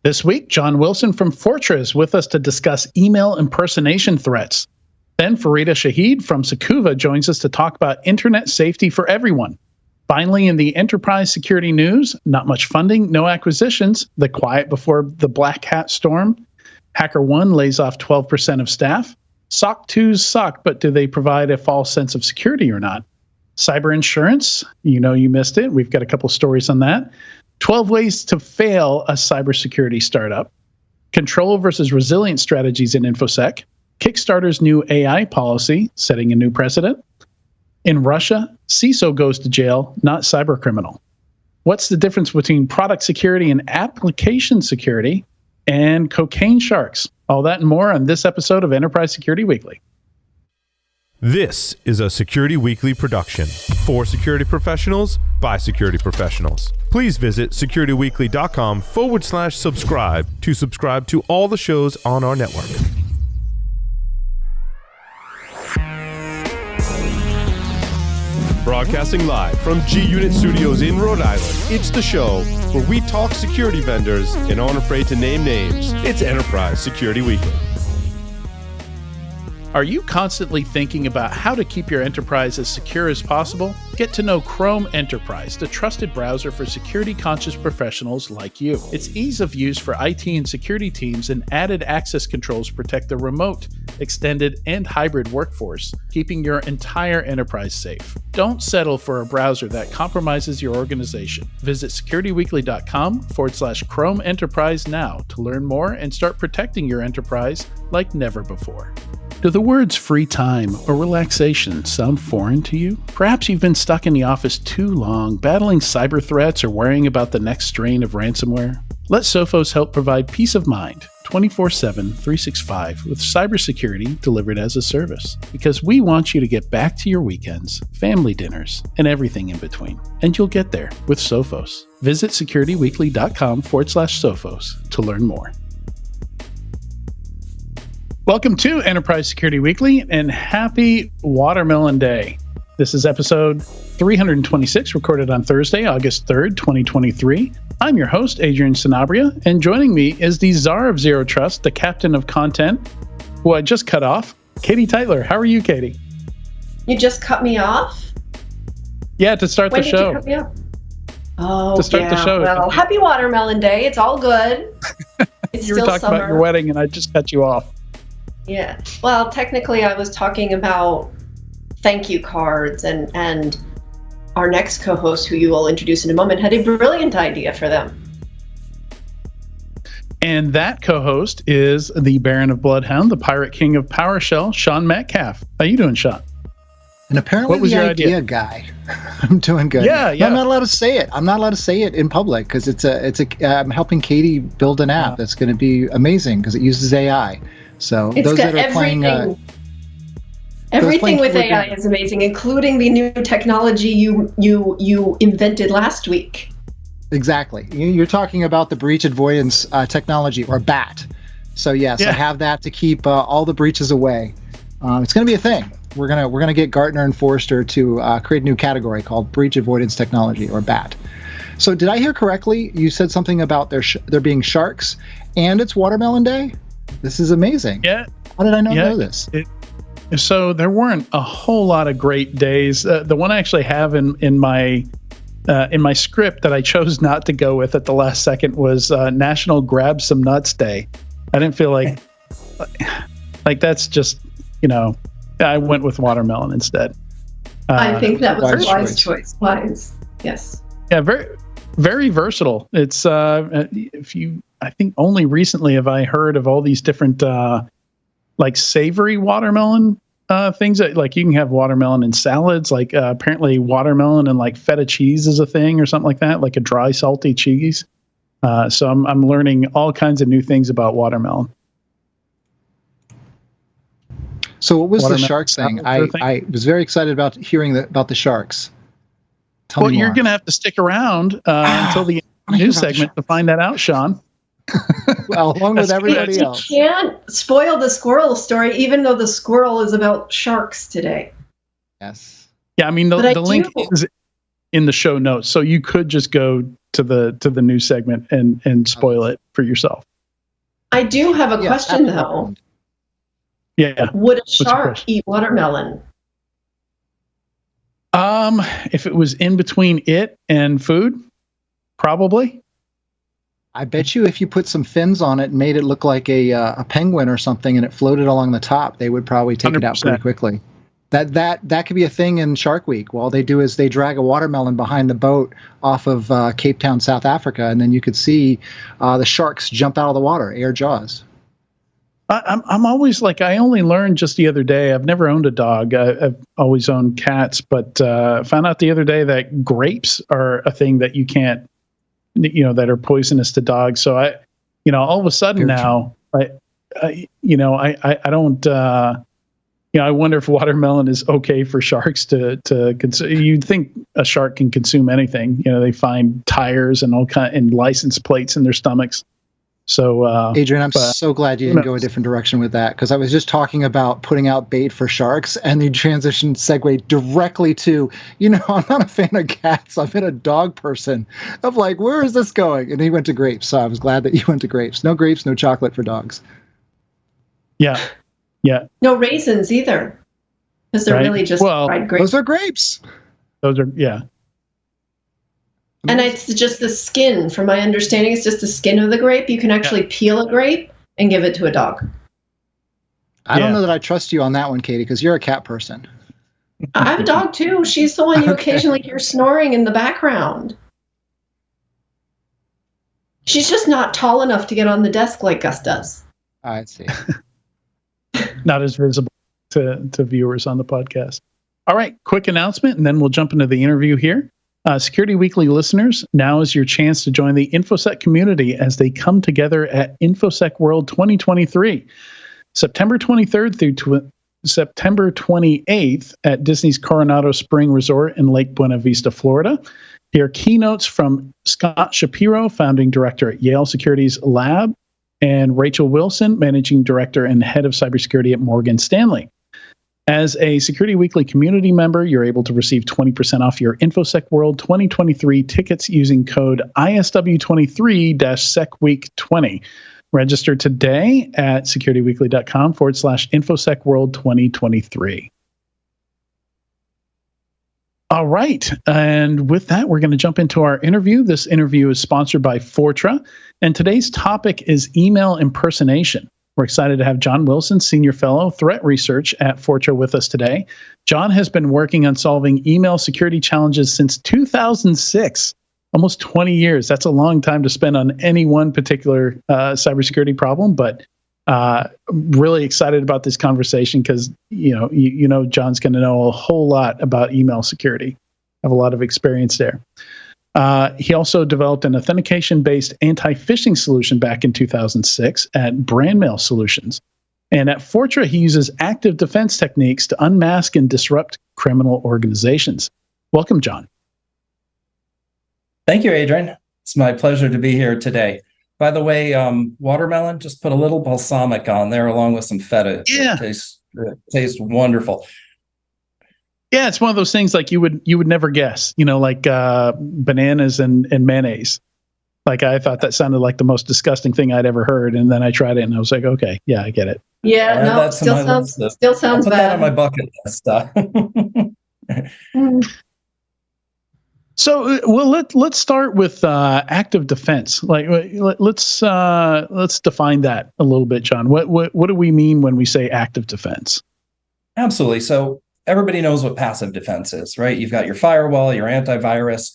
This week, John Wilson from Fortress with us to discuss email impersonation threats. Then Farida Shahid from Sakuva joins us to talk about internet safety for everyone. Finally, in the enterprise security news, not much funding, no acquisitions, the quiet before the black hat storm. HackerOne lays off 12% of staff. SOC 2s suck, but do they provide a false sense of security or not? Cyber insurance, you missed it. We've got a couple stories on that. 12 ways to fail a cybersecurity startup. Control versus resilience strategies in InfoSec. Kickstarter's new AI policy, setting a new precedent. In Russia, CISO goes to jail, not cybercriminal. What's the difference between product security and application security? And cocaine sharks. All that and more on this episode of Enterprise Security Weekly. This is a Security Weekly production for security professionals by security professionals. Please visit securityweekly.com/subscribe to subscribe to all the shows on our network. Broadcasting live from G-Unit Studios in Rhode Island, it's the show where we talk security vendors and aren't afraid to name names. It's Enterprise Security Weekly. Are you constantly thinking about how to keep your enterprise as secure as possible? Get to know Chrome Enterprise, the trusted browser for security-conscious professionals like you. Its ease of use for IT and security teams and added access controls protect the remote, extended, and hybrid workforce, keeping your entire enterprise safe. Don't settle for a browser that compromises your organization. Visit securityweekly.com/Chrome Enterprise now to learn more and start protecting your enterprise like never before. Do the words free time or relaxation sound foreign to you? Perhaps you've been stuck in the office too long, battling cyber threats or worrying about the next strain of ransomware. Let Sophos help provide peace of mind 24/7, 365 with cybersecurity delivered as a service. Because we want you to get back to your weekends, family dinners, and everything in between. And you'll get there with Sophos. Visit securityweekly.com/Sophos to learn more. Welcome to Enterprise Security Weekly and happy Watermelon Day. This is episode 326, recorded on Thursday, August 3rd, 2023. I'm your host, Adrian Sanabria, and joining me is the czar of Zero Trust, the captain of content, who I just cut off, Katie Teitler. How are you, Katie? You just cut me off? Yeah, to start the show. When did you cut me off? Oh, to start the show. Well, happy Watermelon Day. It's all good. It's you were still talking summer. about your wedding, and I just cut you off. Yeah. Well, technically, I was talking about thank you cards, and our next co-host, who you will introduce in a moment, had a brilliant idea for them. And that co-host is the Baron of Bloodhound, the Pirate King of PowerShell, Sean Metcalf. How you doing, Sean? And apparently what was the your idea guy. I'm doing good. Yeah. I'm not allowed to say it. I'm not allowed to say it in public because I'm helping Katie build an app that's going to be amazing because it uses AI. So it's those that are playing everything with AI is amazing, including the new technology you invented last week. Exactly. You're talking about the breach avoidance technology, or BAT. So yes, I have that to keep all the breaches away. It's going to be a thing. We're gonna get Gartner and Forrester to create a new category called breach avoidance technology, or BAT. So did I hear correctly? You said something about there being sharks, and it's Watermelon Day. This is amazing. Yeah. How did I not know this? So there weren't a whole lot of great days. The one I actually have in my script that I chose not to go with at the last second was National Grab Some Nuts Day. I didn't feel like that's just, I went with watermelon instead. I think that was a wise choice. Wise. Yes. Yeah, very, very versatile. It's I think only recently have I heard of all these different like savory watermelon things that, like, you can have watermelon in salads. Like apparently watermelon and like feta cheese is a thing or something like that, like a dry salty cheese. So I'm learning all kinds of new things about watermelon. So what was the sharks thing? I was very excited about hearing about the sharks. Well, you're going to have to stick around until the news segment to find that out, Sean. Well, along with everybody else. You can't spoil the squirrel story, even though the squirrel is about sharks today. Yes. Yeah, I mean the link is in the show notes, so you could just go to the news segment and spoil it for yourself. I do have a question, though. background. Yeah. Would a What's your shark question? eat watermelon? If it was in between it and food, probably. I bet you if you put some fins on it and made it look like a penguin or something, and it floated along the top, they would probably take it out 100%. pretty quickly. That could be a thing in Shark Week. All they do is they drag a watermelon behind the boat off of Cape Town, South Africa, and then you could see the sharks jump out of the water, air jaws. I'm always like, I only learned just the other day. I've never owned a dog. I've always owned cats, but found out the other day that grapes are a thing that you can't, that are poisonous to dogs. So all of a sudden now, I don't. I wonder if watermelon is okay for sharks to consume. You'd think a shark can consume anything. They find tires and and license plates in their stomachs. So, Adrian, I'm so glad you didn't go a different direction with that, because I was just talking about putting out bait for sharks, and the transition segued directly to, I'm not a fan of cats. I've been a dog person. I'm like, where is this going? And he went to grapes. So I was glad that you went to grapes. No grapes, no chocolate for dogs. Yeah. Yeah. No raisins either, because they're really just fried grapes. Those are grapes. Those are, yeah. And it's just the skin. From my understanding, it's just the skin of the grape. You can actually peel a grape and give it to a dog. I don't know that I trust you on that one, Katie, because you're a cat person. I have a dog too. She's the one you occasionally hear snoring in the background. She's just not tall enough to get on the desk like Gus does. I see. Not as visible to viewers on the podcast. All right, quick announcement, and then we'll jump into the interview here. Security Weekly listeners, now is your chance to join the InfoSec community as they come together at InfoSec World 2023, September 23rd through September 28th at Disney's Coronado Spring Resort in Lake Buena Vista, Florida. Hear keynotes from Scott Shapiro, founding director at Yale Securities Lab, and Rachel Wilson, managing director and head of cybersecurity at Morgan Stanley. As a Security Weekly community member, you're able to receive 20% off your InfoSec World 2023 tickets using code ISW23-SecWeek20. Register today at securityweekly.com/InfoSec World 2023. All right. And with that, we're going to jump into our interview. This interview is sponsored by Fortra, and today's topic is email impersonation. We're excited to have John Wilson, Senior Fellow, Threat Research at Fortra, with us today. John has been working on solving email security challenges since 2006, almost 20 years. That's a long time to spend on any one particular cybersecurity problem, but really excited about this conversation because, John's going to know a whole lot about email security, have a lot of experience there. He also developed an authentication-based anti-phishing solution back in 2006 at Brandmail Solutions. And at Fortra, he uses active defense techniques to unmask and disrupt criminal organizations. Welcome, John. Thank you, Adrian. It's my pleasure to be here today. By the way, watermelon, just put a little balsamic on there along with some feta. Yeah. It tastes wonderful. Yeah, it's one of those things like you would never guess, like bananas and mayonnaise. Like I thought that sounded like the most disgusting thing I'd ever heard, and then I tried it and I was like, okay, yeah, I get it. Yeah, no, still sounds put bad. That on my bucket list. So, well, let's start with active defense. Like, let's define that a little bit, John. What do we mean when we say active defense? Absolutely. So everybody knows what passive defense is, right? You've got your firewall, your antivirus.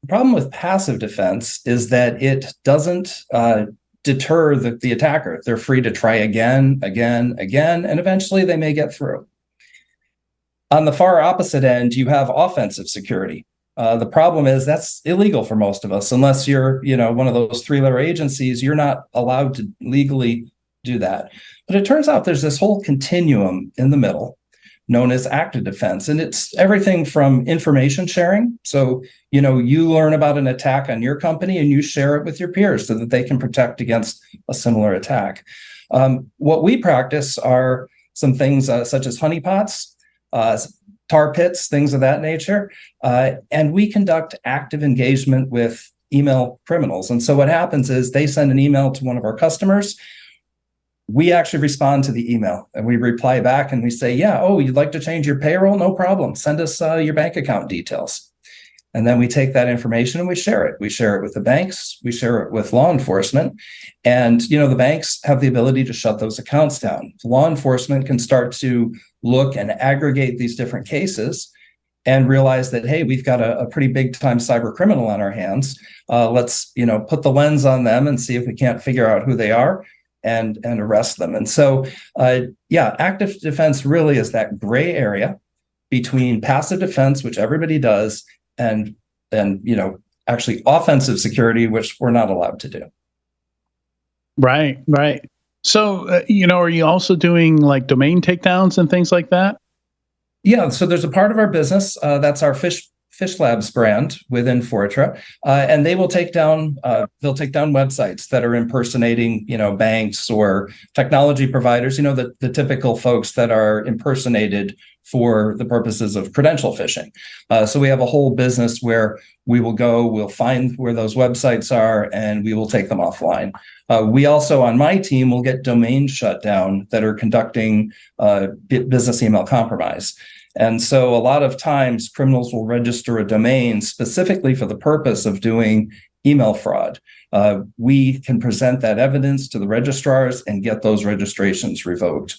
The problem with passive defense is that it doesn't deter the attacker. They're free to try again, and eventually they may get through. On the far opposite end, you have offensive security. The problem is that's illegal for most of us. Unless you're, one of those three-letter agencies, you're not allowed to legally do that. But it turns out there's this whole continuum in the middle known as active defense. And it's everything from information sharing. So, you learn about an attack on your company and you share it with your peers so that they can protect against a similar attack. What we practice are some things such as honeypots, tar pits, things of that nature. And we conduct active engagement with email criminals. And so what happens is they send an email to one of our customers. We actually respond to the email and we reply back and we say, yeah, oh, you'd like to change your payroll? No problem. Send us your bank account details. And then we take that information and we share it. We share it with the banks. We share it with law enforcement. And, the banks have the ability to shut those accounts down. Law enforcement can start to look and aggregate these different cases and realize that, hey, we've got a pretty big time cyber criminal on our hands. Let's, put the lens on them and see if we can't figure out who they are and arrest them. And so, active defense really is that gray area between passive defense, which everybody does, and actually offensive security, which we're not allowed to do. Right. So, are you also doing like domain takedowns and things like that? Yeah. So there's a part of our business that's our Fish Labs brand within Fortra, and they will take down websites that are impersonating, banks or technology providers, the typical folks that are impersonated for the purposes of credential phishing. So we have a whole business where we'll find where those websites are and we will take them offline. We also, on my team, will get domains shut down that are conducting business email compromise. And so a lot of times criminals will register a domain specifically for the purpose of doing email fraud. We can present that evidence to the registrars and get those registrations revoked.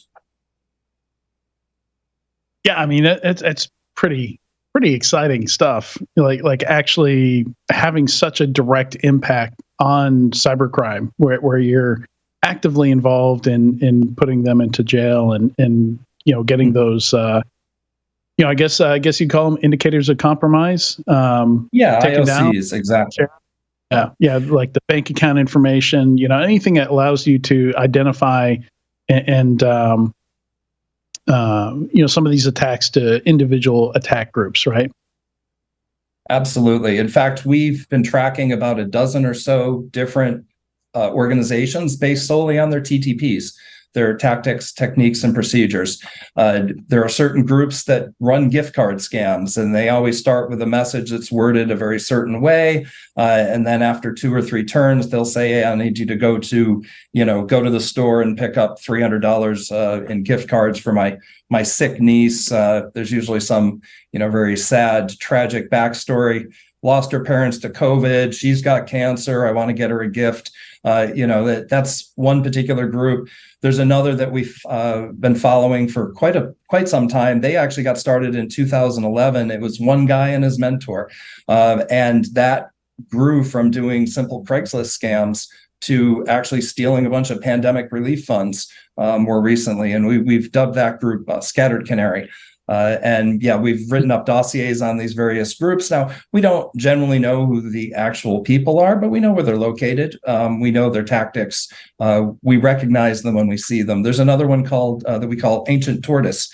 Yeah, I mean, it's pretty exciting stuff. Like actually having such a direct impact on cybercrime, where you're actively involved in putting them into jail and getting those. I guess you call them indicators of compromise. IOCs, down. Exactly. Yeah, like the bank account information. Anything that allows you to identify and some of these attacks to individual attack groups, right? Absolutely. In fact, we've been tracking about a dozen or so different organizations based solely on their TTPs, their tactics, techniques, and procedures. There are certain groups that run gift card scams, and they always start with a message that's worded a very certain way. And then after 2 or 3 turns, they'll say, hey, I need you to go to the store and pick up $300 in gift cards for my sick niece. There's usually some, very sad, tragic backstory. Lost her parents to COVID. She's got cancer. I want to get her a gift. That's one particular group. There's another that we've been following for quite some time. They actually got started in 2011. It was one guy and his mentor, and that grew from doing simple Craigslist scams to actually stealing a bunch of pandemic relief funds more recently. And we've dubbed that group Scattered Canary. We've written up dossiers on these various groups. Now, we don't generally know who the actual people are, but we know where they're located. We know their tactics. We recognize them when we see them. There's another one called that we call Ancient Tortoise.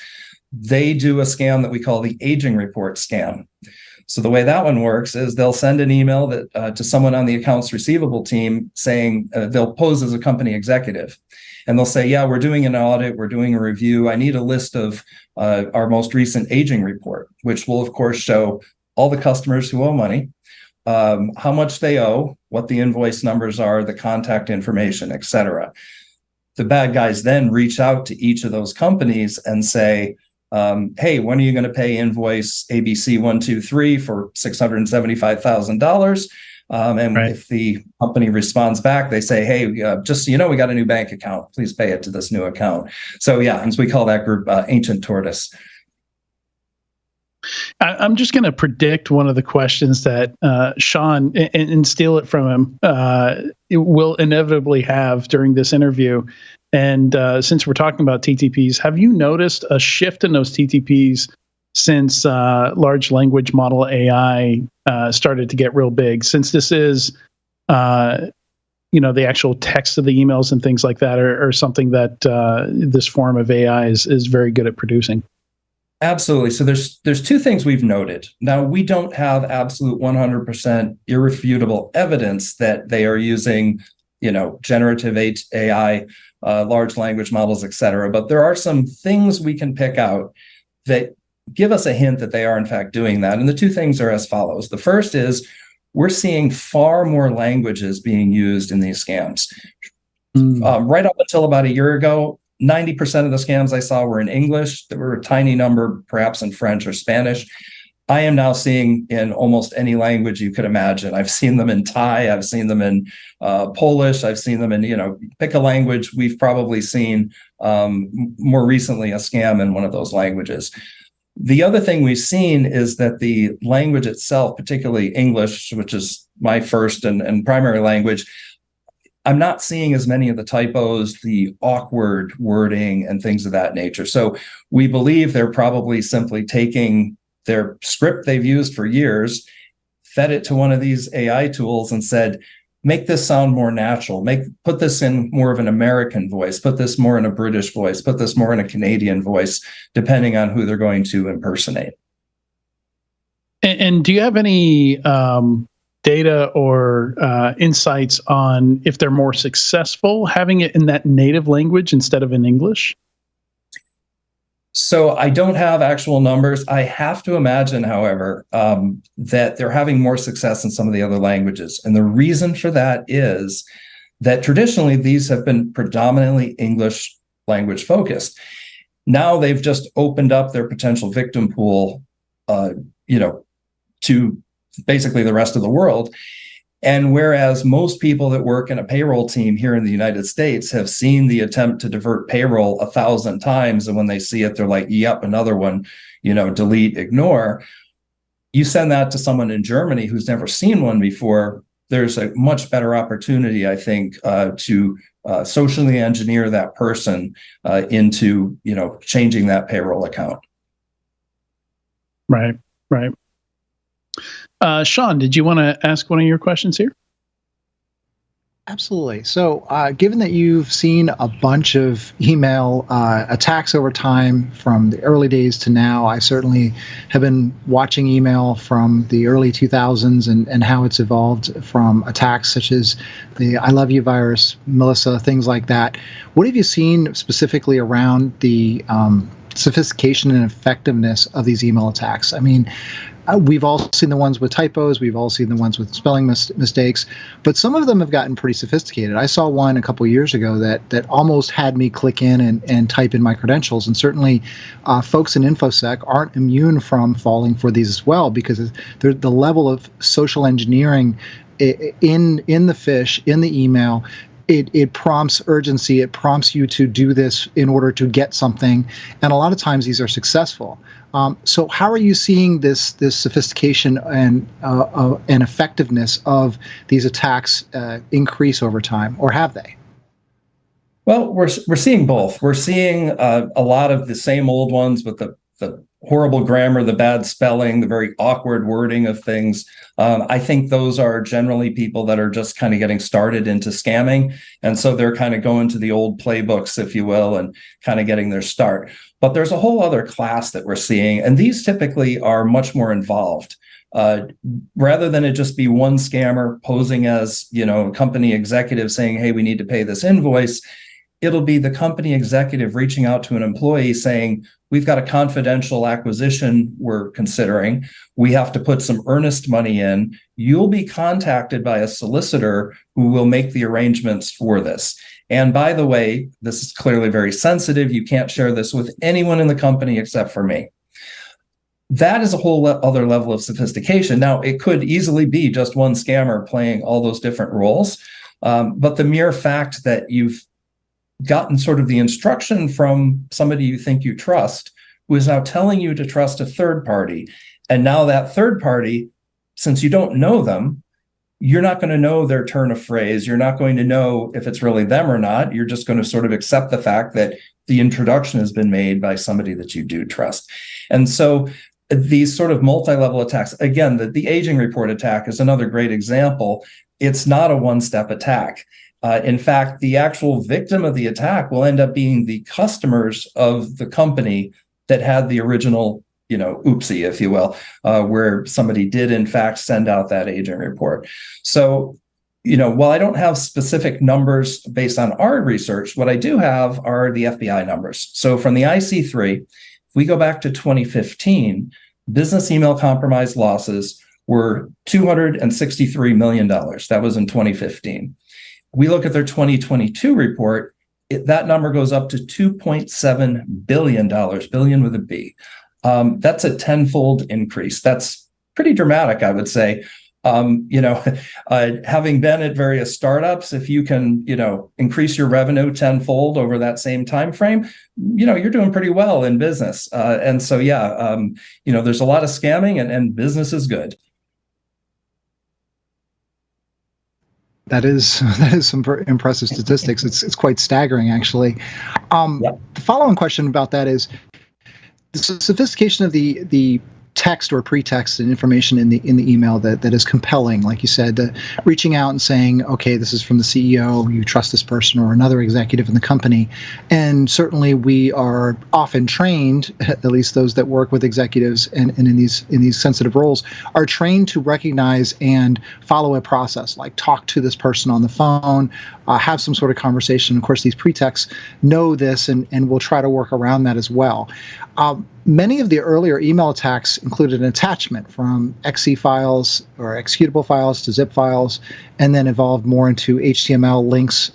They do a scam that we call the aging report scam. So the way that one works is they'll send an email that to someone on the accounts receivable team saying they'll pose as a company executive. And they'll say, yeah, we're doing an audit, we're doing a review. I need a list of our most recent aging report, which will, of course, show all the customers who owe money, how much they owe, what the invoice numbers are, the contact information, et cetera. The bad guys then reach out to each of those companies and say, hey, when are you going to pay invoice ABC123 for $675,000? If the company responds back, they say, hey, just so you know, we got a new bank account. Please pay it to this new account. So as we call that group Ancient Tortoise. I'm just going to predict one of the questions that Sean, and steal it from him, will inevitably have during this interview. And since we're talking about TTPs, have you noticed a shift in those TTPs since large language model AI started to get real big? Since this is, the actual text of the emails and things like that are something that this form of AI is very good at producing. Absolutely. So there's 2 things we've noted. Now, we don't have absolute 100% irrefutable evidence that they are using, generative AI, large language models, et cetera. But there are some things we can pick out that give us a hint that they are in fact doing that. And the 2 things are as follows. The first is we're seeing far more languages being used in these scams. Right up until about a year ago, 90% of the scams I saw were in English. There were a tiny number, perhaps in French or Spanish. I am now seeing in almost any language you could imagine. I've seen them in Thai. I've seen them in Polish. I've seen them in, pick a language. We've probably seen more recently a scam in one of those languages. The other thing we've seen is that the language itself, particularly English, which is my first and primary language, I'm not seeing as many of the typos, the awkward wording, and things of that nature. So we believe they're probably simply taking their script they've used for years, fed it to one of these AI tools and said, make this sound more natural, put this in more of an American voice, put this more in a British voice, put this more in a Canadian voice, depending on who they're going to impersonate. And do you have any data or insights on if they're more successful having it in that native language instead of in English? So I don't have actual numbers. I have to imagine, however, that they're having more success in some of the other languages. And the reason for that is that traditionally these have been predominantly English language focused. Now they've just opened up their potential victim pool, to basically the rest of the world. And whereas most people that work in a payroll team here in the United States have seen the attempt to divert payroll 1,000 times, and when they see it, they're like, yep, another one, delete, ignore. You send that to someone in Germany who's never seen one before, there's a much better opportunity, I think, to socially engineer that person into, changing that payroll account. Right. Sean, did you want to ask one of your questions here? Absolutely. So given that you've seen a bunch of email attacks over time from the early days to now, I certainly have been watching email from the early 2000s and how it's evolved from attacks such as the I Love You virus, Melissa, things like that. What have you seen specifically around the sophistication and effectiveness of these email attacks? I mean, we've all seen the ones with typos. We've all seen the ones with spelling mistakes, but some of them have gotten pretty sophisticated. I saw one a couple of years ago that almost had me click in and type in my credentials. And certainly folks in InfoSec aren't immune from falling for these as well, because the level of social engineering in the fish, in the email, it prompts urgency. It prompts you to do this in order to get something. And a lot of times these are successful. So how are you seeing this sophistication and effectiveness of these attacks increase over time, or have they? Well, we're seeing both. We're seeing a lot of the same old ones with the horrible grammar, the bad spelling, the very awkward wording of things. I think those are generally people that are just kind of getting started into scamming. And so they're kind of going to the old playbooks, if you will, and kind of getting their start. But there's a whole other class that we're seeing, and these typically are much more involved. Rather than it just be one scammer posing as, a company executive saying, hey, we need to pay this invoice, it'll be the company executive reaching out to an employee saying, we've got a confidential acquisition we're considering. We have to put some earnest money in. You'll be contacted by a solicitor who will make the arrangements for this. And by the way, this is clearly very sensitive. You can't share this with anyone in the company except for me. That is a whole other level of sophistication. Now, it could easily be just one scammer playing all those different roles. But the mere fact that you've gotten sort of the instruction from somebody you think you trust, who is now telling you to trust a third party. And now that third party, since you don't know them, you're not going to know their turn of phrase. You're not going to know if it's really them or not. You're just going to sort of accept the fact that the introduction has been made by somebody that you do trust. And so these sort of multi-level attacks, again, the aging report attack is another great example. It's not a one-step attack. In fact, the actual victim of the attack will end up being the customers of the company that had the original, oopsie, if you will, where somebody did, in fact, send out that agent report. So, while I don't have specific numbers based on our research, what I do have are the FBI numbers. So from the IC3, if we go back to 2015, business email compromise losses were $263 million. That was in 2015. We look at their 2022 report, that number goes up to $2.7 billion, billion with a B. That's a tenfold increase. That's pretty dramatic, I would say. Having been at various startups, if you can, increase your revenue tenfold over that same time frame, you're doing pretty well in business. There's a lot of scamming, and business is good. That is some impressive statistics. It's quite staggering, actually. The following question about that is the sophistication of the text or pretext and information in the email that is compelling, like you said, reaching out and saying, okay, this is from the CEO, you trust this person, or another executive in the company. And certainly we are often trained, at least those that work with executives and in these sensitive roles, are trained to recognize and follow a process, like talk to this person on the phone, have some sort of conversation. Of course, these pretexts know this and will try to work around that as well. Many of the earlier email attacks included an attachment from .exe files or executable files to zip files, and then evolved more into HTML links.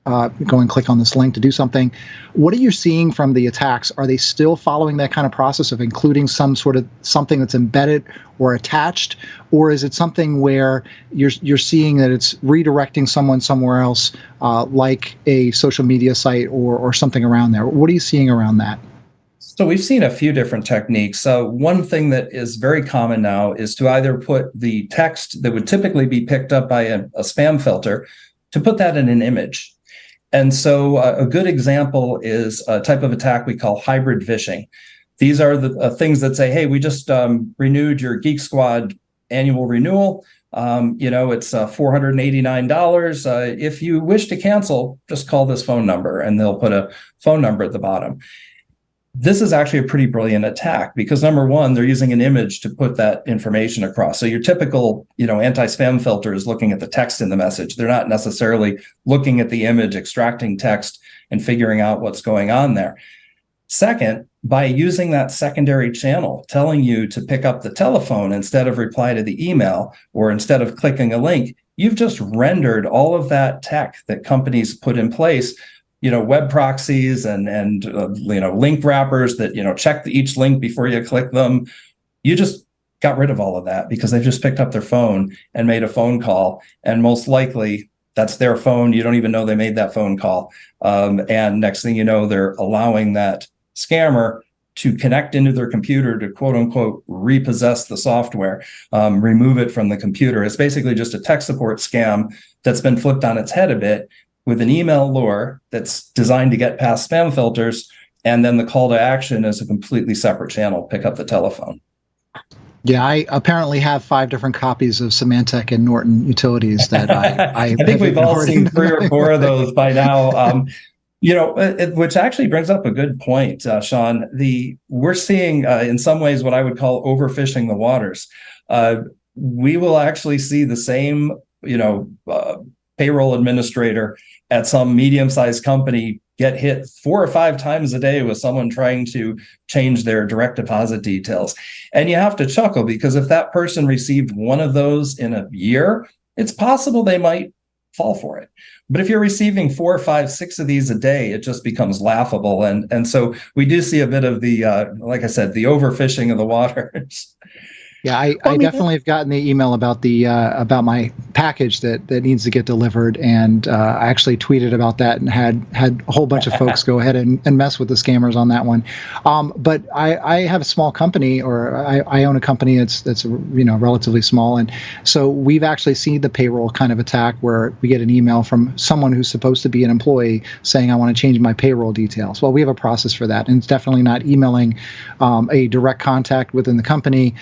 Go and click on this link to do something. What are you seeing from the attacks? Are they still following that kind of process of including some sort of something that's embedded or attached, or is it something where you're seeing that it's redirecting someone somewhere else, like a social media site or something around there? What are you seeing around that? So we've seen a few different techniques. One thing that is very common now is to either put the text that would typically be picked up by a spam filter, to put that in an image. And so a good example is a type of attack we call hybrid phishing. These are the things that say, hey, we just renewed your Geek Squad annual renewal. It's $489. If you wish to cancel, just call this phone number, and they'll put a phone number at the bottom. This is actually a pretty brilliant attack because, number one, they're using an image to put that information across. So your typical, anti-spam filter is looking at the text in the message. They're not necessarily looking at the image, extracting text, and figuring out what's going on there. Second, by using that secondary channel, telling you to pick up the telephone instead of reply to the email, or instead of clicking a link, you've just rendered all of that tech that companies put in place, web proxies and link wrappers that, check each link before you click them. You just got rid of all of that because they've just picked up their phone and made a phone call. And most likely that's their phone. You don't even know they made that phone call. And next thing you know, they're allowing that scammer to connect into their computer to quote unquote repossess the software, remove it from the computer. It's basically just a tech support scam that's been flipped on its head a bit, with an email lure that's designed to get past spam filters, and then the call to action is a completely separate channel. Pick up the telephone. Yeah, I apparently have 5 different copies of Symantec and Norton Utilities that I think we've all seen 3 or 4 of those by now. Which actually brings up a good point, Sean. We're seeing in some ways what I would call overfishing the waters. We will actually see the same, payroll administrator at some medium-sized company get hit 4 or 5 times a day with someone trying to change their direct deposit details. And you have to chuckle because if that person received one of those in a year, it's possible they might fall for it. But if you're receiving 4, 5, 6 of these a day, it just becomes laughable. And so we do see a bit of the, like I said, the overfishing of the waters. Yeah, I definitely have gotten the email about about my package that needs to get delivered, and I actually tweeted about that and had a whole bunch of folks go ahead and mess with the scammers on that one. But I have a small company, or I own a company that's relatively small, and so we've actually seen the payroll kind of attack where we get an email from someone who's supposed to be an employee saying, I want to change my payroll details. Well, we have a process for that, and it's definitely not emailing a direct contact within the company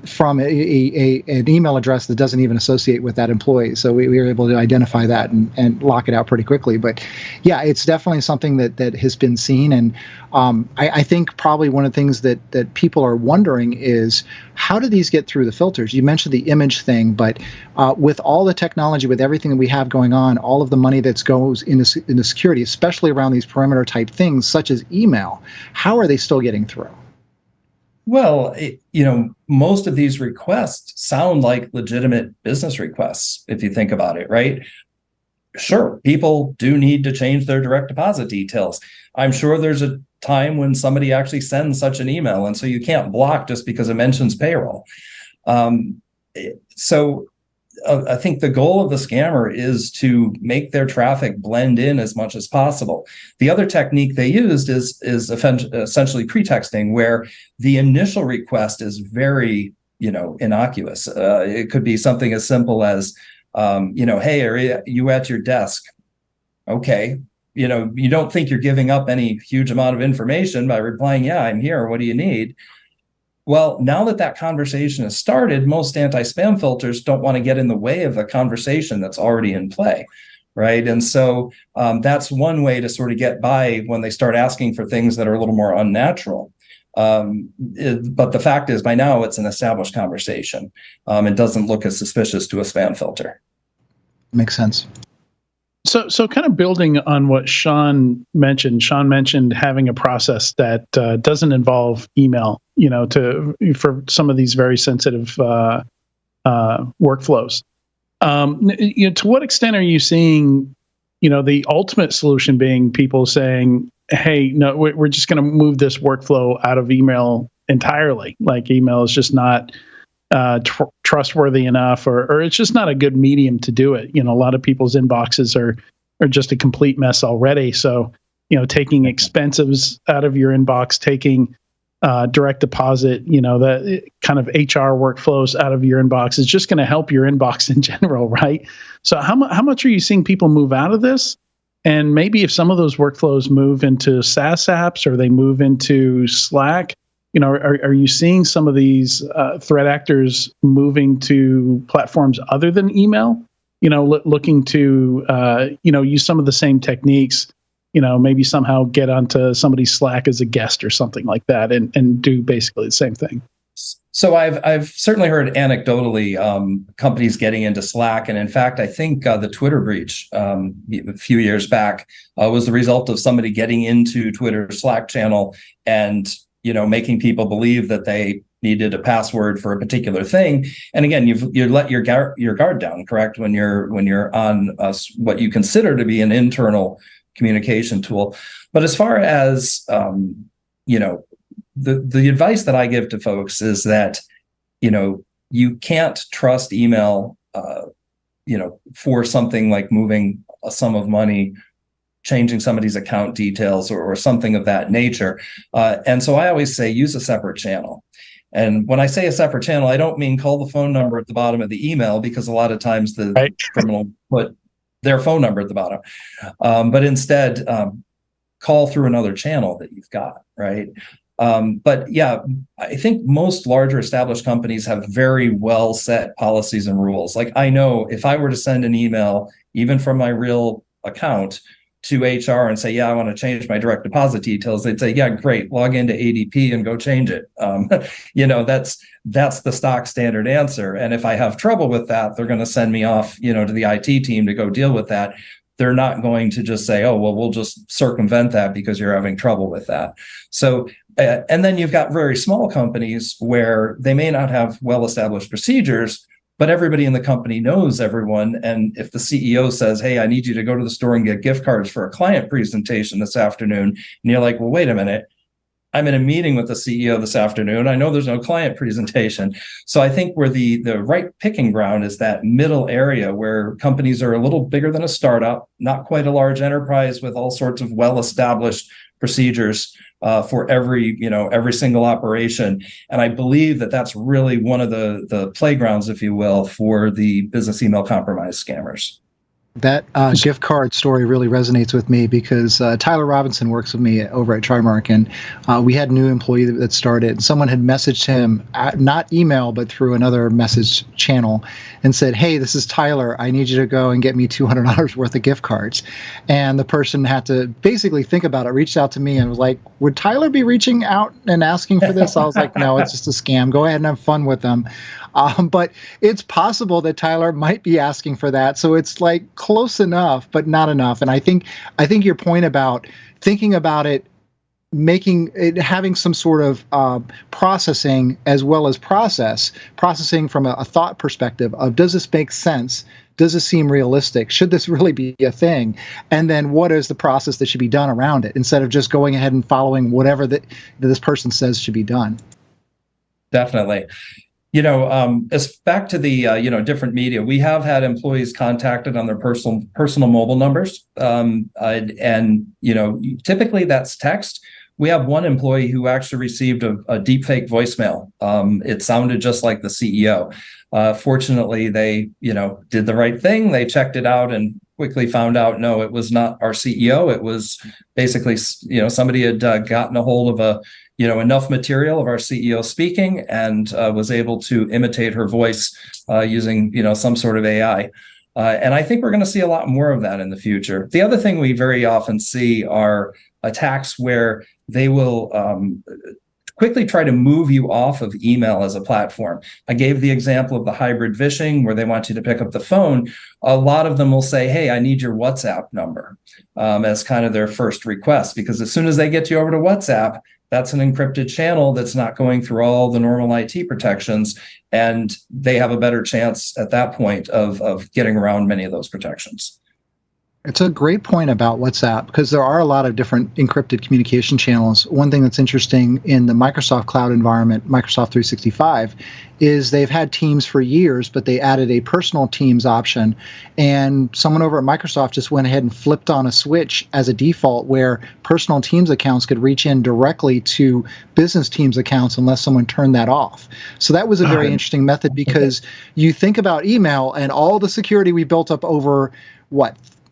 from an email address that doesn't even associate with that employee. So we were able to identify that and lock it out pretty quickly. But yeah, it's definitely something that has been seen. And I think probably one of the things that people are wondering is, how do these get through the filters? You mentioned the image thing, but with all the technology, with everything that we have going on, all of the money that goes into security, especially around these perimeter type things such as email, how are they still getting through? Well, most of these requests sound like legitimate business requests, if you think about it, right? Sure, people do need to change their direct deposit details. I'm sure there's a time when somebody actually sends such an email, and so you can't block just because it mentions payroll. So I think the goal of the scammer is to make their traffic blend in as much as possible. The other technique they used is essentially pretexting, where the initial request is very, innocuous. It could be something as simple as, hey, are you at your desk? Okay. You don't think you're giving up any huge amount of information by replying, yeah, I'm here. What do you need? Well, now that conversation has started, most anti-spam filters don't want to get in the way of the conversation that's already in play, right? And so that's one way to sort of get by when they start asking for things that are a little more unnatural. But the fact is, by now, it's an established conversation. It doesn't look as suspicious to a spam filter. Makes sense. So kind of building on what Sean mentioned having a process that doesn't involve email, for some of these very sensitive workflows. To what extent are you seeing, the ultimate solution being people saying, hey, no, we're just going to move this workflow out of email entirely. Like email is just not trustworthy enough, or it's just not a good medium to do it. A lot of people's inboxes are just a complete mess already. So, taking expenses out of your inbox, taking direct deposit, the kind of HR workflows out of your inbox is just going to help your inbox in general, right? So how much are you seeing people move out of this? And maybe if some of those workflows move into SaaS apps or they move into Slack, are you seeing some of these threat actors moving to platforms other than email? Looking to use some of the same techniques. Maybe somehow get onto somebody's Slack as a guest or something like that, and do basically the same thing. So I've certainly heard anecdotally companies getting into Slack, and in fact, I think the Twitter breach a few years back was the result of somebody getting into Twitter's Slack channel and making people believe that they needed a password for a particular thing. And again, you let your guard down, correct? When you're on what you consider to be an internal communication tool. But as far as the advice that I give to folks is that you can't trust email for something like moving a sum of money, changing somebody's account details, or something of that nature. And so I always say use a separate channel. And when I say a separate channel, I don't mean call the phone number at the bottom of the email, because a lot of times the criminal put their phone number at the bottom. But instead, call through another channel that you've got, right? But yeah, I think most larger established companies have very well set policies and rules. Like, I know if I were to send an email, even from my real account, to HR and say, yeah, I want to change my direct deposit details, they'd say, yeah, great, log into ADP and go change it. That's the stock standard answer. And if I have trouble with that, they're going to send me off, to the IT team to go deal with that. They're not going to just say, oh, well, we'll just circumvent that because you're having trouble with that. So, and then you've got very small companies where they may not have well-established procedures, but everybody in the company knows everyone. And if the CEO says, hey, I need you to go to the store and get gift cards for a client presentation this afternoon, and you're like, well, wait a minute, I'm in a meeting with the CEO this afternoon. I know there's no client presentation. So I think where the right picking ground is that middle area where companies are a little bigger than a startup, not quite a large enterprise with all sorts of well-established procedures for every single operation. And I believe that that's really one of the playgrounds, if you will, for the business email compromise scammers. That gift card story really resonates with me because Tyler Robinson works with me over at Trimark, and we had a new employee that started. Someone had messaged him, not email, but through another message channel, and said, hey, this is Tyler. I need you to go and get me $200 worth of gift cards. And the person had to basically think about it, reached out to me and was like, would Tyler be reaching out and asking for this? I was like, no, it's just a scam. Go ahead and have fun with them. But it's possible that Tyler might be asking for that. So it's like close enough, but not enough. And I think your point about thinking about it having some sort of processing as well as processing from a thought perspective of, does this make sense? Does this seem realistic? Should this really be a thing? And then what is the process that should be done around it, instead of just going ahead and following whatever that this person says should be done? Definitely. As back to the different media, we have had employees contacted on their personal mobile numbers, and typically that's text. We have one employee who actually received a deepfake voicemail. It sounded just like the CEO. Fortunately, they did the right thing. They checked it out and quickly found out, no, it was not our CEO. It was basically somebody had gotten a hold of enough material of our CEO speaking and was able to imitate her voice using some sort of AI. And I think we're going to see a lot more of that in the future. The other thing we very often see are attacks where they will quickly try to move you off of email as a platform. I gave the example of the hybrid phishing where they want you to pick up the phone. A lot of them will say, hey, I need your WhatsApp number as kind of their first request, because as soon as they get you over to WhatsApp, that's an encrypted channel that's not going through all the normal IT protections, and they have a better chance at that point of getting around many of those protections. It's a great point about WhatsApp, because there are a lot of different encrypted communication channels. One thing that's interesting in the Microsoft cloud environment, Microsoft 365, is they've had Teams for years, but they added a personal Teams option. And someone over at Microsoft just went ahead and flipped on a switch as a default where personal Teams accounts could reach in directly to business Teams accounts unless someone turned that off. So that was a very interesting method, because you think about email and all the security we built up over,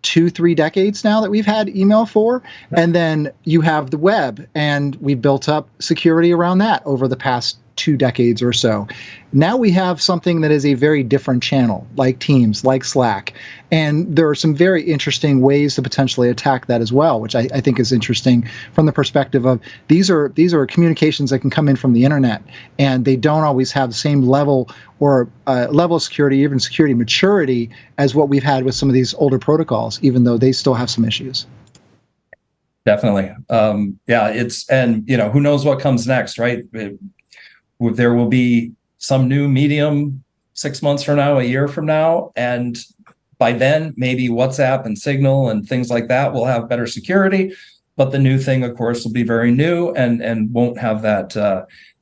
2-3 decades now that we've had email for, and then you have the web, and we built up security around that over the past 2 decades or so. Now we have something that is a very different channel, like Teams, like Slack, and there are some very interesting ways to potentially attack that as well, which I think is interesting from the perspective of these are communications that can come in from the internet, and they don't always have the same level or level of security, even security maturity, as what we've had with some of these older protocols, even though they still have some issues. Definitely. Who knows what comes next, right? There will be some new medium 6 months from now, a year from now, and by then maybe WhatsApp and Signal and things like that will have better security. But the new thing, of course, will be very new and won't have that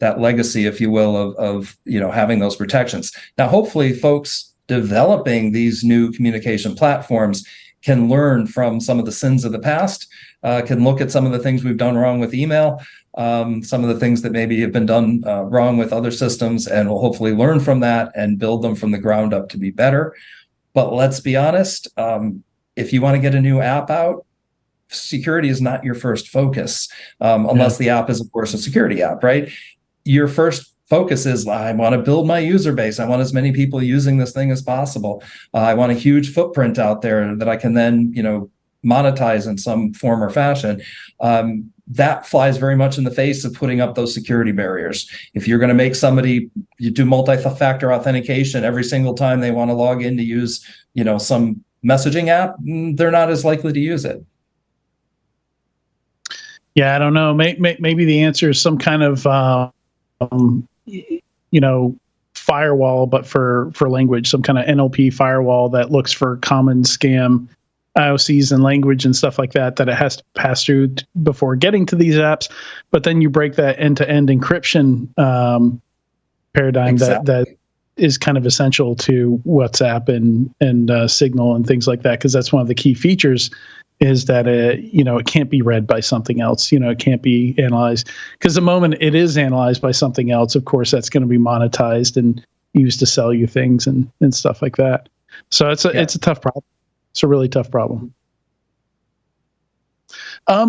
legacy, if you will, of having those protections. Now, hopefully, folks developing these new communication platforms can learn from some of the sins of the past, can look at some of the things we've done wrong with email, some of the things that maybe have been done wrong with other systems, and will hopefully learn from that and build them from the ground up to be better. But let's be honest, if you want to get a new app out, security is not your first focus, unless the app is, of course, a security app, right? Your first focus is, I want to build my user base. I want as many people using this thing as possible. I want a huge footprint out there that I can then, monetize in some form or fashion. That flies very much in the face of putting up those security barriers. If you're going to make somebody you do multi-factor authentication every single time they want to log in to use, some messaging app, they're not as likely to use it. Yeah, I don't know. Maybe the answer is some kind of, firewall, but for language, some kind of NLP firewall that looks for common scam IOCs and language and stuff like that it has to pass through before getting to these apps. But then you break that end-to-end encryption paradigm that is kind of essential to WhatsApp and Signal and things like that, because that's one of the key features is that it can't be read by something else. It can't be analyzed, because the moment it is analyzed by something else, of course, that's going to be monetized and used to sell you things and stuff like that. So it's a tough problem. It's a really tough problem.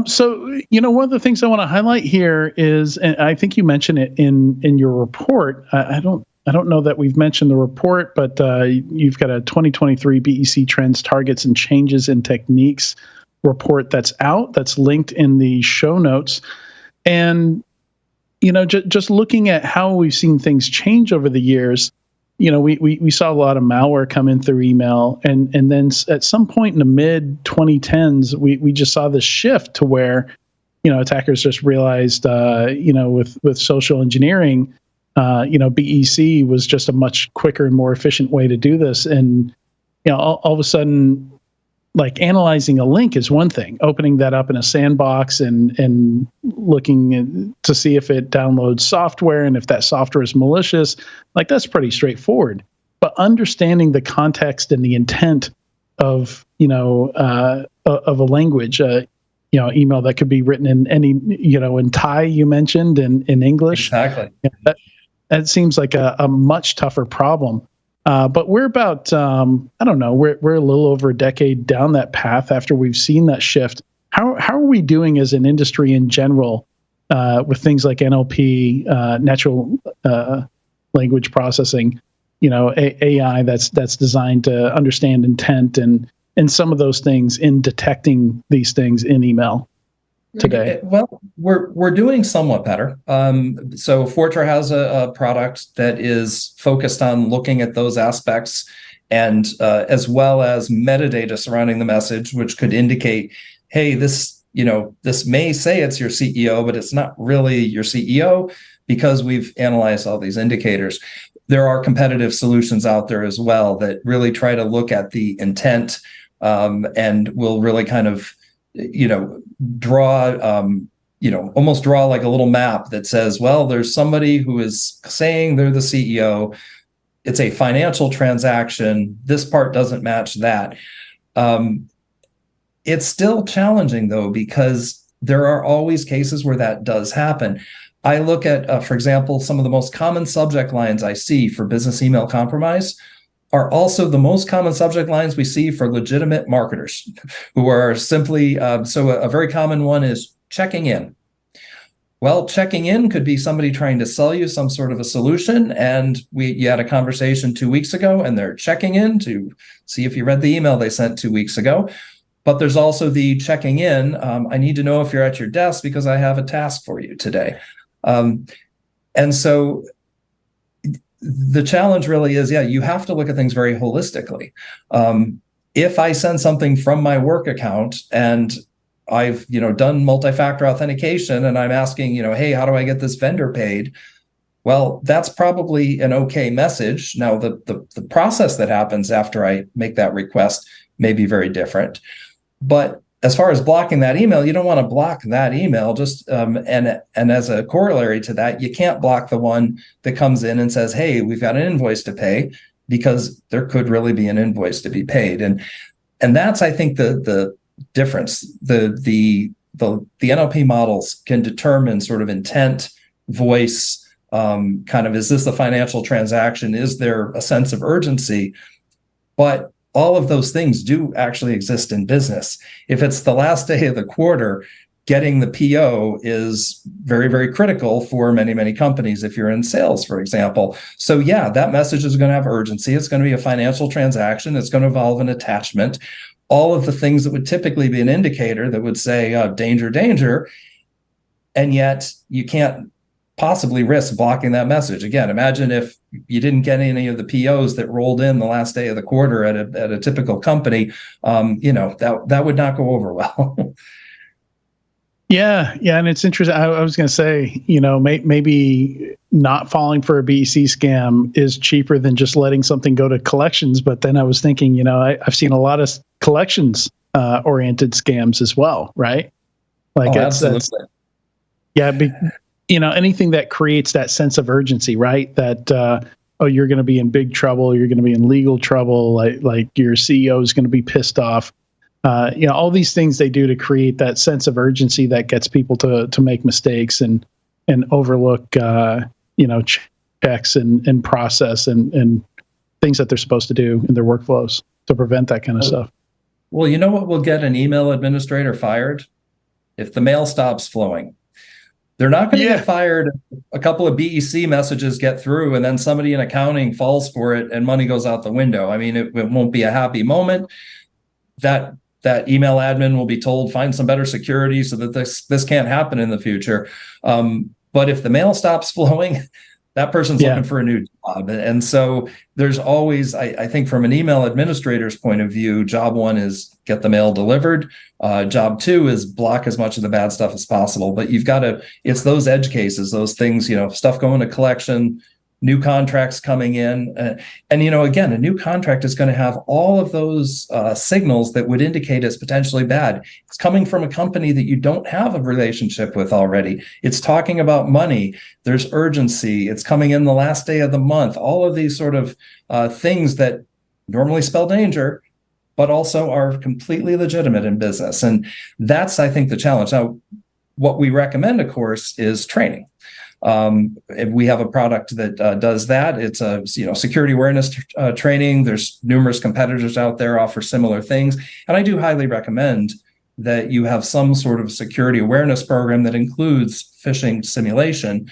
So one of the things I want to highlight here is, and I think you mentioned it in your report. I don't know that we've mentioned the report, but you've got a 2023 BEC Trends, Targets, and Changes in Techniques report that's out, that's linked in the show notes. And, just looking at how we've seen things change over the years, we saw a lot of malware come in through email. And then at some point in the mid 2010s, we just saw this shift to where attackers just realized, with social engineering, BEC was just a much quicker and more efficient way to do this. And, all of a sudden, like analyzing a link is one thing, opening that up in a sandbox and looking to see if it downloads software and if that software is malicious, like that's pretty straightforward. But understanding the context and the intent of, of a language, email that could be written in any, in Thai, you mentioned, in English. Exactly. That seems like a much tougher problem. But we're about, we're a little over a decade down that path after we've seen that shift. How are we doing as an industry in general with things like NLP, natural language processing, AI that's designed to understand intent and some of those things in detecting these things in email today? Well, we're doing somewhat better. So Fortra has a product that is focused on looking at those aspects, and as well as metadata surrounding the message, which could indicate, hey, this may say it's your CEO, but it's not really your CEO because we've analyzed all these indicators. There are competitive solutions out there as well that really try to look at the intent, and will really kind of draw, almost draw like a little map that says, well, there's somebody who is saying they're the CEO. It's a financial transaction. This part doesn't match that. It's still challenging, though, because there are always cases where that does happen. I look at, for example, some of the most common subject lines I see for business email compromise are also the most common subject lines we see for legitimate marketers who are simply, so a very common one is checking in. Well, checking in could be somebody trying to sell you some sort of a solution, and you had a conversation 2 weeks ago, and they're checking in to see if you read the email they sent 2 weeks ago. But there's also the checking in, I need to know if you're at your desk because I have a task for you today. And so the challenge really is, you have to look at things very holistically. If I send something from my work account and I've, done multi-factor authentication and I'm asking, hey, how do I get this vendor paid? Well, that's probably an okay message. Now, the process that happens after I make that request may be very different. But as far as blocking that email, you don't want to block that email. Just and as a corollary to that, you can't block the one that comes in and says, "Hey, we've got an invoice to pay," because there could really be an invoice to be paid. And that's, I think, the difference. The NLP models can determine sort of intent, voice, kind of, is this a financial transaction? Is there a sense of urgency? But all of those things do actually exist in business. If it's the last day of the quarter, getting the PO is very, very critical for many, many companies if you're in sales, for example. So that message is going to have urgency. It's going to be a financial transaction. It's going to involve an attachment. All of the things that would typically be an indicator that would say, danger, danger. And yet you can't possibly risk blocking that message. Again, imagine if you didn't get any of the POs that rolled in the last day of the quarter at a typical company, that would not go over well. Yeah, and it's interesting. I was going to say, maybe not falling for a BEC scam is cheaper than just letting something go to collections. But then I was thinking, I've seen a lot of collections oriented scams as well, right? Like, absolutely. Anything that creates that sense of urgency, right? That, you're going to be in big trouble. You're going to be in legal trouble. Like your CEO is going to be pissed off. All these things they do to create that sense of urgency that gets people to make mistakes and overlook, checks and process and things that they're supposed to do in their workflows to prevent that kind of stuff. Well, you know what will get an email administrator fired? If the mail stops flowing. They're not going to get fired if a couple of BEC messages get through and then somebody in accounting falls for it and money goes out the window. I mean, it won't be a happy moment. That email admin will be told, find some better security so that this can't happen in the future. But if the mail stops flowing, that person's looking for a new job. And so there's always, I think from an email administrator's point of view, job one is get the mail delivered. Job two is block as much of the bad stuff as possible. But you've got to, it's those edge cases, those things, stuff going to collection, new contracts coming in. And again, a new contract is going to have all of those signals that would indicate it's potentially bad. It's coming from a company that you don't have a relationship with already. It's talking about money. There's urgency. It's coming in the last day of the month. All of these sort of things that normally spell danger, but also are completely legitimate in business. And that's, I think, the challenge. Now, what we recommend, of course, is training. We have a product that does that. It's a security awareness training. There's numerous competitors out there offer similar things, and I do highly recommend that you have some sort of security awareness program that includes phishing simulation,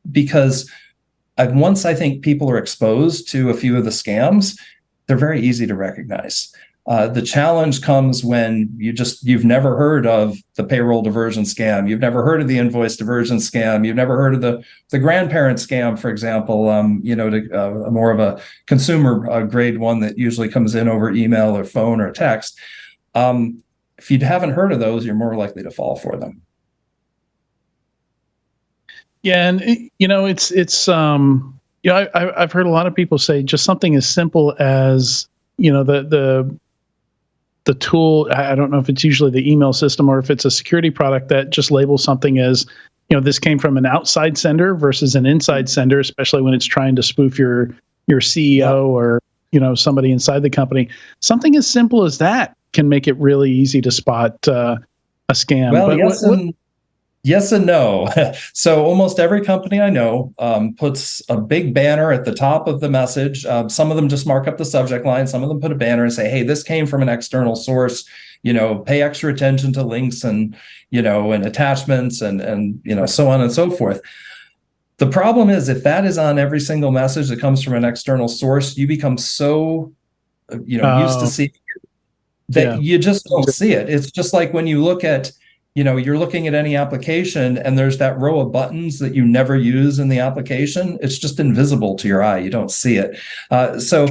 because once I think people are exposed to a few of the scams, they're very easy to recognize. The challenge comes when you've never heard of the payroll diversion scam. You've never heard of the invoice diversion scam. You've never heard of the grandparent scam, for example, more of a consumer grade one that usually comes in over email or phone or text. If you haven't heard of those, you're more likely to fall for them. Yeah. And I've heard a lot of people say just something as simple as, the tool, I don't know if it's usually the email system or if it's a security product that just labels something as, this came from an outside sender versus an inside sender, especially when it's trying to spoof your CEO or, somebody inside the company. Something as simple as that can make it really easy to spot a scam. Well, but yes and no. So almost every company I know puts a big banner at the top of the message. Some of them just mark up the subject line. Some of them put a banner and say, hey, this came from an external source, pay extra attention to links and, and attachments and so on and so forth. The problem is if that is on every single message that comes from an external source, you become so, used to seeing it that you just don't see it. It's just like when you look at, you're looking at any application and there's that row of buttons that you never use in the application. It's just invisible to your eye. You don't see it. So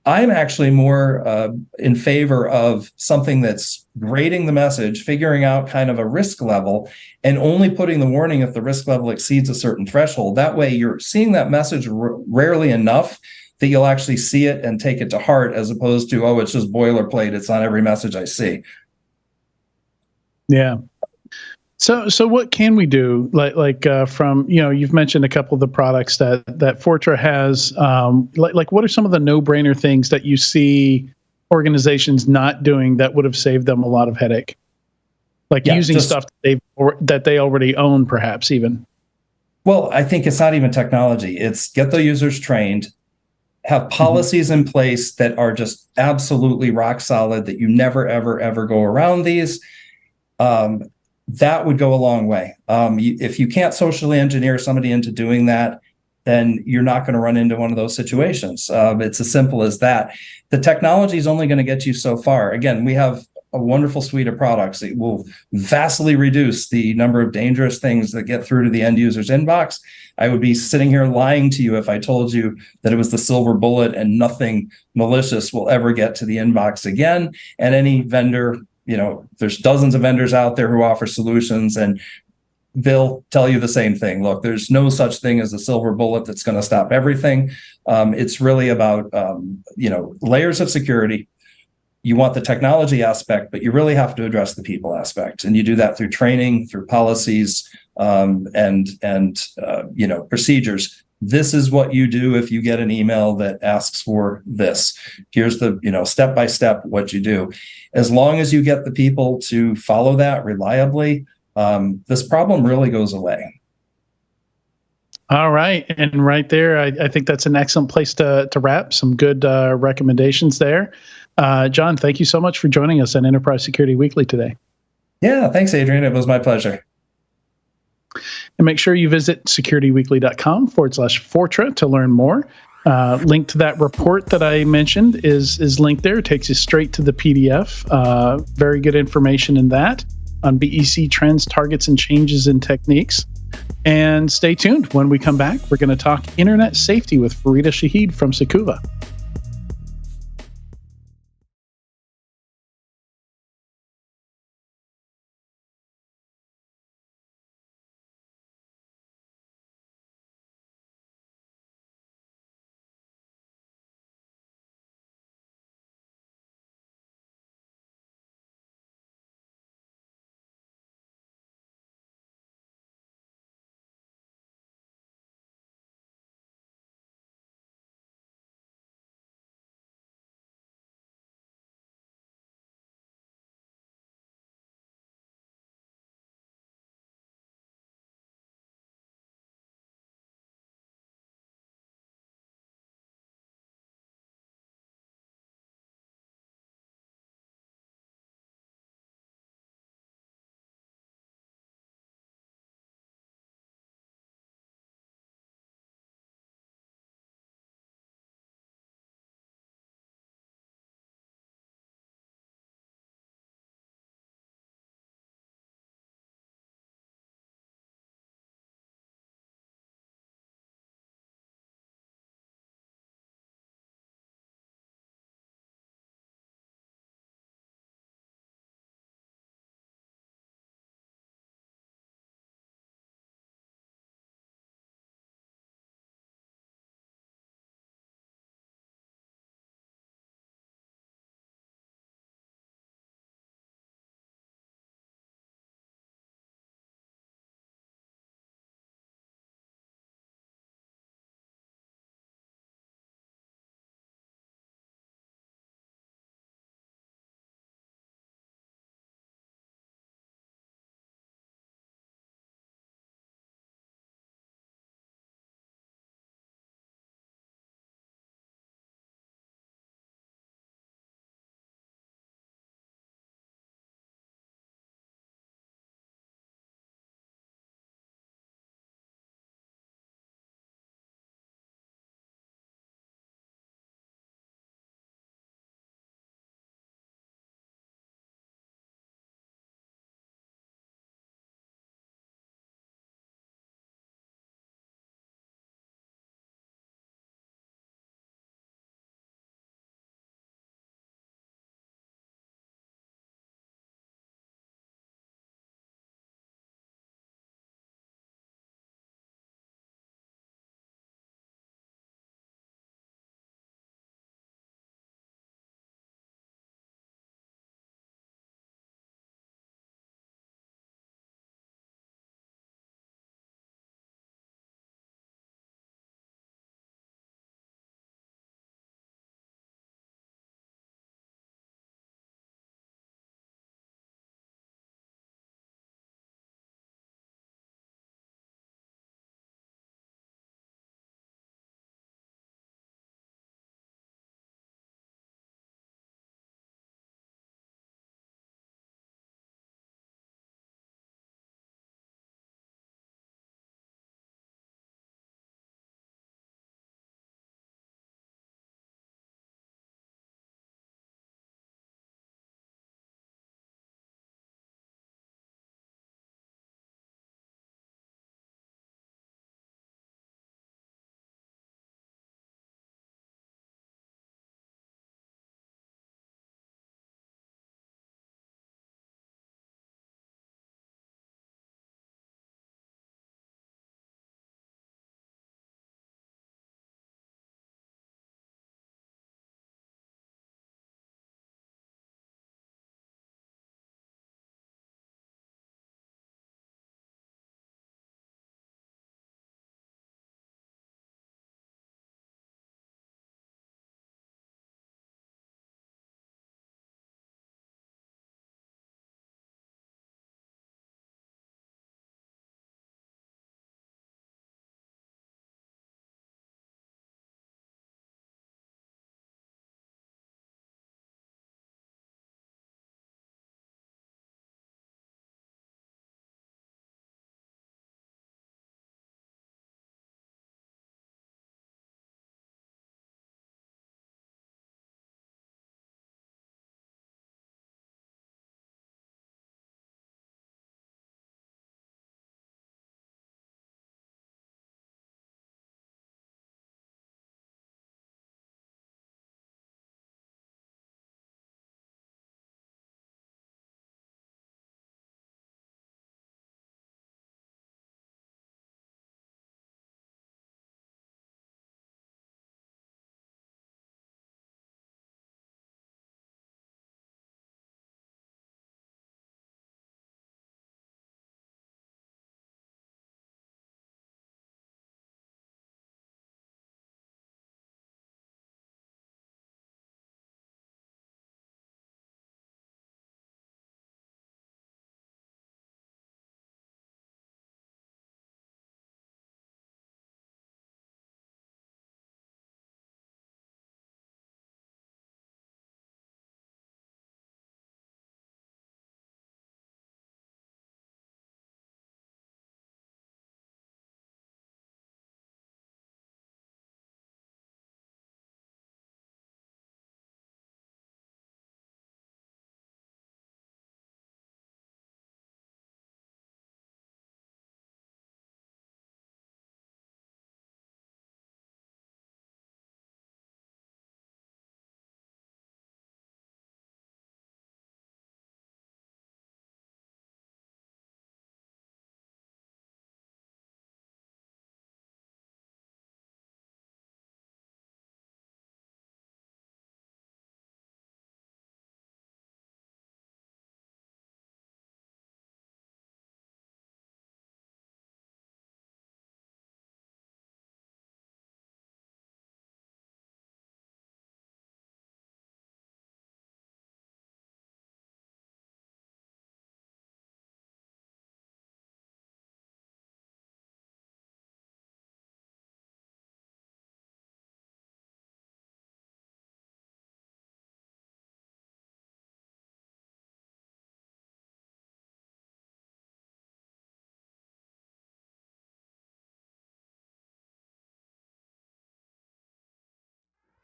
I'm actually more in favor of something that's grading the message, figuring out kind of a risk level, and only putting the warning if the risk level exceeds a certain threshold. That way you're seeing that message rarely enough that you'll actually see it and take it to heart, as opposed to, oh, it's just boilerplate. It's on every message I see. Yeah. So what can we do? Like from, you've mentioned a couple of the products that Fortra has, like what are some of the no-brainer things that you see organizations not doing that would have saved them a lot of headache? Like using stuff that they already own, perhaps even. Well, I think it's not even technology. It's get the users trained, have policies in place that are just absolutely rock solid, that you never, ever, ever go around these. That would go a long way. If you can't socially engineer somebody into doing that, then you're not going to run into one of those situations. It's as simple as that. The technology is only going to get you so far. Again, we have a wonderful suite of products. It will vastly reduce the number of dangerous things that get through to the end user's inbox. I would be sitting here lying to you if I told you that it was the silver bullet and nothing malicious will ever get to the inbox again. And any vendor, there's dozens of vendors out there who offer solutions, and they'll tell you the same thing. Look, there's no such thing as a silver bullet that's going to stop everything. It's really about, layers of security. You want the technology aspect, but you really have to address the people aspect. And you do that through training, through policies, and procedures. This is what you do if you get an email that asks for this. Here's the, step by step what you do. As long as you get the people to follow that reliably, this problem really goes away. All right. And right there, I think that's an excellent place to wrap. Some good recommendations there. John, thank you so much for joining us on Enterprise Security Weekly today. Yeah, thanks, Adrian. It was my pleasure. And make sure you visit securityweekly.com/Fortra to learn more. Link to that report that I mentioned is linked there. It takes you straight to the PDF. Very good information in that on BEC trends, targets, and changes in techniques. And stay tuned. When we come back, we're going to talk internet safety with Farida Shahid from Sakuva.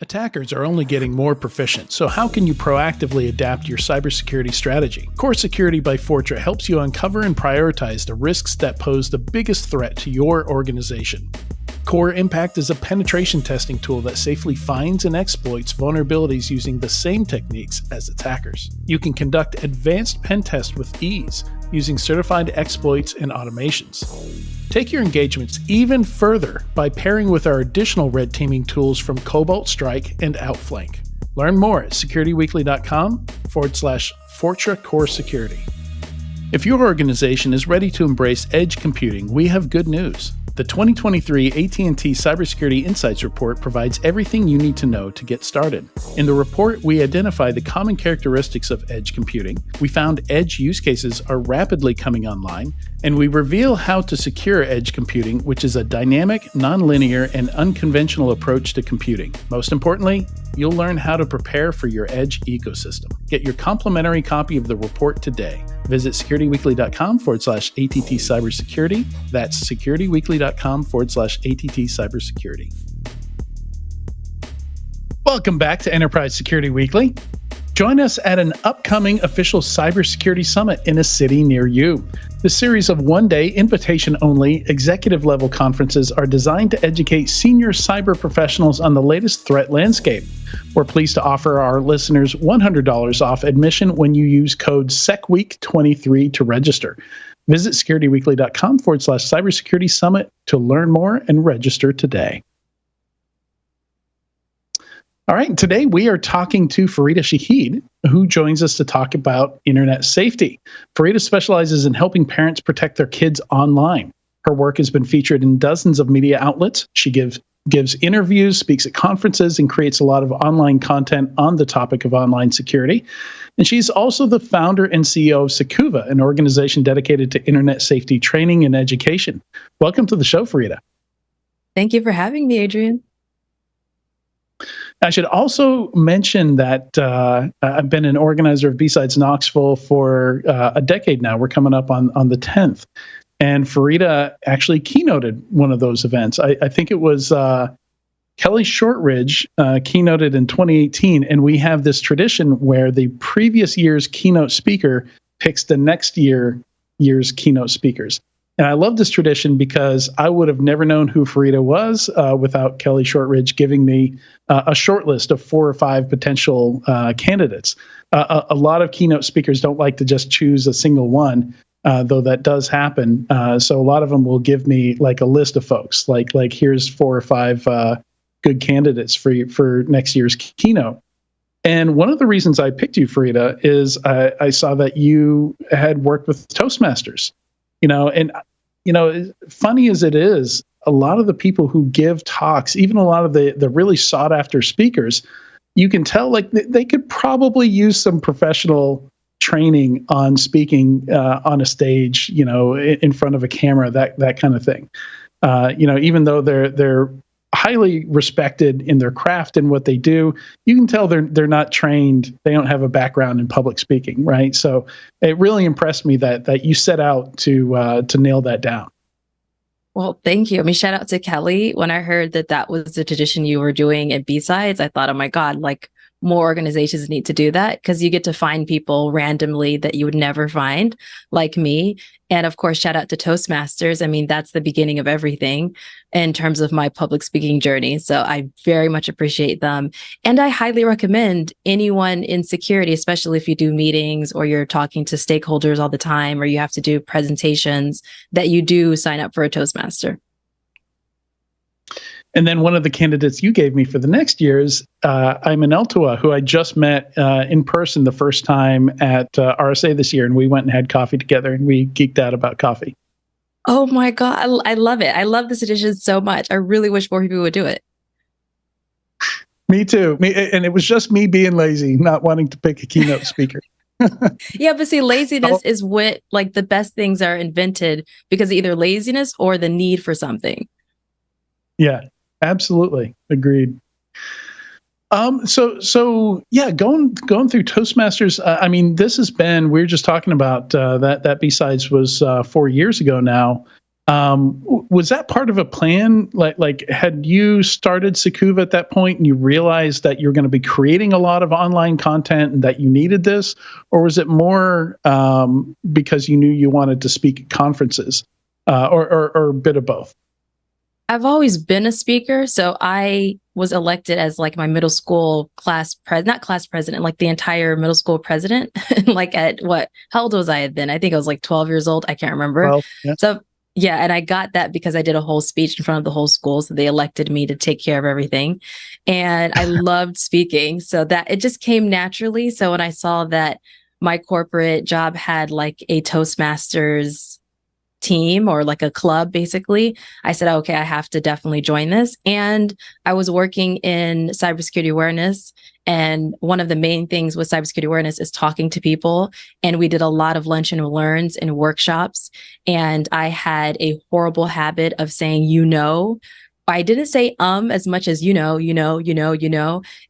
Attackers are only getting more proficient, so how can you proactively adapt your cybersecurity strategy? Core Security by Fortra helps you uncover and prioritize the risks that pose the biggest threat to your organization. Core Impact is a penetration testing tool that safely finds and exploits vulnerabilities using the same techniques as attackers. You can conduct advanced pen tests with ease using certified exploits and automations. Take your engagements even further by pairing with our additional red teaming tools from Cobalt Strike and Outflank. Learn more at securityweekly.com/Fortra Core Security. If your organization is ready to embrace edge computing, we have good news. The 2023 AT&T Cybersecurity Insights Report provides everything you need to know to get started. In the report, we identify the common characteristics of edge computing, we found edge use cases are rapidly coming online, and we reveal how to secure edge computing, which is a dynamic, nonlinear, and unconventional approach to computing. Most importantly, you'll learn how to prepare for your edge ecosystem. Get your complimentary copy of the report today. Visit securityweekly.com/ATT cybersecurity. That's securityweekly.com/ATT cybersecurity. Welcome back to Enterprise Security Weekly. Join us at an upcoming official cybersecurity summit in a city near you. The series of one-day, invitation-only, executive-level conferences are designed to educate senior cyber professionals on the latest threat landscape. We're pleased to offer our listeners $100 off admission when you use code SECWEEK23 to register. Visit securityweekly.com/cybersecurity summit to learn more and register today. All right, today we are talking to Farida Shahid, who joins us to talk about internet safety. Farida specializes in helping parents protect their kids online. Her work has been featured in dozens of media outlets. She gives interviews, speaks at conferences, and creates a lot of online content on the topic of online security. And she's also the founder and CEO of Sakuva, an organization dedicated to internet safety training and education. Welcome to the show, Farida. Thank you for having me, Adrian. I should also mention that I've been an organizer of B-Sides Knoxville for a decade now. We're coming up on the 10th. And Farida actually keynoted one of those events. I think it was Kelly Shortridge keynoted in 2018. And we have this tradition where the previous year's keynote speaker picks the next year's keynote speakers. And I love this tradition because I would have never known who Farida was without Kelly Shortridge giving me a short list of 4 or 5 potential candidates. A lot of keynote speakers don't like to just choose a single one, though that does happen. So a lot of them will give me like a list of folks, like here's 4 or 5 good candidates for next year's keynote. And one of the reasons I picked you, Farida, is I saw that you had worked with Toastmasters. Funny as it is, a lot of the people who give talks, even a lot of the really sought after speakers, you can tell like they could probably use some professional training on speaking on a stage, in front of a camera, that kind of thing. Even though they're highly respected in their craft and what they do, you can tell they're not trained. They don't have a background in public speaking, right? So it really impressed me that you set out to nail that down. Well, thank you. I mean, shout out to Kelly. When I heard that was the tradition you were doing at B-Sides, I thought, oh my God, like more organizations need to do that because you get to find people randomly that you would never find, like me. And of course, shout out to Toastmasters. I mean, that's the beginning of everything in terms of my public speaking journey. So I very much appreciate them. And I highly recommend anyone in security, especially if you do meetings or you're talking to stakeholders all the time, or you have to do presentations, that you do sign up for a Toastmaster. And then one of the candidates you gave me for the next year is Ayman Eltoua, who I just met in person the first time at RSA this year. And we went and had coffee together and we geeked out about coffee. Oh my God. I love it. I love this edition so much. I really wish more people would do it. Me too. And it was just me being lazy, not wanting to pick a keynote speaker. Yeah, but see, laziness is what like the best things are invented because of either laziness or the need for something. Yeah. Absolutely. Agreed. So yeah, going through Toastmasters. I mean, this has been, we were just talking about that B-Sides was 4 years ago now. Was that part of a plan? Like had you started Sakuva at that point and you realized that you're going to be creating a lot of online content and that you needed this, or was it more because you knew you wanted to speak at conferences, or a bit of both? I've always been a speaker, so I was elected as like my middle school not class president, like the entire middle school president. Like at how old was I then? I think I was like 12 years old. I can't remember. Well, yeah. So yeah, and I got that because I did a whole speech in front of the whole school, so they elected me to take care of everything. And I loved speaking, so that it just came naturally. So when I saw that my corporate job had like a Toastmasters team or like a club, basically, I said, okay, I have to definitely join this. And I was working in cybersecurity awareness. And one of the main things with cybersecurity awareness is talking to people. And we did a lot of lunch and learns and workshops. And I had a horrible habit of saying, I didn't say as much as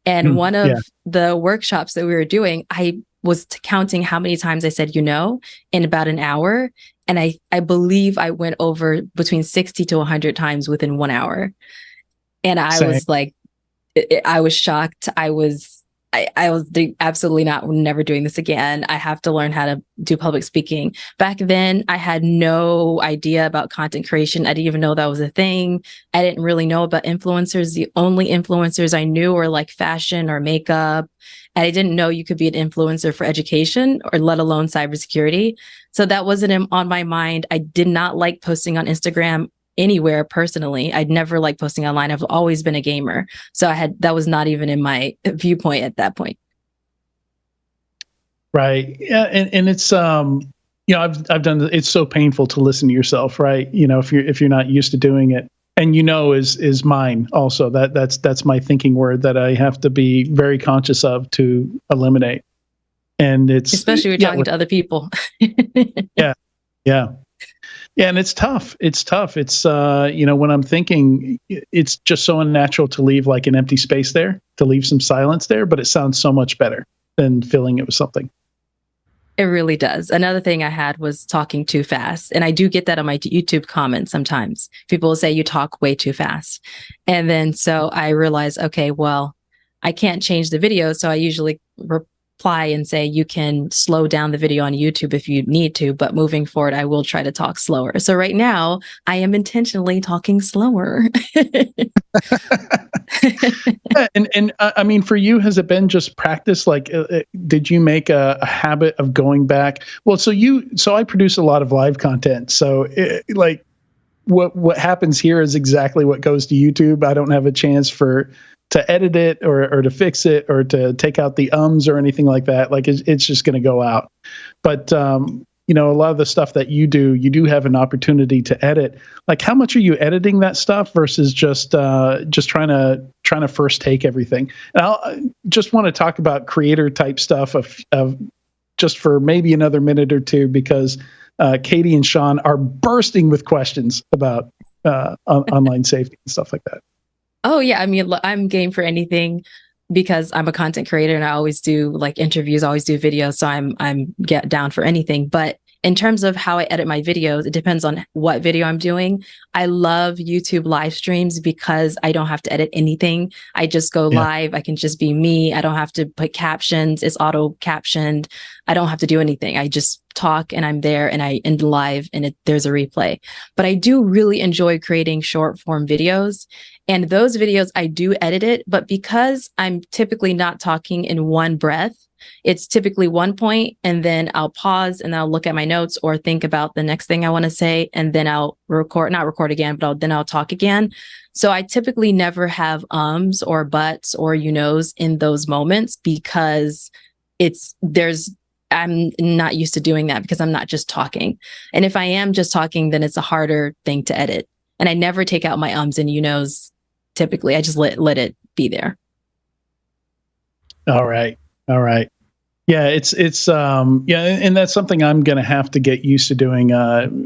And one of the workshops that we were doing, I was counting how many times I said, in about an hour. And I believe I went over between 60 to 100 times within 1 hour. And I was like, I was shocked. I was absolutely never doing this again. I have to learn how to do public speaking. Back then, I had no idea about content creation. I didn't even know that was a thing. I didn't really know about influencers. The only influencers I knew were like fashion or makeup. And I didn't know you could be an influencer for education or let alone cybersecurity. So that wasn't on my mind. I did not like posting on Instagram anywhere personally. I'd never liked posting online. I've always been a gamer. So that was not even in my viewpoint at that point. Right. Yeah. And it's, I've done, it's so painful to listen to yourself, right? If you're not used to doing it. And is mine also. That's my thinking word that I have to be very conscious of to eliminate. And it's especially when you're talking to other people. Yeah. And it's tough. It's when I'm thinking, it's just so unnatural to leave like an empty space there, to leave some silence there, but it sounds so much better than filling it with something. It really does. Another thing I had was talking too fast. And I do get that on my YouTube comments sometimes. People will say you talk way too fast. And then so I realized, okay, well, I can't change the video. So I usually reply and say, you can slow down the video on YouTube if you need to, but moving forward, I will try to talk slower. So right now I am intentionally talking slower. And I mean, for you, has it been just practice? Like, did you make a habit of going back? Well, so I produce a lot of live content. So what happens here is exactly what goes to YouTube. I don't have a chance to edit it or to fix it or to take out the ums or anything like that. Like it's just going to go out. But, a lot of the stuff that you do have an opportunity to edit. Like, how much are you editing that stuff versus just trying to first take everything? And I just want to talk about creator type stuff of just for maybe another minute or two, because Katie and Sean are bursting with questions about online safety and stuff like that. Oh yeah, I mean, I'm game for anything because I'm a content creator and I always do like interviews, always do videos. So I'm get down for anything. But in terms of how I edit my videos, it depends on what video I'm doing. I love YouTube live streams because I don't have to edit anything. I just go live. I can just be me. I don't have to put captions. It's auto captioned. I don't have to do anything. I just talk and I'm there and I end live and there's a replay. But I do really enjoy creating short form videos. And those videos, I do edit it, but because I'm typically not talking in one breath, it's typically one point and then I'll pause and I'll look at my notes or think about the next thing I want to say. And then I'll not record again, but I'll talk again. So I typically never have ums or buts or in those moments because I'm not used to doing that because I'm not just talking. And if I am just talking, then it's a harder thing to edit. And I never take out my ums and typically. I just let it be there. All right. Yeah, it's and that's something I'm going to have to get used to doing.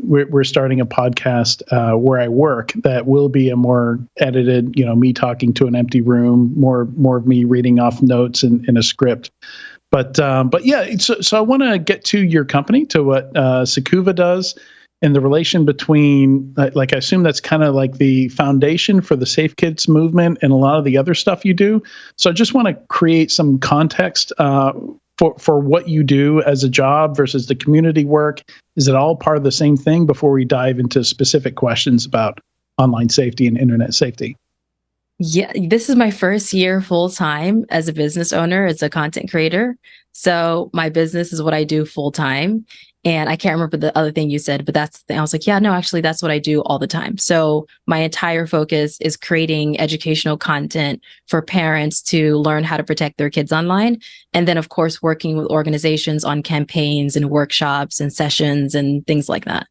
We're starting a podcast where I work that will be a more edited, me talking to an empty room, more of me reading off notes in a script. But yeah, so I want to get to your company, to what Sakuva does. and the relation between, like, I assume that's kind of like the foundation for the Safe Kids movement and a lot of the other stuff you do. So I just want to create some context for what you do as a job versus the community work. Is it all part of the same thing before we dive into specific questions about online safety and internet safety? Yeah, this is my first year full time as a business owner, as a content creator. So my business is what I do full time. And I can't remember the other thing you said, but that's the thing. I was like, yeah, no, actually, that's what I do all the time. So my entire focus is creating educational content for parents to learn how to protect their kids online. And then, of course, working with organizations on campaigns and workshops and sessions and things like that.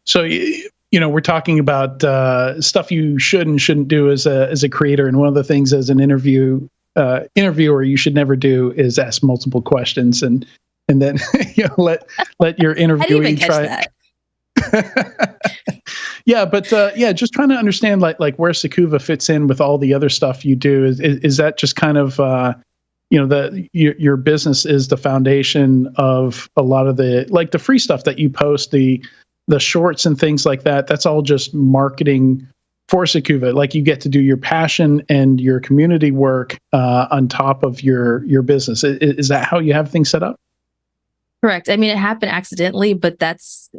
So, we're talking about stuff you should and shouldn't do as a creator. And one of the things as an interviewer you should never do is ask multiple questions and then let your interviewee try. Yeah, but just trying to understand like where Sakuva fits in with all the other stuff you do. Is that just kind of your business is the foundation of a lot of the free stuff that you post, the shorts and things like that. That's all just marketing for Sakuva. Like, you get to do your passion and your community work on top of your business. Is that how you have things set up? Correct. I mean, it happened accidentally, but that's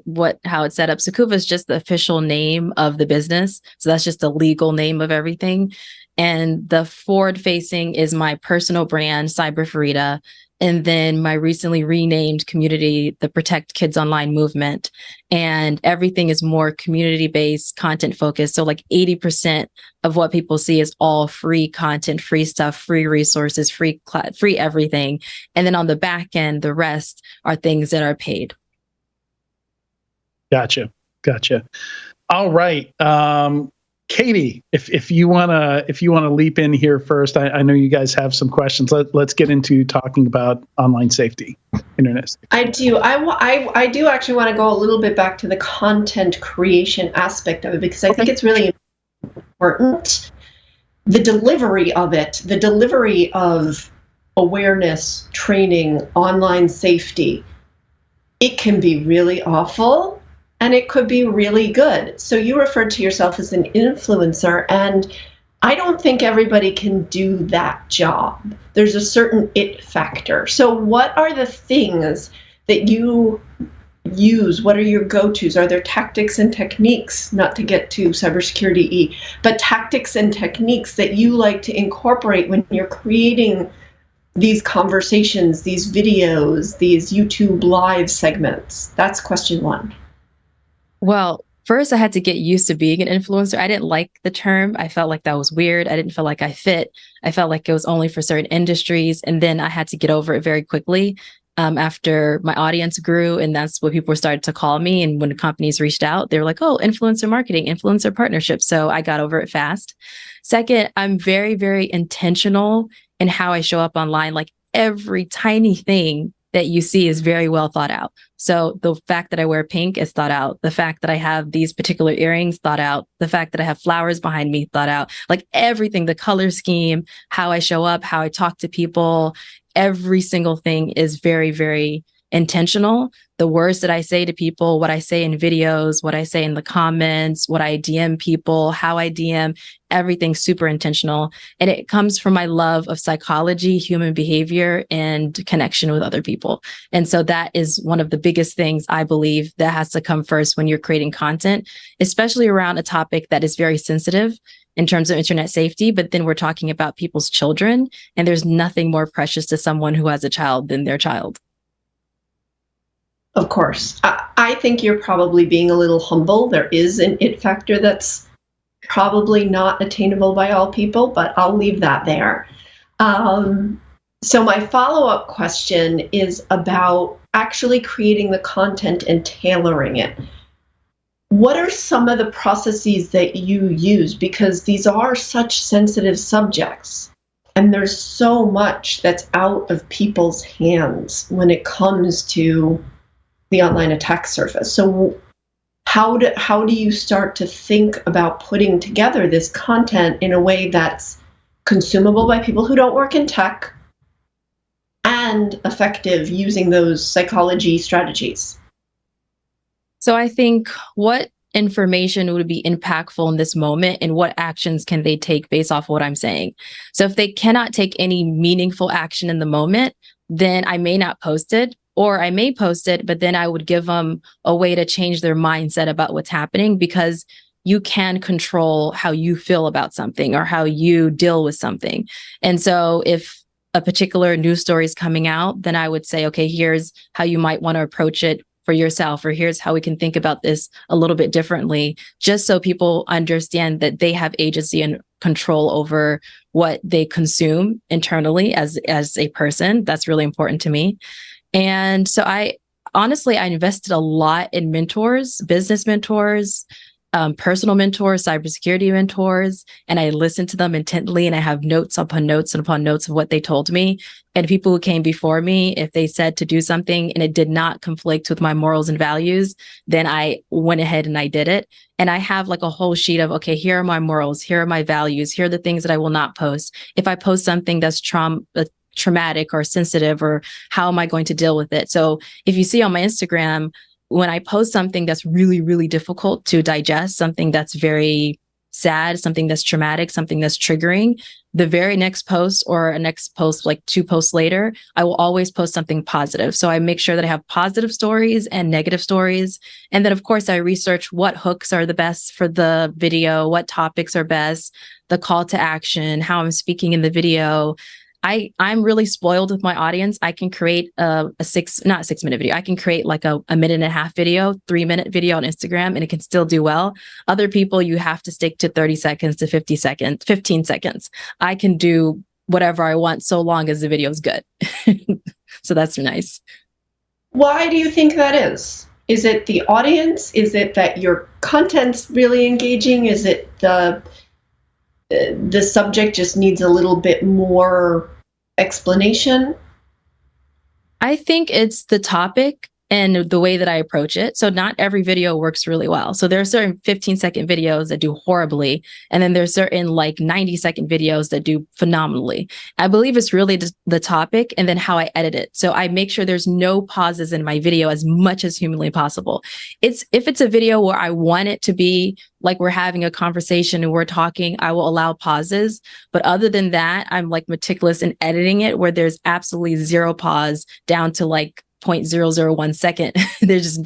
how it's set up. Sakuva is just the official name of the business. So that's just the legal name of everything. And the forward facing is my personal brand, Cyber Farida. And then my recently renamed community, the Protect Kids Online movement. And everything is more community-based, content focused. So like 80% of what people see is all free content, free stuff, free resources, free everything. And then on the back end, the rest are things that are paid. Gotcha. All right. Katie, if you wanna leap in here first, I know you guys have some questions. Let's get into talking about online safety, internet safety. I do. I do actually want to go a little bit back to the content creation aspect of it, because I think it's really important. The delivery of it, the delivery of awareness, training, online safety, it can be really awful. And it could be really good. So you referred to yourself as an influencer, and I don't think everybody can do that job. There's a certain it factor. So what are the things that you use? What are your go-tos? Are there tactics and techniques, not to get to cybersecurity, but tactics and techniques that you like to incorporate when you're creating these conversations, these videos, these YouTube live segments? That's question one. Well, first I had to get used to being an influencer. I didn't like the term. I felt like that was weird. I didn't feel like I fit. I felt like it was only for certain industries. And then I had to get over it very quickly after my audience grew. And that's what people started to call me. And when the companies reached out, they were like, oh, influencer marketing, influencer partnership. So I got over it fast. Second, I'm very, very intentional in how I show up online. Like, every tiny thing that you see is very well thought out. So the fact that I wear pink is thought out. The fact that I have these particular earrings, thought out. The fact that I have flowers behind me, thought out. Like, everything, the color scheme, how I show up, how I talk to people, every single thing is very, very intentional. The words that I say to people, what I say in videos, what I say in the comments, what I DM people, how I DM, everything's super intentional. And it comes from my love of psychology, human behavior, and connection with other people. And so that is one of the biggest things I believe that has to come first when you're creating content, especially around a topic that is very sensitive in terms of internet safety. But then we're talking about people's children, and there's nothing more precious to someone who has a child than their child. Of course. I think you're probably being a little humble. There is an it factor that's probably not attainable by all people, but I'll leave that there. So my follow-up question is about actually creating the content and tailoring it. What are some of the processes that you use? Because these are such sensitive subjects, and there's so much that's out of people's hands when it comes to the online attack surface. So how do you start to think about putting together this content in a way that's consumable by people who don't work in tech and effective using those psychology strategies? So I think what information would be impactful in this moment and what actions can they take based off what I'm saying. So if they cannot take any meaningful action in the moment, then I may not post it, or I may post it, but then I would give them a way to change their mindset about what's happening, because you can control how you feel about something or how you deal with something. And so if a particular news story is coming out, then I would say, okay, here's how you might want to approach it for yourself, or here's how we can think about this a little bit differently, just so people understand that they have agency and control over what they consume internally as a person. That's really important to me. And so I invested a lot in mentors, business mentors, personal mentors, cybersecurity mentors, and I listened to them intently, and I have notes upon notes and upon notes of what they told me. And people who came before me, if they said to do something and it did not conflict with my morals and values, then I went ahead and I did it. And I have like a whole sheet of, okay, here are my morals, here are my values, here are the things that I will not post. If I post something that's traumatic or sensitive, or how am I going to deal with it? So if you see on my Instagram, when I post something that's really, really difficult to digest, something that's very sad, something that's traumatic, something that's triggering, the very next post or a next post, like 2 posts later, I will always post something positive. So I make sure that I have positive stories and negative stories. And then, of course, I research what hooks are the best for the video, what topics are best, the call to action, how I'm speaking in the video. I'm really spoiled with my audience. I can create not 6-minute video. I can create like a 1.5-minute video, 3-minute video on Instagram, and it can still do well. Other people, you have to stick to 30 seconds to 15 seconds. I can do whatever I want so long as the video is good. So that's nice. Why do you think that is? Is it the audience? Is it that your content's really engaging? Is it the subject just needs a little bit more explanation? I think it's the topic and the way that I approach it. So not every video works really well. So there are certain 15-second videos that do horribly, and then there's certain like 90-second videos that do phenomenally. I believe it's really the topic and then how I edit it. So I make sure there's no pauses in my video as much as humanly possible. If it's a video where I want it to be like we're having a conversation and we're talking, I will allow pauses. But other than that, I'm like meticulous in editing it where there's absolutely zero pause down to like 0.001 second.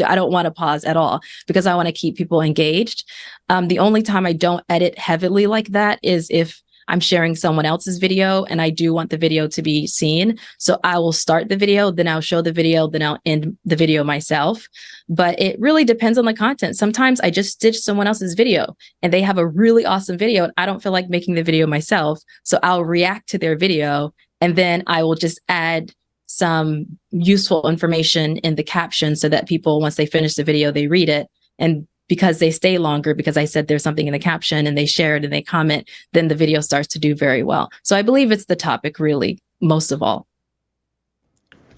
I don't want to pause at all because I want to keep people engaged. The only time I don't edit heavily like that is if I'm sharing someone else's video and I do want the video to be seen. So I will start the video, then I'll show the video, then I'll end the video myself. But it really depends on the content. Sometimes I just stitch someone else's video and they have a really awesome video and I don't feel like making the video myself. So I'll react to their video and then I will just add some useful information in the caption so that people, once they finish the video, they read it. And because they stay longer, because I said there's something in the caption and they share it and they comment, then the video starts to do very well. So I believe it's the topic really, most of all.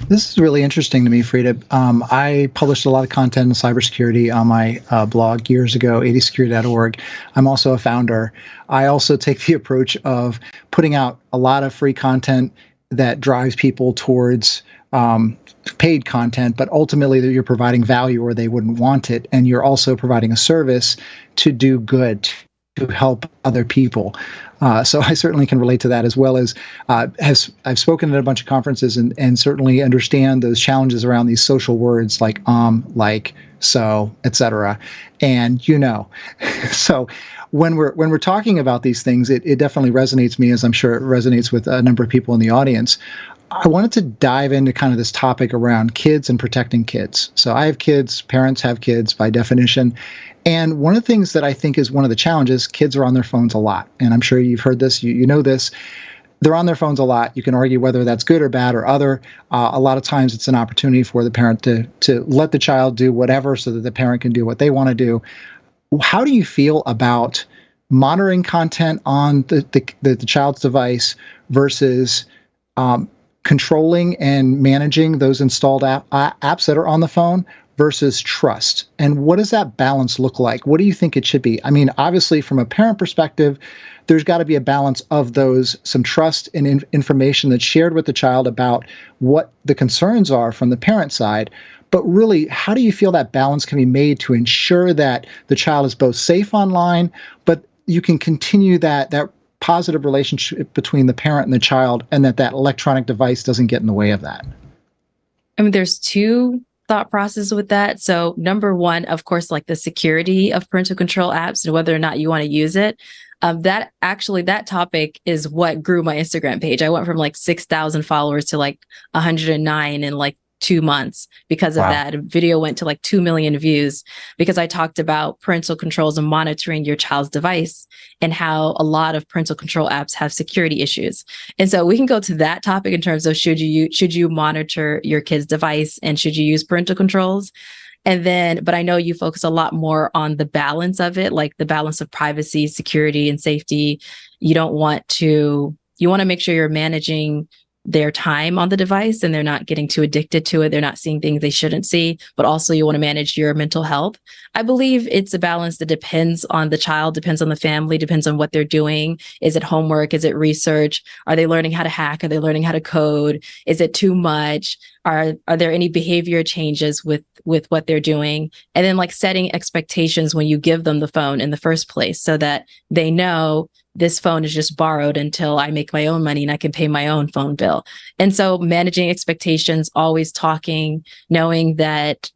This is really interesting to me, Frida. I published a lot of content in cybersecurity on my blog years ago, 80security.org. I'm also a founder. I also take the approach of putting out a lot of free content that drives people towards paid content, but ultimately that you're providing value or they wouldn't want it. And you're also providing a service to do good, to help other people. So I certainly can relate to that, as well as I've spoken at a bunch of conferences and certainly understand those challenges around these social words like, so, etc. And so when we're talking about these things, it definitely resonates me, as I'm sure it resonates with a number of people in the audience. I wanted to dive into kind of this topic around kids and protecting kids. So I have kids, parents have kids by definition. And one of the things that I think is one of the challenges, kids are on their phones a lot. And I'm sure you've heard this, you know this. They're on their phones a lot. You can argue whether that's good or bad or other. A lot of times it's an opportunity for the parent to let the child do whatever so that the parent can do what they want to do. How do you feel about monitoring content on the child's device versus controlling and managing those installed apps that are on the phone, versus trust? And what does that balance look like? What do you think it should be? I mean, obviously, from a parent perspective, there's got to be a balance of those, some trust and information that's shared with the child about what the concerns are from the parent side. But really, how do you feel that balance can be made to ensure that the child is both safe online, but you can continue that positive relationship between the parent and the child, and that electronic device doesn't get in the way of that? I mean, there's two thought process with that. So number one, of course, like the security of parental control apps and whether or not you want to use it. That topic is what grew my Instagram page. I went from like 6,000 followers to like 109 in like 2 months because of that. A video went to like 2 million views because I talked about parental controls and monitoring your child's device and how a lot of parental control apps have security issues. And so we can go to that topic in terms of should you monitor your kid's device and should you use parental controls? And then, but I know you focus a lot more on the balance of it, like the balance of privacy, security, and safety. You want to make sure you're managing their time on the device and they're not getting too addicted to it. They're not seeing things they shouldn't see, but also you want to manage your mental health. I believe it's a balance that depends on the child, depends on the family, depends on what they're doing. Is it homework? Is it research? Are they learning how to hack? Are they learning how to code? Is it too much? Are there any behavior changes with what they're doing? And then like setting expectations when you give them the phone in the first place so that they know this phone is just borrowed until I make my own money and I can pay my own phone bill. And so managing expectations, always talking, knowing that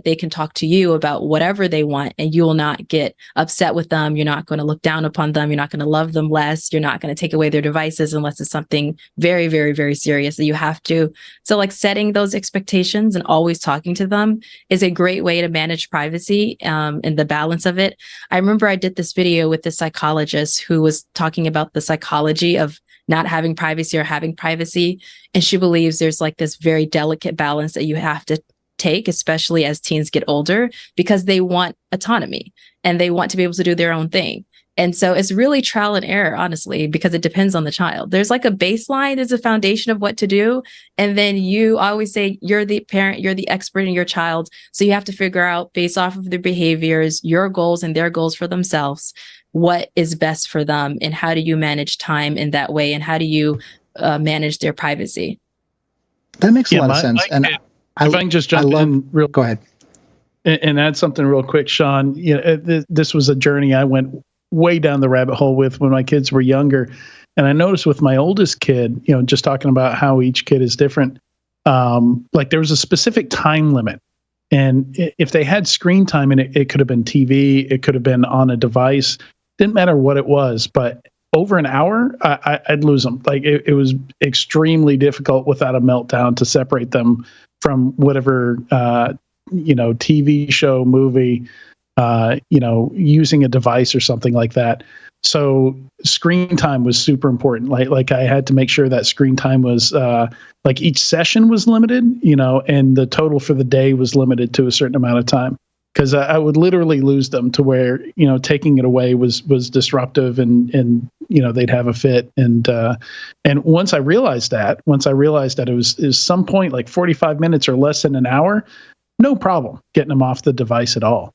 they can talk to you about whatever they want and you will not get upset with them. You're not going to look down upon them. You're not going to love them less. You're not going to take away their devices unless it's something very, very, very serious that you have to. So like setting those expectations and always talking to them is a great way to manage privacy and the balance of it. I remember I did this video with this psychologist who was talking about the psychology of not having privacy or having privacy. And she believes there's like this very delicate balance that you have to take, especially as teens get older, because they want autonomy and they want to be able to do their own thing. And so it's really trial and error, honestly, because it depends on the child. There's like a baseline, there's a foundation of what to do. And then I always say, you're the parent, you're the expert in your child. So you have to figure out based off of their behaviors, your goals and their goals for themselves, what is best for them and how do you manage time in that way? And how do you manage their privacy? That makes a lot of sense. If I can just jump in go ahead and add something real quick, Sean. This was a journey I went way down the rabbit hole with when my kids were younger, and I noticed with my oldest kid, just talking about how each kid is different. Like there was a specific time limit, and if they had screen time, and it could have been TV, it could have been on a device, didn't matter what it was, but over an hour, I'd lose them. Like it was extremely difficult without a meltdown to separate them from whatever, TV show, movie, using a device or something like that. So screen time was super important. Like I had to make sure that screen time was like each session was limited, and the total for the day was limited to a certain amount of time. Because I would literally lose them to where, taking it away was disruptive and they'd have a fit. And once I realized that it was some point like 45 minutes or less than an hour, no problem getting them off the device at all.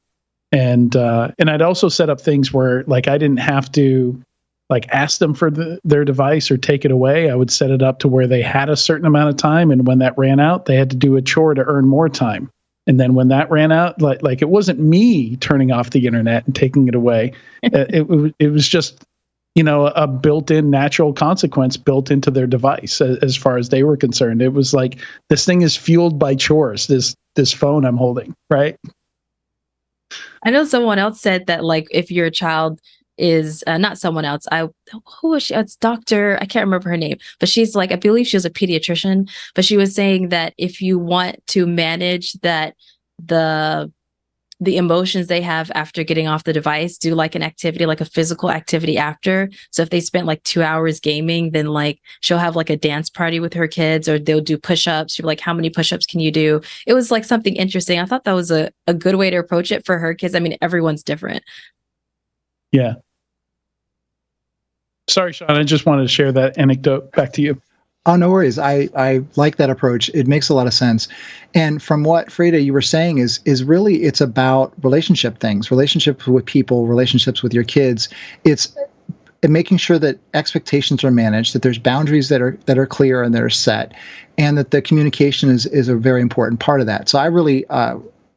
And I'd also set up things where like I didn't have to like ask them for their device or take it away. I would set it up to where they had a certain amount of time. And when that ran out, they had to do a chore to earn more time. And then when that ran out, like it wasn't me turning off the internet and taking it away. It was just, a built-in natural consequence built into their device as far as they were concerned. It was like, this thing is fueled by chores, this phone I'm holding, right? I know someone else said that like if your child is not someone else. Who was she? It's Dr. I can't remember her name, but she's like, I believe she was a pediatrician, but she was saying that if you want to manage that, the emotions they have after getting off the device, do like an activity, like a physical activity after. So if they spent like 2 hours gaming, then like she'll have like a dance party with her kids, or they'll do push-ups. She'll be like, how many push-ups can you do? It was like something interesting. I thought that was a good way to approach it for her kids. I mean, everyone's different. Yeah. Sorry, Sean. I just wanted to share that anecdote. Back to you. Oh, no worries. I like that approach. It makes a lot of sense. And from what Freda you were saying is really it's about relationship things, relationships with people, relationships with your kids. It's making sure that expectations are managed, that there's boundaries that are clear and that are set, and that the communication is a very important part of that. So I really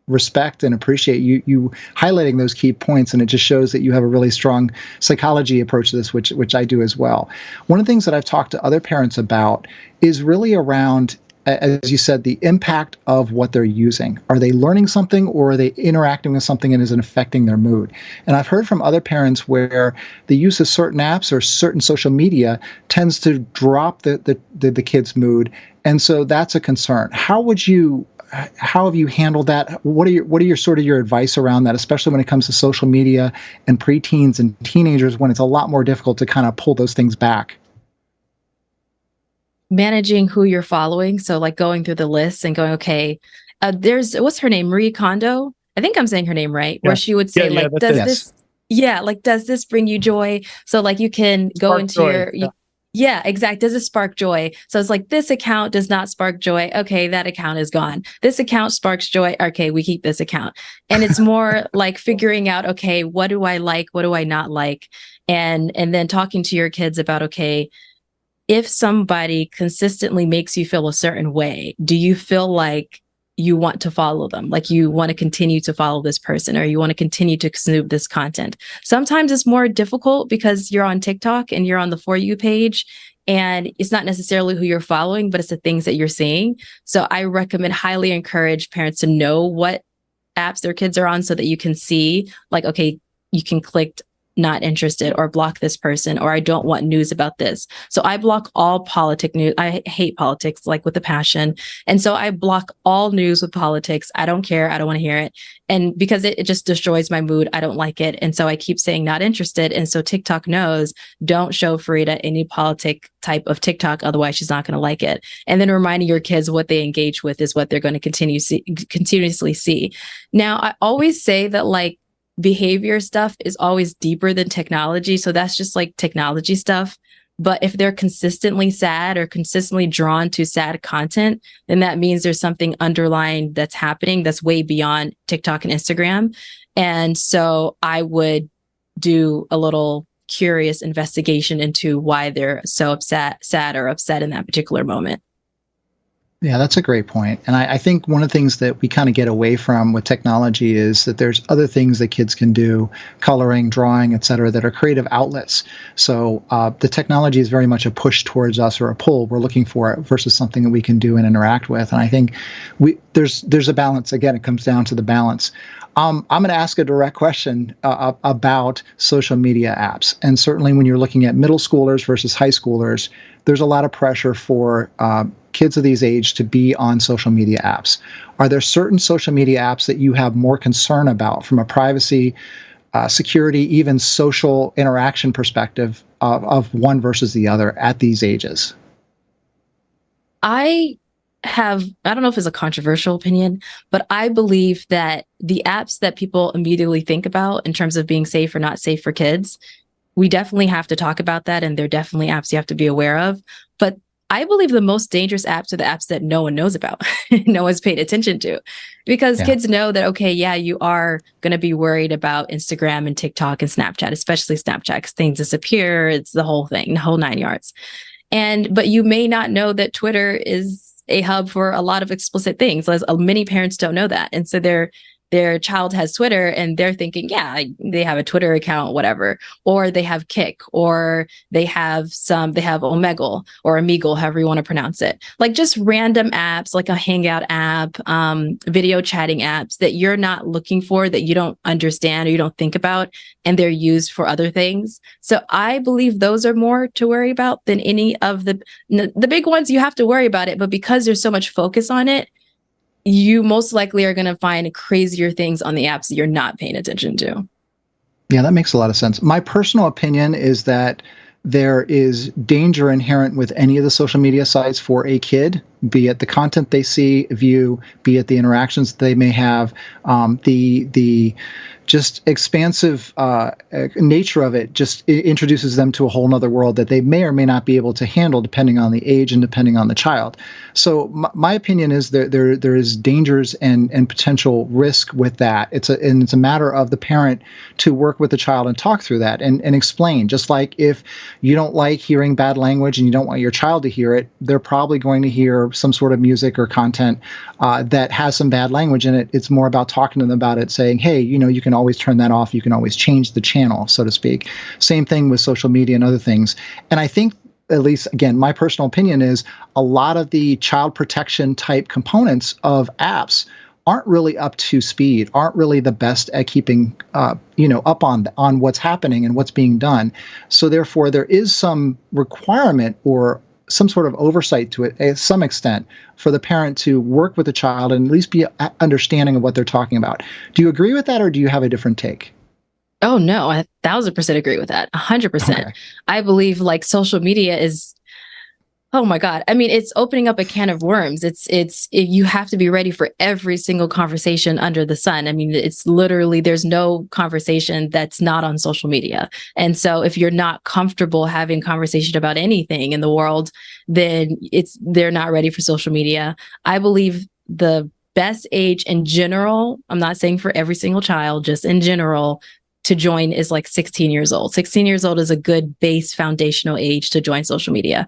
respect and appreciate you highlighting those key points, and it just shows that you have a really strong psychology approach to this, which I do as well. One of the things that I've talked to other parents about is really around, as you said, the impact of what they're using. Are they learning something, or are they interacting with something and is it affecting their mood? And I've heard from other parents where the use of certain apps or certain social media tends to drop the kid's mood, and so that's a concern. How have you handled that? What are your sort of your advice around that, especially when it comes to social media and preteens and teenagers, when it's a lot more difficult to kind of pull those things back? Managing who you're following. So like going through the list and going, okay, there's, what's her name? Marie Kondo. I think I'm saying her name right. Yeah. Where she would say does this bring you joy? So like you can go spark into joy. Yeah, exactly. Does it spark joy? So it's like, this account does not spark joy. Okay, that account is gone. This account sparks joy. Okay, we keep this account. And it's more like figuring out, okay, what do I like? What do I not like? And then talking to your kids about, okay, if somebody consistently makes you feel a certain way, do you feel like you want to follow them? Like you want to continue to follow this person, or you want to continue to consume this content? Sometimes it's more difficult because you're on TikTok and you're on the For You page, and it's not necessarily who you're following, but it's the things that you're seeing. So I highly encourage parents to know what apps their kids are on so that you can see, like, okay, you can click not interested, or block this person, or I don't want news about this. So I block all politic news. I hate politics, like with a passion. And so I block all news with politics. I don't care. I don't want to hear it. And because it just destroys my mood, I don't like it. And so I keep saying not interested. And so TikTok knows, don't show Freda any politic type of TikTok, otherwise she's not going to like it. And then reminding your kids what they engage with is what they're going to continuously see. Now, I always say that like, behavior stuff is always deeper than technology. So that's just like technology stuff. But if they're consistently sad or consistently drawn to sad content, then that means there's something underlying that's happening that's way beyond TikTok and Instagram. And so I would do a little curious investigation into why they're so sad or upset in that particular moment. Yeah, that's a great point. And I think one of the things that we kind of get away from with technology is that there's other things that kids can do, coloring, drawing, et cetera, that are creative outlets. So the technology is very much a push towards us, or a pull. We're looking for it versus something that we can do and interact with. And I think there's a balance. Again, it comes down to the balance. I'm going to ask a direct question about social media apps. And certainly when you're looking at middle schoolers versus high schoolers, there's a lot of pressure for kids of these age to be on social media apps. Are there certain social media apps that you have more concern about from a privacy, security, even social interaction perspective of one versus the other at these ages? I don't know if it's a controversial opinion, but I believe that the apps that people immediately think about in terms of being safe or not safe for kids, we definitely have to talk about that. And they're definitely apps you have to be aware of. But I believe the most dangerous apps are the apps that no one knows about, no one's paid attention to, because kids know that, okay, yeah, you are going to be worried about Instagram and TikTok and Snapchat, especially Snapchat, because things disappear. It's the whole thing, the whole 9 yards. But you may not know that Twitter is a hub for a lot of explicit things. Many parents don't know that. And so their child has Twitter and they're thinking, yeah, they have a Twitter account, whatever, or they have Kik, or they have Omegle or Omegle, however you want to pronounce it. Like just random apps, like a Hangout app, video chatting apps that you're not looking for, that you don't understand or you don't think about, and they're used for other things. So I believe those are more to worry about than any of the big ones. You have to worry about it, but because there's so much focus on it, you most likely are going to find crazier things on the apps that you're not paying attention to. Yeah, that makes a lot of sense. My personal opinion is that there is danger inherent with any of the social media sites for a kid, be it the content they view, be it the interactions they may have, the just expansive nature of it just introduces them to a whole nother world that they may or may not be able to handle depending on the age and depending on the child. So my opinion is that there is dangers and potential risk with that. It's a matter of the parent to work with the child and talk through that and explain. Just like if you don't like hearing bad language and you don't want your child to hear it, they're probably going to hear some sort of music or content that has some bad language in it. It's more about talking to them about it, saying, hey, you can always turn that off. You can always change the channel, so to speak. Same thing with social media and other things. And I think, at least, again, my personal opinion is a lot of the child protection type components of apps aren't really up to speed, aren't really the best at keeping, up on what's happening and what's being done. So therefore, there is some requirement or some sort of oversight to it, to some extent, for the parent to work with the child and at least be understanding of what they're talking about. Do you agree with that, or do you have a different take? Oh no, 1,000% agree with that. 100%. Okay. I believe like social media is, oh my God. I mean, it's opening up a can of worms. You have to be ready for every single conversation under the sun. I mean, it's literally, there's no conversation that's not on social media. And so if you're not comfortable having conversation about anything in the world, then they're not ready for social media. I believe the best age in general, I'm not saying for every single child, just in general, to join is like 16 years old. 16 years old is a good base foundational age to join social media.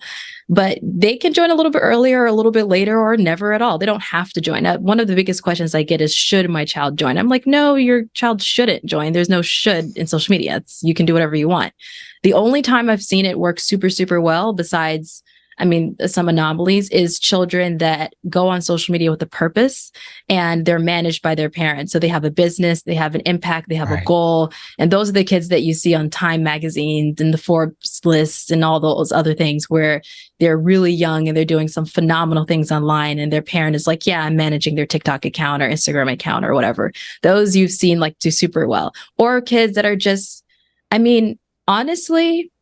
But they can join a little bit earlier or a little bit later or never at all. They don't have to join. One of the biggest questions I get is, should my child join? I'm like, no, your child shouldn't join. There's no should in social media. You can do whatever you want. The only time I've seen it work super, super well, besides, I mean, some anomalies, is children that go on social media with a purpose and they're managed by their parents. So they have a business, they have an impact, they have a goal. And those are the kids that you see on Time magazines and the Forbes lists and all those other things where they're really young and they're doing some phenomenal things online. And their parent is like, yeah, I'm managing their TikTok account or Instagram account or whatever. Those you've seen like do super well. Or kids that are just, I mean, honestly,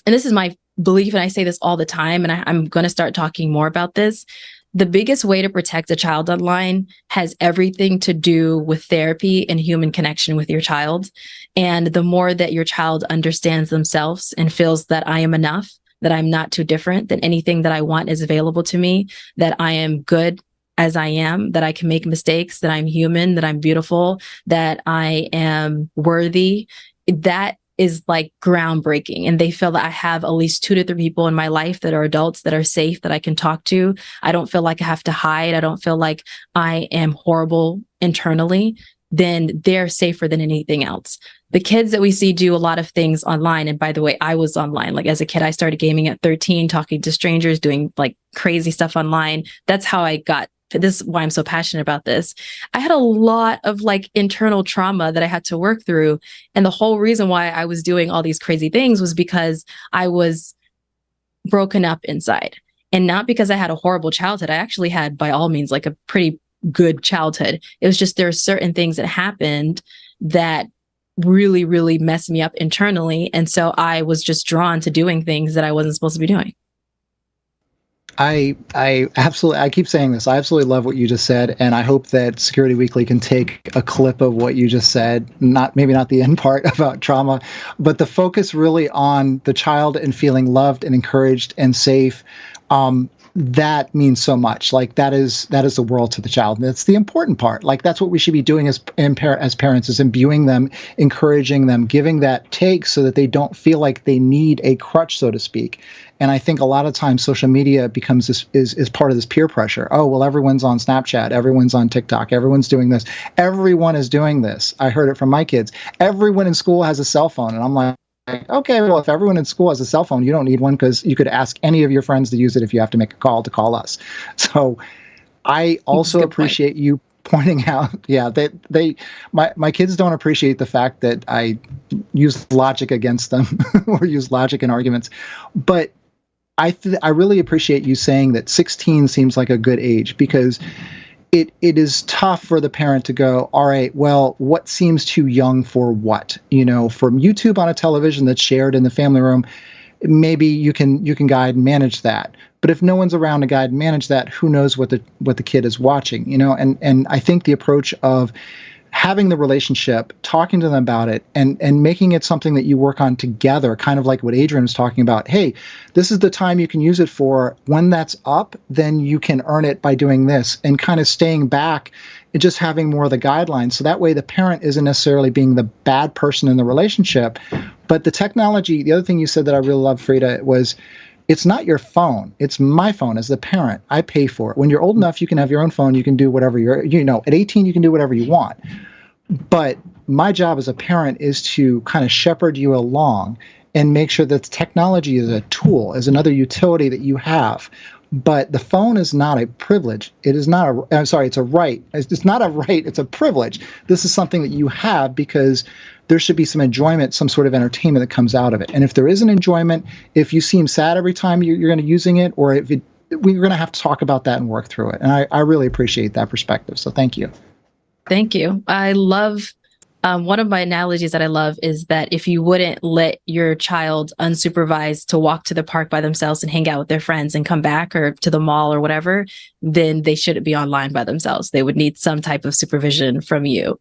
and this is my belief, and I say this all the time, and I'm going to start talking more about this. The biggest way to protect a child online has everything to do with therapy and human connection with your child. And the more that your child understands themselves and feels that I am enough, that I'm not too different, that anything that I want is available to me, that I am good as I am, that I can make mistakes, that I'm human, that I'm beautiful, that I am worthy, that is like groundbreaking. And they feel that I have at least 2 to 3 people in my life that are adults that are safe, that I can talk to. I don't feel like I have to hide. I don't feel like I am horrible internally. Then they're safer than anything else. The kids that we see do a lot of things online. And by the way, I was online. Like as a kid, I started gaming at 13, talking to strangers, doing like crazy stuff online. That's how I got. This is why I'm so passionate about this. I had a lot of like internal trauma that I had to work through. And the whole reason why I was doing all these crazy things was because I was broken up inside. And not because I had a horrible childhood. I actually had, by all means, like a pretty good childhood. It was just there are certain things that happened that really, really messed me up internally. And so I was just drawn to doing things that I wasn't supposed to be doing. I absolutely, I keep saying this. I absolutely love what you just said, and I hope that Security Weekly can take a clip of what you just said. Maybe not the end part about trauma, but the focus really on the child and feeling loved and encouraged and safe. That means so much. Like that is the world to the child. And that's the important part. Like that's what we should be doing as parents, is imbuing them, encouraging them, giving that take so that they don't feel like they need a crutch, so to speak. And I think a lot of times social media becomes this is part of this peer pressure. Oh, well, everyone's on Snapchat, everyone's on TikTok, everyone's doing this. Everyone is doing this. I heard it from my kids. Everyone in school has a cell phone. And I'm like, okay, well, if everyone in school has a cell phone, you don't need one, because you could ask any of your friends to use it if you have to make a call to call us. So I also appreciate you pointing out, my kids don't appreciate the fact that I use logic against them or use logic in arguments. But I really appreciate you saying that 16 seems like a good age, because it is tough for the parent to go, all right, well, what seems too young for what? From YouTube on a television that's shared in the family room, maybe you can guide and manage that. But if no one's around to guide and manage that, who knows what the kid is watching, And I think the approach of having the relationship, talking to them about it, and making it something that you work on together, kind of like what Adrian was talking about. Hey, this is the time you can use it for. When that's up, then you can earn it by doing this, and kind of staying back and just having more of the guidelines. So that way the parent isn't necessarily being the bad person in the relationship. But the technology, the other thing you said that I really love, Frida, was it's not your phone. It's my phone as the parent. I pay for it. When you're old enough, you can have your own phone. You can do whatever at 18, you can do whatever you want. But my job as a parent is to kind of shepherd you along and make sure that technology is a tool, is another utility that you have. But the phone is not a privilege. It is not it's a right. It's not a right, it's a privilege. This is something that you have because there should be some enjoyment, some sort of entertainment that comes out of it. And if there is an enjoyment, if you seem sad every time you're going to be using it, or if we're going to have to talk about that and work through it. And I really appreciate that perspective. So thank you. Thank you. I love, one of my analogies that I love is that if you wouldn't let your child unsupervised to walk to the park by themselves and hang out with their friends and come back, or to the mall or whatever, then they shouldn't be online by themselves. They would need some type of supervision from you.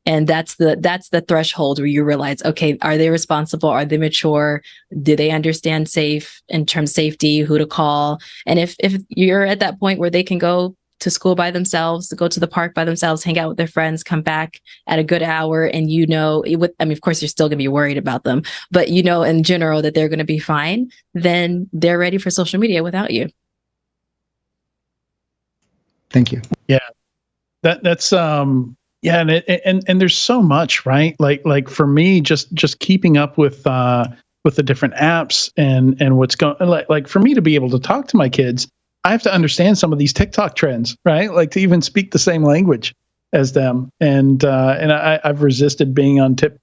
And that's the threshold where you realize, okay, are they responsible? Are they mature? Do they understand safe in terms of safety, who to call? And if you're at that point where they can go to school by themselves, go to the park by themselves, hang out with their friends, come back at a good hour, and of course, you're still going to be worried about them, but in general that they're going to be fine, then they're ready for social media without you. Thank you. Yeah, that's yeah, and there's so much, right? Like for me, just keeping up with the different apps and what's going, like for me to be able to talk to my kids, I have to understand some of these TikTok trends, right? Like to even speak the same language as them. And I've resisted being on TikTok,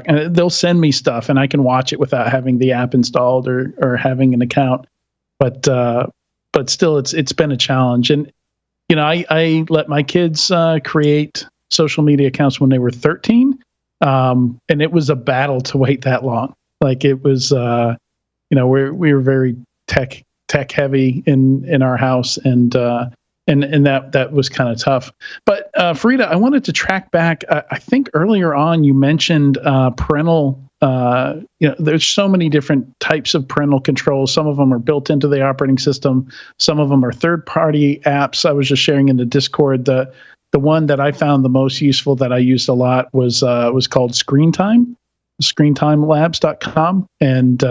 and they'll send me stuff and I can watch it without having the app installed or having an account. But still it's been a challenge. And, I let my kids create social media accounts when they were 13. And it was a battle to wait that long. Like it was, we were very tech heavy in our house, and that was kind of tough. But Frida, I wanted to track back. I think earlier on you mentioned parental. There's so many different types of parental controls. Some of them are built into the operating system. Some of them are third-party apps. I was just sharing in the Discord. The one that I found the most useful that I used a lot was called ScreenTime, ScreenTimeLabs.com, and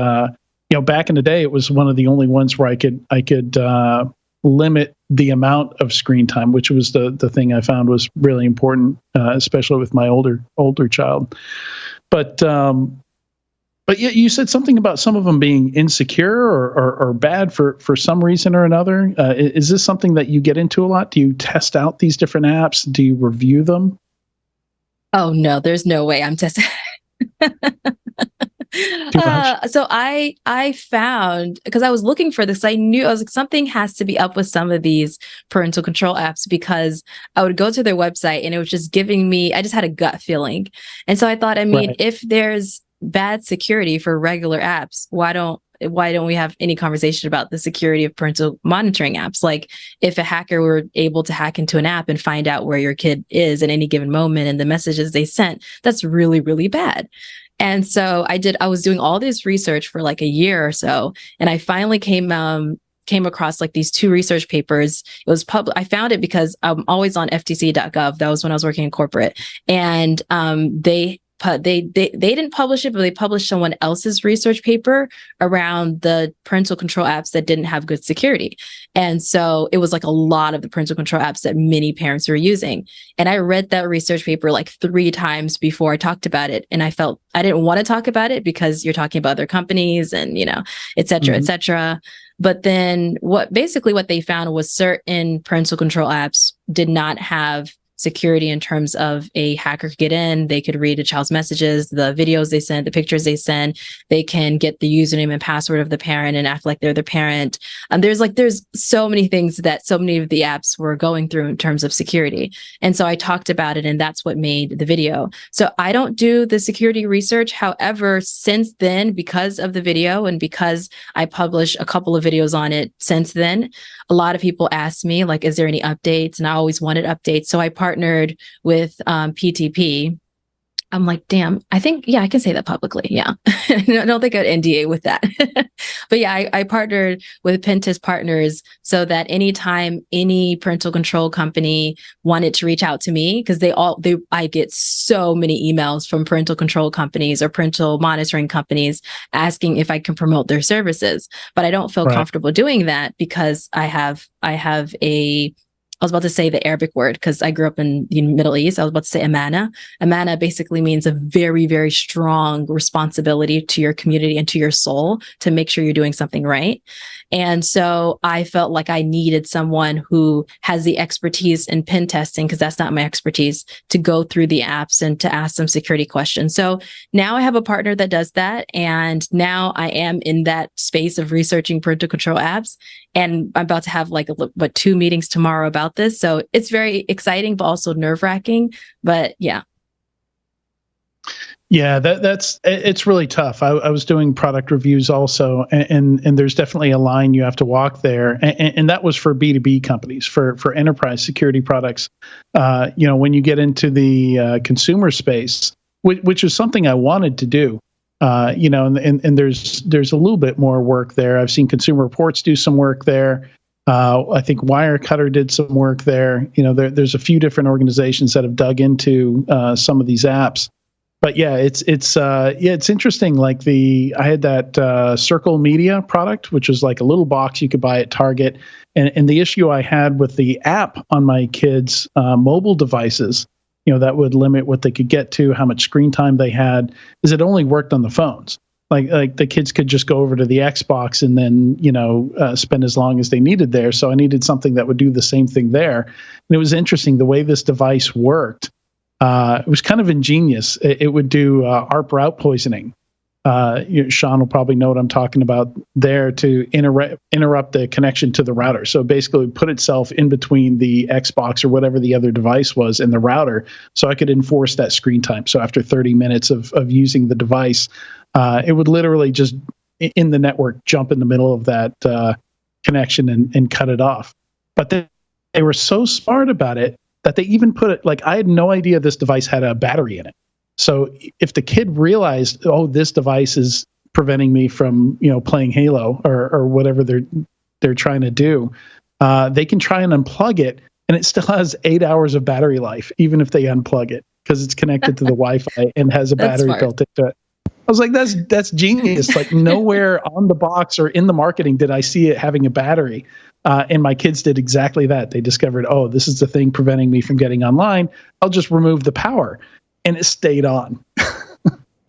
back in the day, it was one of the only ones where I could limit the amount of screen time, which was the thing I found was really important, especially with my older child. But yeah, you said something about some of them being insecure or bad for some reason or another. Is this something that you get into a lot? Do you test out these different apps? Do you review them? Oh no, there's no way I'm testing. So I found, because I was looking for this, I was like, something has to be up with some of these parental control apps, because I would go to their website and it was just giving me, I just had a gut feeling. And so I thought, right. If there's bad security for regular apps, why don't we have any conversation about the security of parental monitoring apps? Like if a hacker were able to hack into an app and find out where your kid is at any given moment and the messages they sent, that's really, really bad. And so I was doing all this research for like a year or so. And I finally came across like these two research papers. It was I found it because I'm always on ftc.gov. That was when I was working in corporate. And they didn't publish it, but they published someone else's research paper around the parental control apps that didn't have good security. And so it was like a lot of the parental control apps that many parents were using. And I read that research paper like 3 times before I talked about it. And I felt I didn't want to talk about it because you're talking about other companies and, et cetera, et cetera. But then what they found was certain parental control apps did not have security in terms of a hacker could get in, they could read a child's messages, the videos they send, the pictures they send, they can get the username and password of the parent and act like they're the parent. There's so many things that so many of the apps were going through in terms of security. And so I talked about it, and that's what made the video. So I don't do the security research. However, since then, because of the video and because I published a couple of videos on it since then, a lot of people ask me, like, is there any updates? And I always wanted updates. So I partnered partnered with PTP. I'm like, damn, I think, yeah, I can say that publicly. Yeah. I don't think I'd NDA with that. But yeah, I partnered with Pentest Partners so that anytime any parental control company wanted to reach out to me, because I get so many emails from parental control companies or parental monitoring companies asking if I can promote their services. But I don't feel comfortable doing that because I have I was about to say the Arabic word because I grew up in the Middle East. I was about to say amana. Amana basically means a very, very strong responsibility to your community and to your soul to make sure you're doing something right. And so I felt like I needed someone who has the expertise in pen testing, because that's not my expertise, to go through the apps and to ask some security questions. So now I have a partner that does that. And now I am in that space of researching parental control apps. And I'm about to have 2 meetings tomorrow about this. So it's very exciting, but also nerve-wracking. But yeah. Yeah, it's really tough. I was doing product reviews also, and there's definitely a line you have to walk there, and that was for B2B companies, for enterprise security products. When you get into the consumer space, which is something I wanted to do, and there's a little bit more work there. I've seen Consumer Reports do some work there. I think Wirecutter did some work there. There's a few different organizations that have dug into some of these apps. But yeah, it's interesting. I had that Circle Media product, which was like a little box you could buy at Target, and the issue I had with the app on my kids' mobile devices, that would limit what they could get to, how much screen time they had, is it only worked on the phones. Like the kids could just go over to the Xbox and then spend as long as they needed there. So I needed something that would do the same thing there. And it was interesting the way this device worked. It was kind of ingenious. It would do ARP route poisoning. Sean will probably know what I'm talking about there, to interrupt the connection to the router. So basically put itself in between the Xbox or whatever the other device was and the router, so I could enforce that screen time. So after 30 minutes of using the device, it would literally just in the network jump in the middle of that connection and cut it off. But they were so smart about it that they even put it, I had no idea this device had a battery in it. So if the kid realized, oh, this device is preventing me from, playing Halo or whatever they're trying to do, they can try and unplug it, and it still has 8 hours of battery life, even if they unplug it, because it's connected to the Wi-Fi and has a battery built into it. I was like, that's genius. Nowhere on the box or in the marketing did I see it having a battery. And my kids did exactly that. They discovered, oh, this is the thing preventing me from getting online. I'll just remove the power. And it stayed on.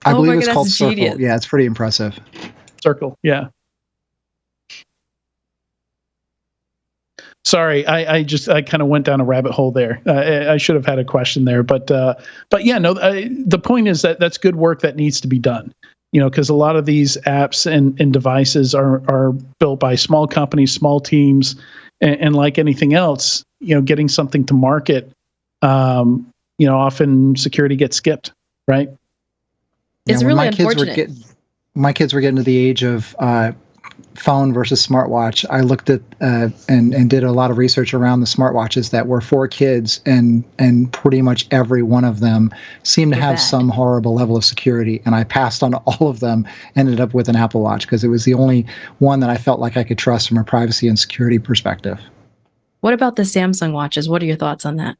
I believe it's called Circle. Yeah, it's pretty impressive. Circle, yeah. Sorry, I kind of went down a rabbit hole there. I should have had a question there, but yeah, no. The point is that that's good work that needs to be done. Because a lot of these apps and devices are built by small companies, small teams, and like anything else, getting something to market, often security gets skipped, right? It's really unfortunate. My kids were getting to the age of phone versus smartwatch. I looked at and did a lot of research around the smartwatches that were for kids, and pretty much every one of them seemed to have some horrible level of security. And I passed on all of them, ended up with an Apple Watch because it was the only one that I felt like I could trust from a privacy and security perspective. What about the Samsung watches? What are your thoughts on that?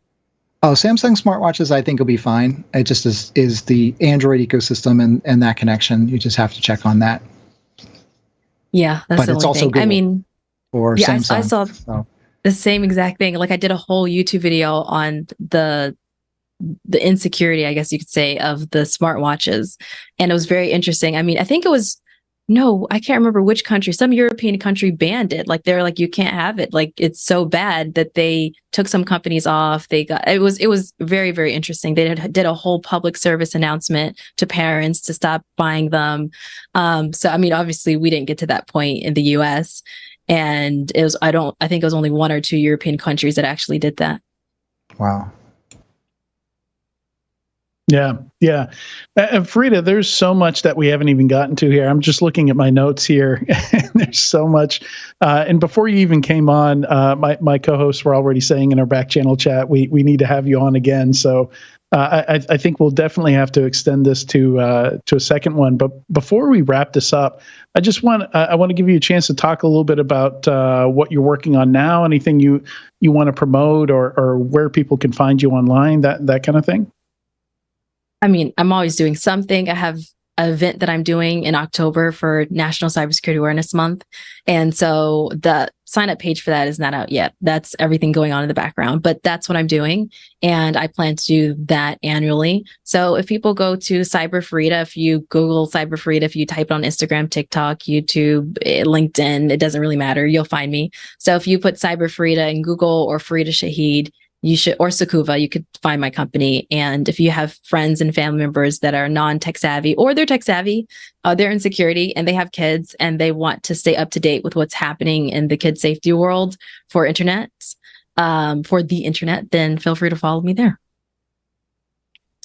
Oh, Samsung smartwatches, I think will be fine. It just is the Android ecosystem and that connection. You just have to check on that. Yeah, that's the only thing. Google, I mean, Samsung, I saw the same exact thing. I did a whole YouTube video on the insecurity, I guess you could say, of the smartwatches, and it was very interesting. I mean, I think it was I can't remember which country. Some European country banned it. They're like, you can't have it. It's so bad that they took some companies off. It was very, very interesting. They did a whole public service announcement to parents to stop buying them. So I mean, obviously we didn't get to that point in the US, and it was, I think it was only 1 or 2 European countries that actually did that. Wow. Yeah, yeah. And Frida, there's so much that we haven't even gotten to here. I'm just looking at my notes here, and there's so much. And before you even came on, my co-hosts were already saying in our back channel chat, we need to have you on again. So I think we'll definitely have to extend this to a second one. But before we wrap this up, I want to give you a chance to talk a little bit about what you're working on now. Anything you want to promote, or where people can find you online, that kind of thing. I mean, I'm always doing something. I have an event that I'm doing in October for National Cybersecurity Awareness Month. And so the sign up page for that is not out yet. That's everything going on in the background, but that's what I'm doing. And I plan to do that annually. So if people go to Cyberfrida, if you Google Cyberfrida, if you type it on Instagram, TikTok, YouTube, LinkedIn, it doesn't really matter. You'll find me. So if you put Cyberfrida in Google or Frida Shahid, you should, or Sakuva, you could find my company. And if you have friends and family members that are non-tech savvy, or they're tech savvy, they're in security and they have kids and they want to stay up to date with what's happening in the kid safety world for internet, then feel free to follow me there.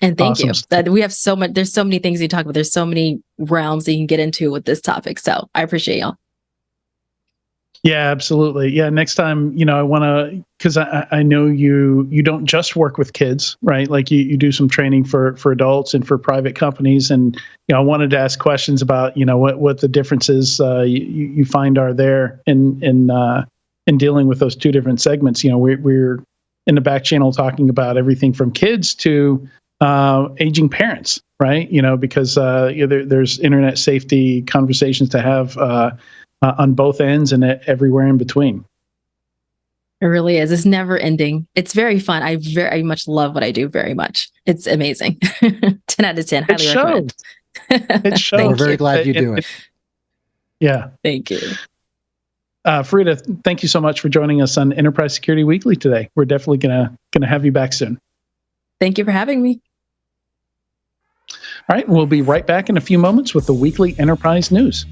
And thank you. We have so much, there's so many things you talk about. There's so many realms that you can get into with this topic. So I appreciate y'all. Yeah, absolutely. Yeah, next time, I want to, because I know you don't just work with kids, right? Like you do some training for adults and for private companies, and I wanted to ask questions about what the differences you find are there in dealing with those two different segments. We're in the back channel talking about everything from kids to aging parents, right? Because there's internet safety conversations to have. On both ends and everywhere in between. It really is. It's never ending. It's very fun. I very much love what I do very much. It's amazing. 10 out of 10. Highly recommend. It shows. We're very glad you do it. Yeah. Thank you. Frida, thank you so much for joining us on Enterprise Security Weekly today. We're definitely gonna have you back soon. Thank you for having me. All right. We'll be right back in a few moments with the weekly Enterprise News.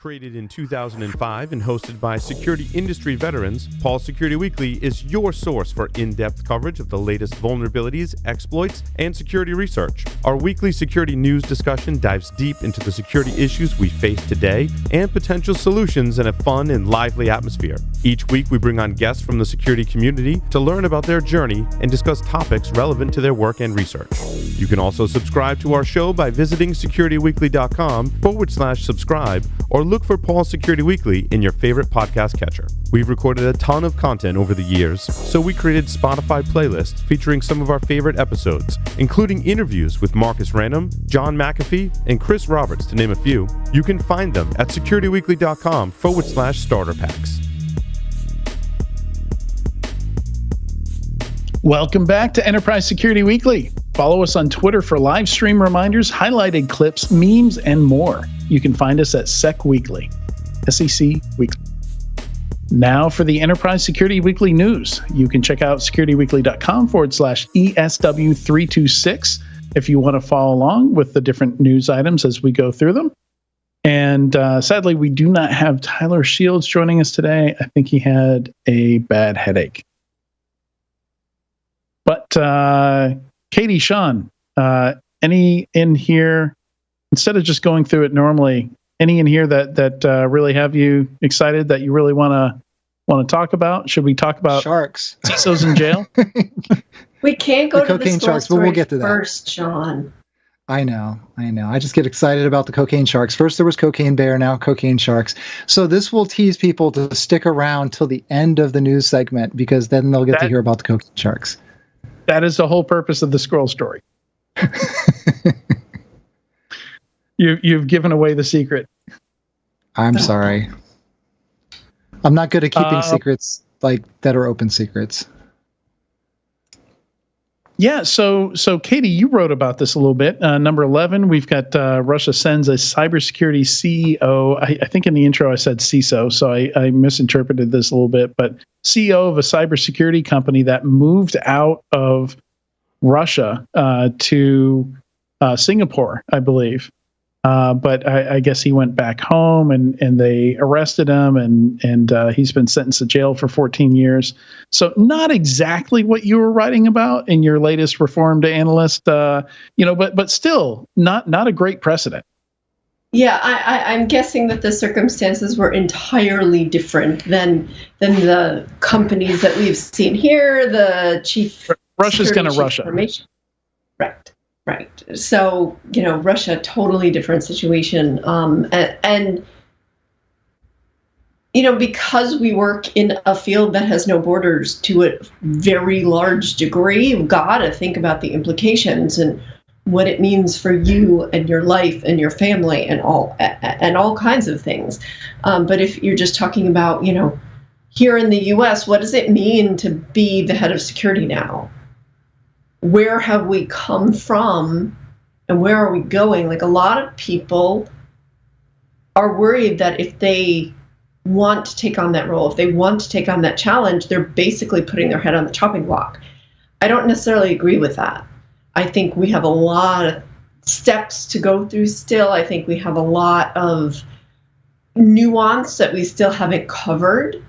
Created in 2005 and hosted by security industry veterans, Paul's Security Weekly is your source for in-depth coverage of the latest vulnerabilities, exploits, and security research. Our weekly security news discussion dives deep into the security issues we face today and potential solutions in a fun and lively atmosphere. Each week, we bring on guests from the security community to learn about their journey and discuss topics relevant to their work and research. You can also subscribe to our show by visiting securityweekly.com/subscribe or look for Paul's Security Weekly in your favorite podcast catcher. We've recorded a ton of content over the years, so we created Spotify playlists featuring some of our favorite episodes, including interviews with Marcus Random, John McAfee, and Chris Roberts, to name a few. You can find them at securityweekly.com/starter packs. Welcome back to Enterprise Security Weekly. Follow us on Twitter for live stream reminders, highlighted clips, memes, and more. You can find us at SEC Weekly, SEC Weekly. Now for the Enterprise Security Weekly news. You can check out securityweekly.com/ESW326 if you want to follow along with the different news items as we go through them. And sadly, we do not have Tyler Shields joining us today. I think he had a bad headache. But Katie, Sean, any in here, instead of just going through it normally, any in here that really have you excited that you really want to talk about? Should we talk about sharks? CISOs in jail? We can't go to the cocaine scroll sharks, but story we'll get to that first, Sean. I know. I just get excited about the cocaine sharks. First there was Cocaine Bear, now cocaine sharks. So this will tease people to stick around till the end of the news segment, because then they'll get to hear about the cocaine sharks. That is the whole purpose of the scroll story. You've given away the secret. I'm sorry. I'm not good at keeping secrets like that are open secrets. Yeah, so Katie, you wrote about this a little bit. Number 11, we've got Russia sends a cybersecurity CEO. I think in the intro I said CISO, so I misinterpreted this a little bit. But CEO of a cybersecurity company that moved out of Russia to Singapore, I believe. But I guess he went back home and they arrested him and he's been sentenced to jail for 14 years. So not exactly what you were writing about in your latest Reformed Analyst, but still not a great precedent. Yeah, I'm guessing that the circumstances were entirely different than the companies that we've seen here. The chief Russia's going to Russia. Right. So, Russia, totally different situation. And because we work in a field that has no borders to a very large degree, you've got to think about the implications and what it means for you and your life and your family and all kinds of things. But if you're just talking about, here in the U.S., what does it mean to be the head of security now? Where have we come from and where are we going? Like, a lot of people are worried that if they want to take on that role, if they want to take on that challenge, they're basically putting their head on the chopping block. I don't necessarily agree with that. I think we have a lot of steps to go through still. I think we have a lot of nuance that we still haven't covered.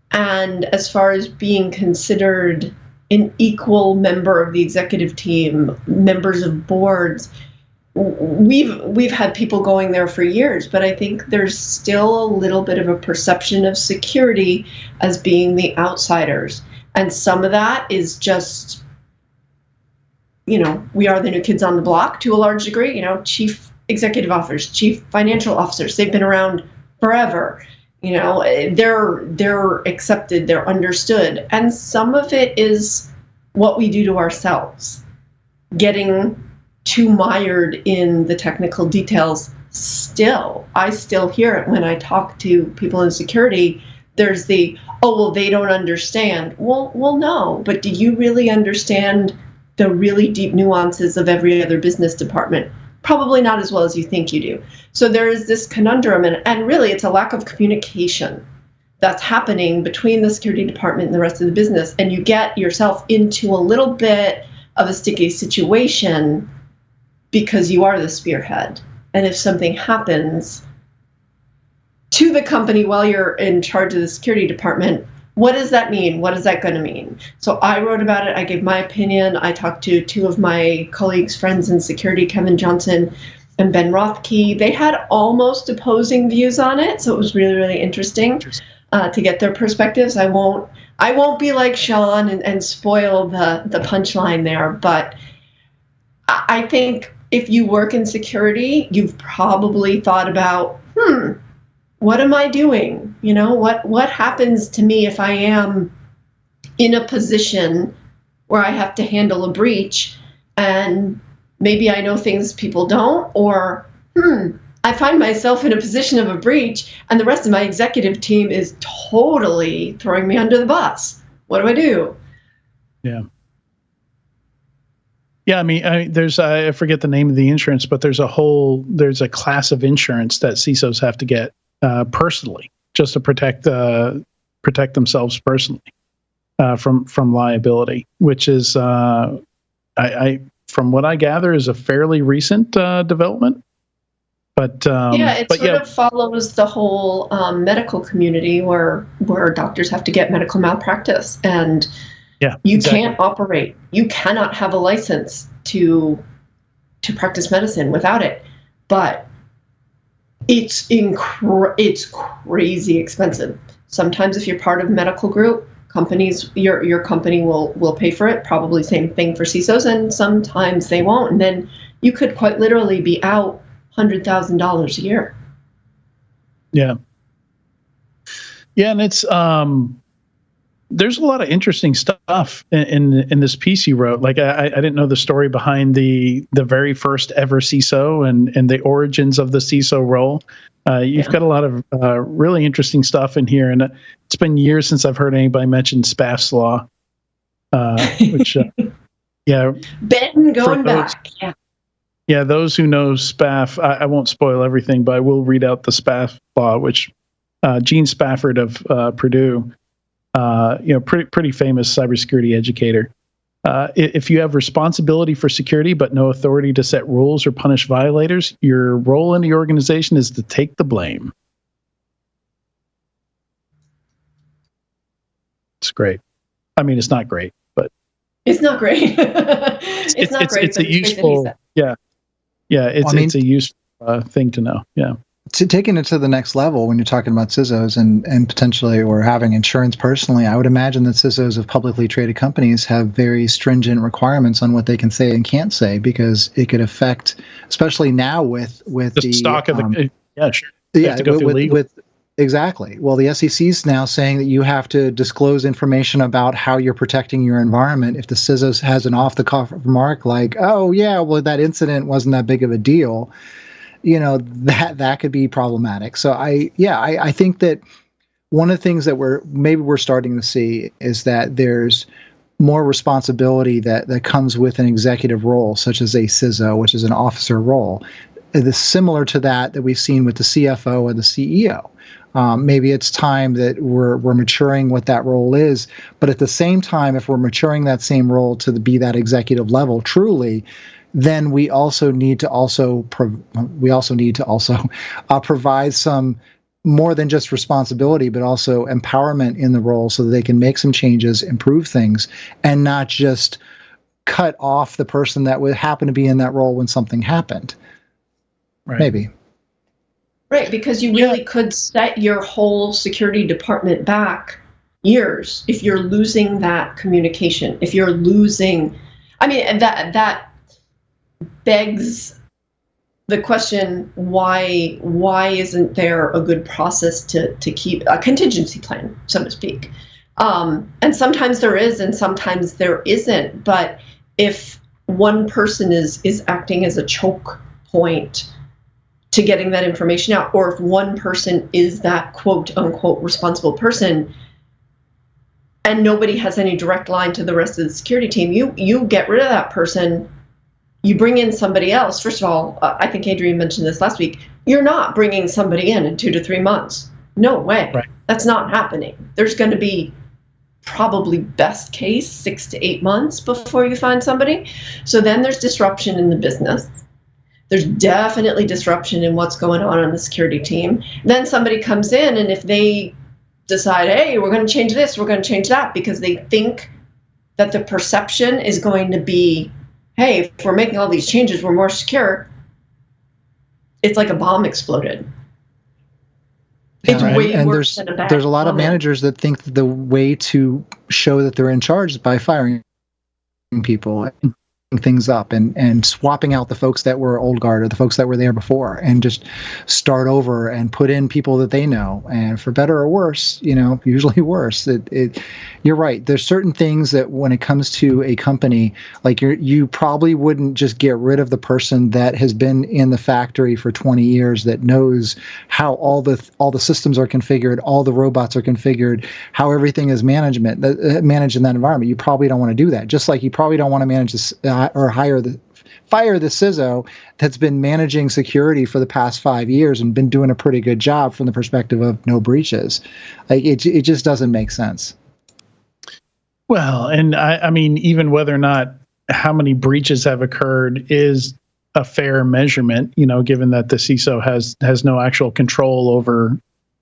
And as far as being considered an equal member of the executive team, members of boards, we've had people going there for years, but I think there's still a little bit of a perception of security as being the outsiders. And some of that is just, we are the new kids on the block to a large degree, chief executive officers, chief financial officers, they've been around forever. They're accepted, they're understood. And some of it is what we do to ourselves, getting too mired in the technical details. I still hear it when I talk to people in security. There's they don't understand. Well, no, but do you really understand the really deep nuances of every other business department? Probably not as well as you think you do. So there is this conundrum, and really it's a lack of communication that's happening between the security department and the rest of the business, and you get yourself into a little bit of a sticky situation because you are the spearhead. And if something happens, to the company while you're in charge of the security department. What does that mean? What is that going to mean? So I wrote about it. I gave my opinion. I talked to two of my colleagues, friends in security, Kevin Johnson and Ben Rothke. They had almost opposing views on it, so it was really, really interesting to get their perspectives. I won't be like Sean and spoil the punchline there, but I think if you work in security, you've probably thought about, what am I doing? You know, what happens to me if I am in a position where I have to handle a breach, and maybe I know things people don't, or I find myself in a position of a breach and the rest of my executive team is totally throwing me under the bus. What do I do? Yeah. Yeah, I mean, there's I forget the name of the insurance, but there's a class of insurance that CISOs have to get personally, just to protect themselves personally from liability, which is I from what I gather is a fairly recent development. But it sort of follows the whole medical community where doctors have to get medical malpractice, and you can't operate. You cannot have a license to practice medicine without it. But it's crazy expensive. Sometimes if you're part of a medical group, companies, your company will pay for it. Probably same thing for CISOs, and sometimes they won't. And then you could quite literally be out $100,000 a year. Yeah. Yeah, and it's there's a lot of interesting stuff in this piece you wrote. Like I didn't know the story behind the very first ever CISO and the origins of the CISO role. You've got a lot of really interesting stuff in here, and it's been years since I've heard anybody mention Spaff's Law, which Ben going back. Yeah, those who know Spaff, I won't spoil everything, but I will read out the Spaff Law, which Gene Spafford of Purdue, pretty famous cybersecurity educator. If you have responsibility for security but no authority to set rules or punish violators, your role in the organization is to take the blame. It's great. I mean, it's not great, but it's not great. it's not great. It's a useful. It's a useful thing to know. Yeah. Taking it to the next level, when you're talking about CISOs and potentially or having insurance personally, I would imagine that CISOs of publicly traded companies have very stringent requirements on what they can say and can't say, because it could affect, especially now with the stock of the sure. Yeah, exactly. Well, the SEC is now saying that you have to disclose information about how you're protecting your environment. If the CISO has an off-the-cuff remark like, "Oh yeah, well that incident wasn't that big of a deal," that could be problematic. So I think that one of the things that we're starting to see is that there's more responsibility that comes with an executive role, such as a CISO, which is an officer role. It's similar to that we've seen with the CFO and the CEO. Maybe it's time that we're maturing what that role is, but at the same time, if we're maturing that same role to be that executive level truly, then we also need to provide some more than just responsibility, but also empowerment in the role so that they can make some changes, improve things, and not just cut off the person that would happen to be in that role when something happened. Right. Maybe. Right, because you really could set your whole security department back years if you're losing that communication. If you're losing, that begs the question, why isn't there a good process to keep a contingency plan, so to speak? And sometimes there is and sometimes there isn't. But if one person is acting as a choke point to getting that information out, or if one person is that quote unquote responsible person and nobody has any direct line to the rest of the security team, you get rid of that person. You bring in somebody else. First of all, I think Adrian mentioned this last week. You're not bringing somebody in 2 to 3 months. No way. Right. That's not happening. There's going to be probably best case 6 to 8 months before you find somebody. So then there's disruption in the business. There's definitely disruption in what's going on the security team. Then somebody comes in, and if they decide, hey, we're going to change this, we're going to change that, because they think that the perception is going to be, hey, if we're making all these changes, we're more secure. It's like a bomb exploded. It's way worse than a bad there's a lot comment. of managers that think the way to show that they're in charge is by firing people, things up, and swapping out the folks that were old guard or the folks that were there before, and just start over and put in people that they know. And for better or worse, usually worse. You're right. There's certain things that when it comes to a company, like you probably wouldn't just get rid of the person that has been in the factory for 20 years, that knows how all the systems are configured, all the robots are configured, how everything is managed in that environment. You probably don't want to do that. Just like you probably don't want to manage this or fire the CISO that's been managing security for the past 5 years and been doing a pretty good job from the perspective of no breaches. Like it just doesn't make sense. Well, and I mean, even whether or not how many breaches have occurred is a fair measurement, given that the CISO has no actual control over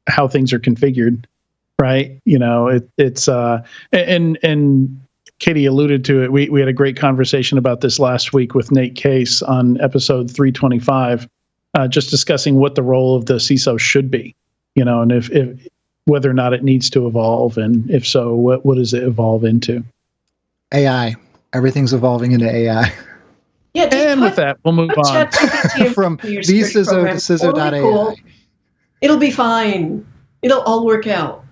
how things are configured, right? It's and Katie alluded to it. We had a great conversation about this last week with Nate Case on episode 325, just discussing what the role of the CISO should be, and if whether or not it needs to evolve, and if so, what does it evolve into? AI. Everything's evolving into AI. Yeah, and with that, we'll move on from vCISO to CISO.ai. Cool. It'll be fine. It'll all work out.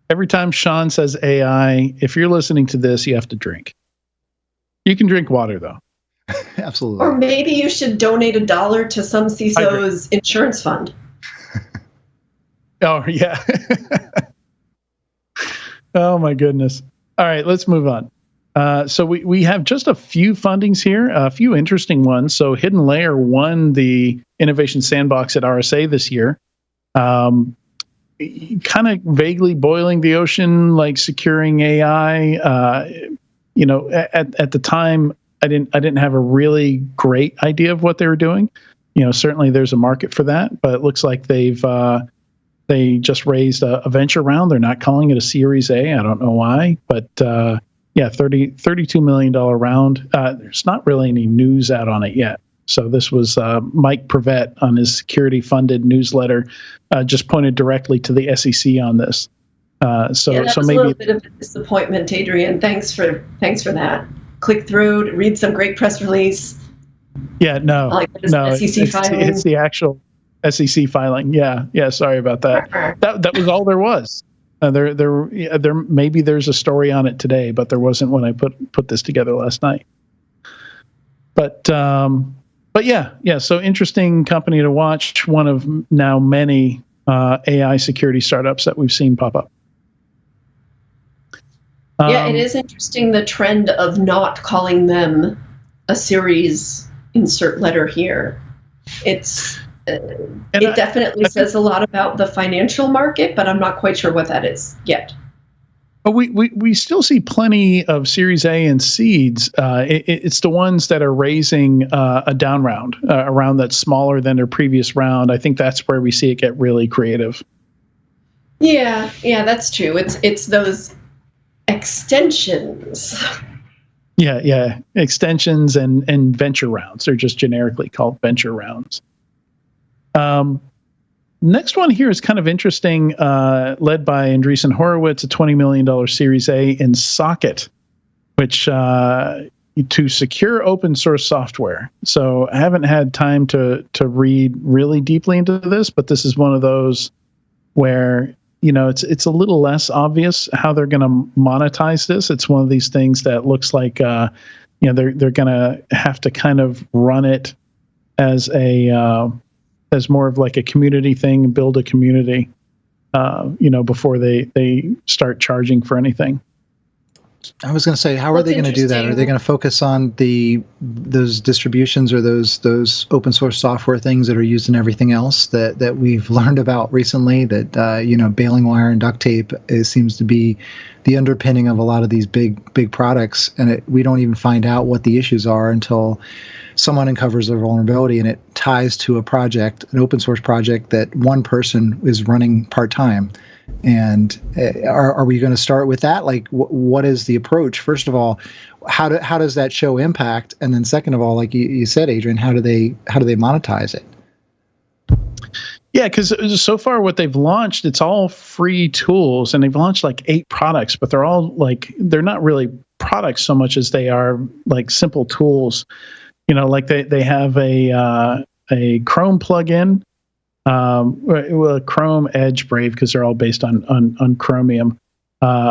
Every time Sean says AI, if you're listening to this, you have to drink. You can drink water, though. Absolutely. Or maybe you should donate $1 to some CISO's insurance fund. Oh, yeah. Oh, my goodness. All right, let's move on. So we have just a few fundings here, a few interesting ones. So Hidden Layer won the Innovation Sandbox at RSA this year. Kind of vaguely boiling the ocean, like securing AI. At the time, I didn't have a really great idea of what they were doing. Certainly there's a market for that, but it looks like they just raised a venture round. They're not calling it a Series A. I don't know why, but $32 million round. There's not really any news out on it yet. So this was Mike Prevet on his security-funded newsletter, just pointed directly to the SEC on this. So was maybe a little bit of a disappointment, Adrian. Thanks for that. Click through, read some great press release. Yeah, no, SEC filing. It's the actual SEC filing. Yeah. Sorry about that. That was all there was. There maybe there's a story on it today, but there wasn't when I put this together last night. But yeah. So interesting company to watch. One of now many AI security startups that we've seen pop up. It is interesting, the trend of not calling them a series insert letter here. It definitely says a lot about the financial market, but I'm not quite sure what that is yet. But we still see plenty of Series A and seeds. It's the ones that are raising a down round, a round that's smaller than their previous round. I think that's where we see it get really creative. Yeah, that's true. It's those extensions. Yeah, extensions and venture rounds. They're just generically called venture rounds. Next one here is kind of interesting, led by Andreessen Horowitz, a $20 million Series A in Socket, which to secure open source software. So I haven't had time to read really deeply into this, but this is one of those where it's a little less obvious how they're going to monetize this. It's one of these things that looks like they're going to have to kind of run it as more of like a community thing, build a community, before they start charging for anything. I was going to say, how are they going to do that? Are they going to focus on those distributions or those open source software things that are used in everything else that we've learned about recently? That baling wire and duct tape seems to be the underpinning of a lot of these big products, and we don't even find out what the issues are until someone uncovers a vulnerability, and it ties to a project, an open source project that one person is running part time. And are we going to start with that? Like, what is the approach? First of all, how does that show impact? And then second of all, like you said, Adrian, how do they monetize it? Yeah, because so far what they've launched, it's all free tools, and they've launched like 8 products, but they're all they're not really products so much as they are like simple tools. Like they have a Chrome plugin. Chrome, Edge, Brave, because they're all based on Chromium,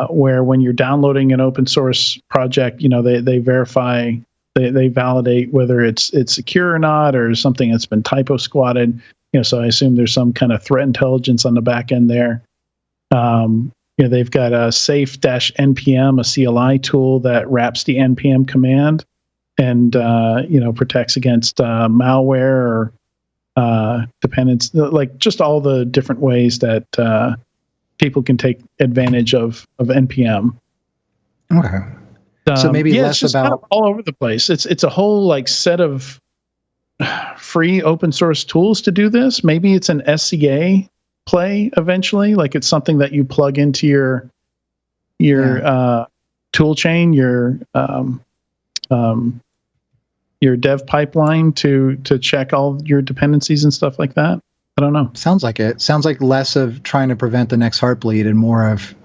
where when you're downloading an open source project, they verify, they validate whether it's secure or not, or something that's been typo squatted. So I assume there's some kind of threat intelligence on the back end there. They've got a safe-npm, a CLI tool that wraps the npm command and protects against malware or dependence, like just all the different ways that people can take advantage of npm. Okay. So maybe less it's about kind of all over the place. It's a whole set of free open source tools to do this. Maybe it's an SCA play eventually. Like it's something that you plug into your tool chain, your dev pipeline to check all your dependencies and stuff like that. I don't know. Sounds like it. Sounds like less of trying to prevent the next Heartbleed and more of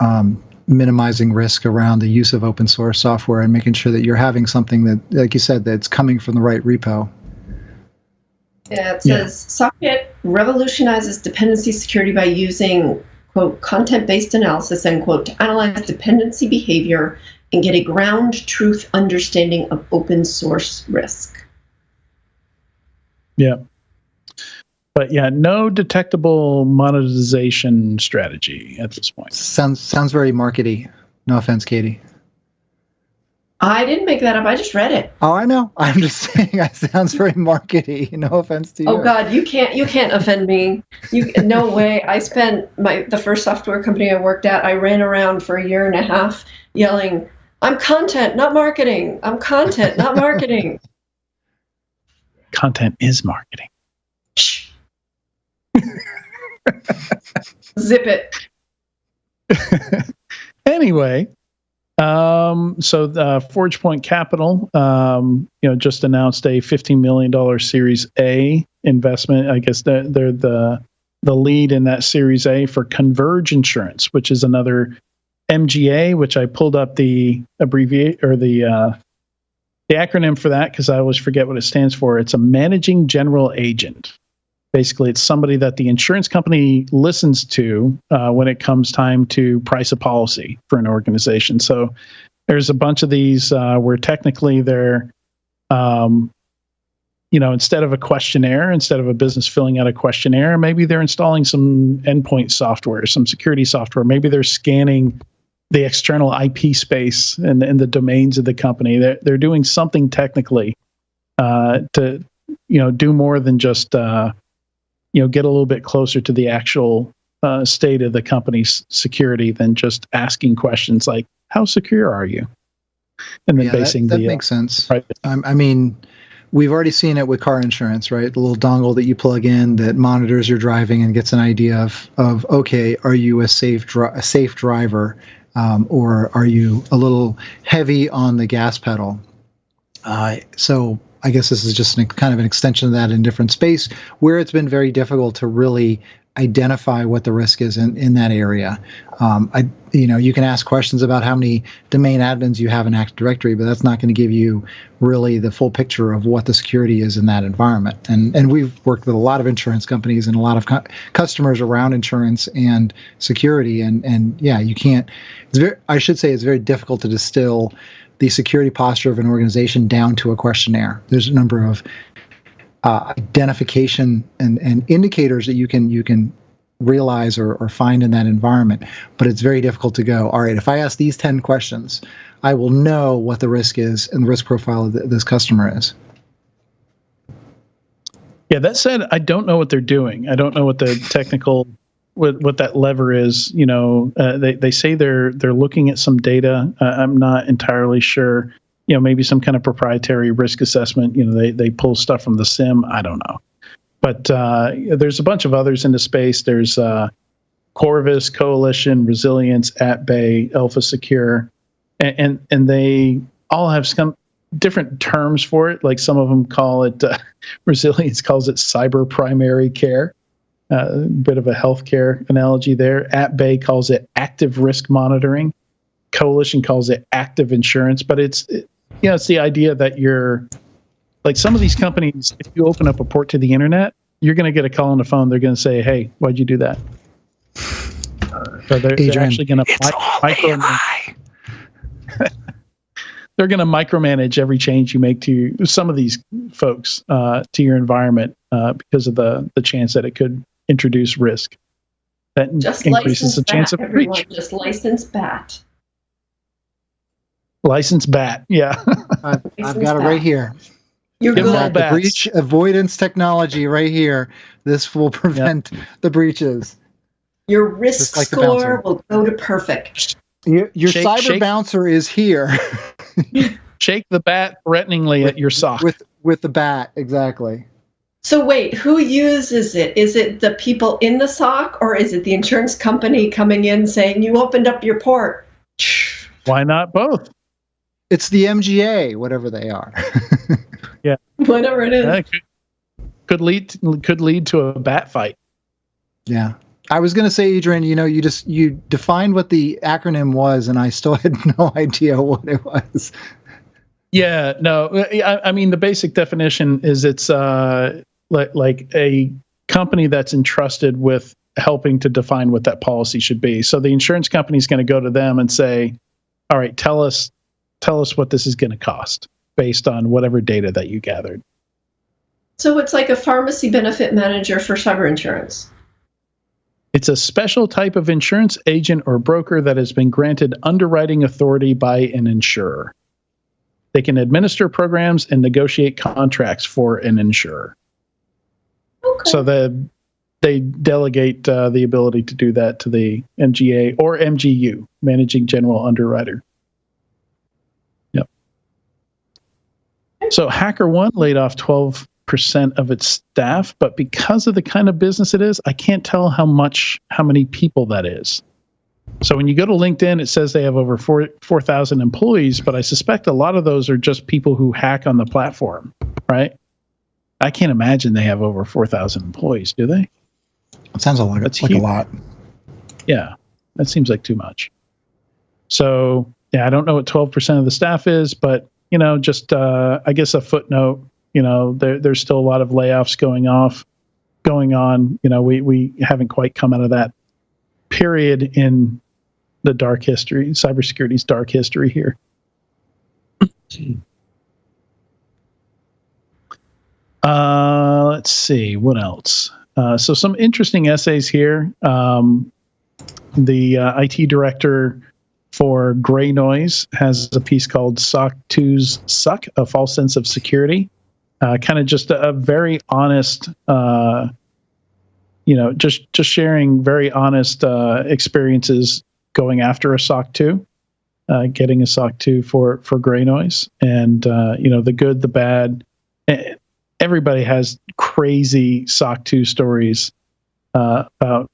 minimizing risk around the use of open source software and making sure that you're having something that, like you said, that's coming from the right repo. Yeah, it says Socket revolutionizes dependency security by using, quote, content-based analysis, end quote, to analyze dependency behavior and get a ground truth understanding of open source risk. Yeah. But no detectable monetization strategy at this point. Sounds very markety. No offense, Katie. I didn't make that up. I just read it. Oh, I know. I'm just saying it sounds very markety. No offense to you. Oh God, you can't offend me. No way. I spent the first software company I worked at, I ran around for 1.5 years yelling, "I'm content, not marketing. I'm content, not marketing." Content is marketing. Shh. Zip it. Anyway, so ForgePoint Capital, just announced a $15 million Series A investment. I guess they're the lead in that Series A for Converge Insurance, which is another MGA, which I pulled up the abbreviate or the acronym for that because I always forget what it stands for. It's a managing general agent. Basically, it's somebody that the insurance company listens to when it comes time to price a policy for an organization. So there's a bunch of these where technically they're, instead of a questionnaire, instead of a business filling out a questionnaire, maybe they're installing some endpoint software, some security software. Maybe they're scanning the external IP space and the domains of the company. They're doing something technically to do more than just get a little bit closer to the actual state of the company's security than just asking questions like, how secure are you? And then basing that makes sense. Right. I mean, we've already seen it with car insurance, right? The little dongle that you plug in that monitors your driving and gets an idea of okay, are you a safe driver, or are you a little heavy on the gas pedal? So I guess this is just kind of an extension of that in different space where it's been very difficult to really identify what the risk is in that area. You can ask questions about how many domain admins you have in Active Directory, but that's not going to give you really the full picture of what the security is in that environment. And we've worked with a lot of insurance companies and a lot of customers around insurance and security. And you can't. I should say it's very difficult to distill the security posture of an organization down to a questionnaire. There's a number of identification and indicators that you can realize or find in that environment. But it's very difficult to go, all right, if I ask these 10 questions, I will know what the risk is and the risk profile of this customer is. Yeah, that said, I don't know what they're doing. I don't know what the technical, what that lever is. You know, they say they're looking at some data. I'm not entirely sure. You know, maybe some kind of proprietary risk assessment. You know, they pull stuff from the SIM. I don't know. But there's a bunch of others in the space. There's Corvus, Coalition, Resilience, AtBay, Alpha Secure, and they all have some different terms for it. Like some of them call it, Resilience calls it cyber primary care, a bit of a healthcare analogy there. AtBay calls it active risk monitoring. Coalition calls it active insurance. But it's the idea that you're, like some of these companies, if you open up a port to the internet, you're going to get a call on the phone. They're going to say, "Hey, why'd you do that?" So they're actually going to they're going to micromanage every change you make to some of these folks to your environment because of the chance that it could introduce risk. That just increases the chance of breach. Just license BAT. License BAT, yeah. I've got it right here. You're good. The breach avoidance technology right here. This will prevent the breaches. Your risk score will go to perfect. Your cyber bouncer is here. Shake the bat threateningly at your sock. With the bat, exactly. So wait, who uses it? Is it the people in the SOC, or is it the insurance company coming in saying, "You opened up your port"? Why not both? It's the MGA, whatever they are. Yeah, whatever it is. Could lead to a bat fight. Yeah. I was going to say, Adrian, you defined what the acronym was, and I still had no idea what it was. Yeah, no, I mean, the basic definition is it's like a company that's entrusted with helping to define what that policy should be. So the insurance company is going to go to them and say, "All right, tell us what this is going to cost based on whatever data that you gathered." So it's like a pharmacy benefit manager for cyber insurance. It's a special type of insurance agent or broker that has been granted underwriting authority by an insurer. They can administer programs and negotiate contracts for an insurer. Okay. So they delegate the ability to do that to the MGA or MGU, Managing General Underwriter. Yep. So HackerOne laid off 12% of its staff, but because of the kind of business it is, I can't tell how many people that is. So when you go to LinkedIn, it says they have over 4,000 employees, but I suspect a lot of those are just people who hack on the platform, right? I can't imagine they have over 4,000 employees, do they? It sounds like a lot. Yeah, that seems like too much. So yeah, I don't know what 12% of the staff is, but just I guess a footnote. There's still a lot of layoffs going on. We haven't quite come out of that period in the dark history, cybersecurity's dark history here. Let's see, what else? So some interesting essays here. The IT director for Gray Noise has a piece called SOC 2's Suck, A False Sense of Security. Kind of just a very honest, just sharing very honest experiences going after a SOC 2, getting a SOC 2 for Gray Noise, and the good, the bad. Everybody has crazy SOC 2 stories about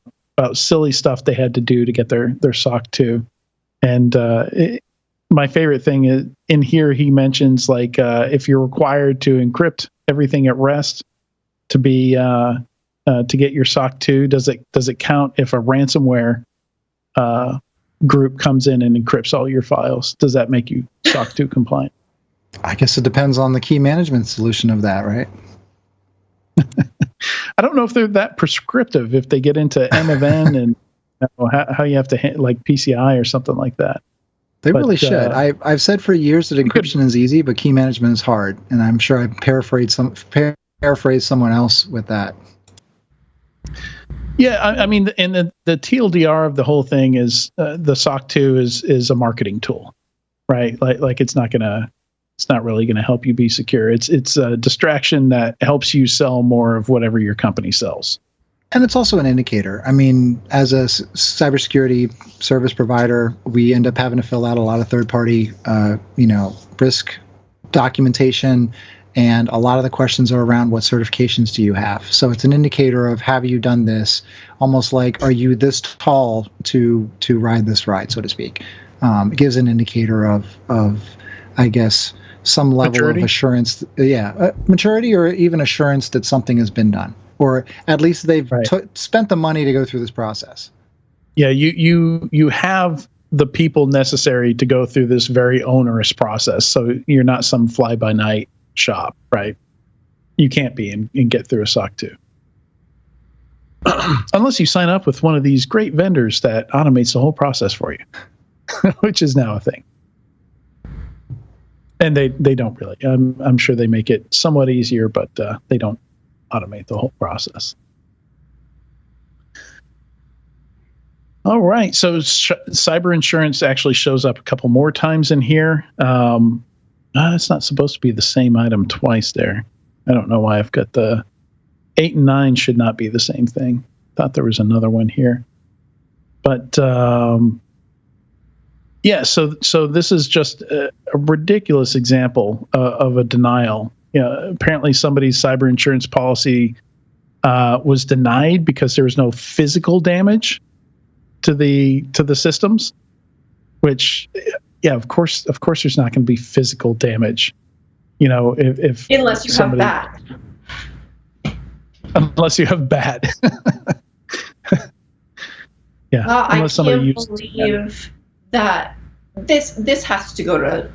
silly stuff they had to do to get their SOC 2, and my favorite thing is in here, he mentions if you're required to encrypt everything at rest to be to get your SOC 2, does it count if a ransomware group comes in and encrypts all your files? Does that make you SOC 2 compliant? I guess it depends on the key management solution of that, right? I don't know if they're that prescriptive. If they get into M of N and how you have to like PCI or something like that. They really should. I've said for years that encryption is easy, but key management is hard, and I'm sure I paraphrased someone else with that. Yeah, I mean, and the TLDR of the whole thing is the SOC 2 is a marketing tool, right? Like it's not really gonna help you be secure. It's a distraction that helps you sell more of whatever your company sells. And it's also an indicator. I mean, as a cybersecurity service provider, we end up having to fill out a lot of third-party, risk documentation, and a lot of the questions are around what certifications do you have. So it's an indicator of, have you done this? Almost like, are you this tall to ride this ride, so to speak? It gives an indicator of I guess, some level maturity? Of assurance. Maturity, or even assurance that something has been done, or at least they've spent the money to go through this process. Yeah, you have the people necessary to go through this very onerous process. So you're not some fly-by-night shop, right? You can't be and get through a SOC 2. Unless you sign up with one of these great vendors that automates the whole process for you, which is now a thing. And they don't really. I'm sure they make it somewhat easier, but they don't automate the whole process. All right, so cyber insurance actually shows up a couple more times in here. It's not supposed to be the same item twice there. I don't know why I've got the 8 and 9 should not be the same thing. Thought there was another one here. But yeah, so this is just a ridiculous example of a denial. Apparently somebody's cyber insurance policy was denied because there was no physical damage to the systems, which, yeah, of course there's not going to be physical damage. If unless you have bad. Unless you have bad. Yeah. I can't believe that this has to go to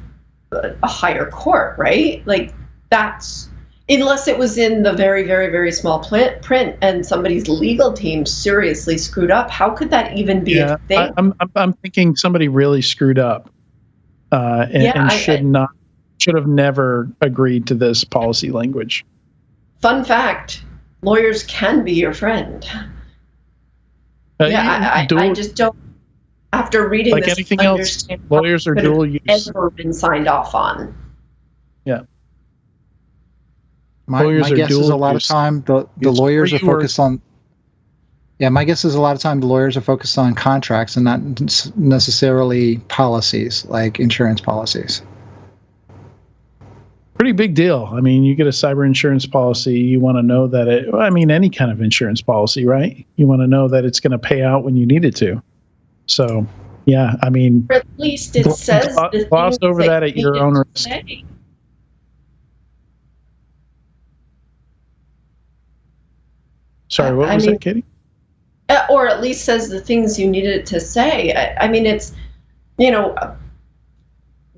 a higher court, right? Like, that's, unless it was in the very, very, very small print and somebody's legal team seriously screwed up. How could that even be a thing? I'm thinking somebody really screwed up and should have never agreed to this policy language. Fun fact, lawyers can be your friend. I just don't, after reading like this, anything else, lawyers are dual use. Ever been signed off on. Yeah. My guess is a lot of time the lawyers are focused on. Yeah, my guess is a lot of time the lawyers are focused on contracts and not necessarily policies, like insurance policies. Pretty big deal. I mean, you get a cyber insurance policy, you want to know that any kind of insurance policy, right? You want to know that it's going to pay out when you need it to. So, yeah, I mean, or at least it says gloss over that at your own risk. Sorry, what was that, Katie? Or at least says the things you needed it to say. I mean, it's,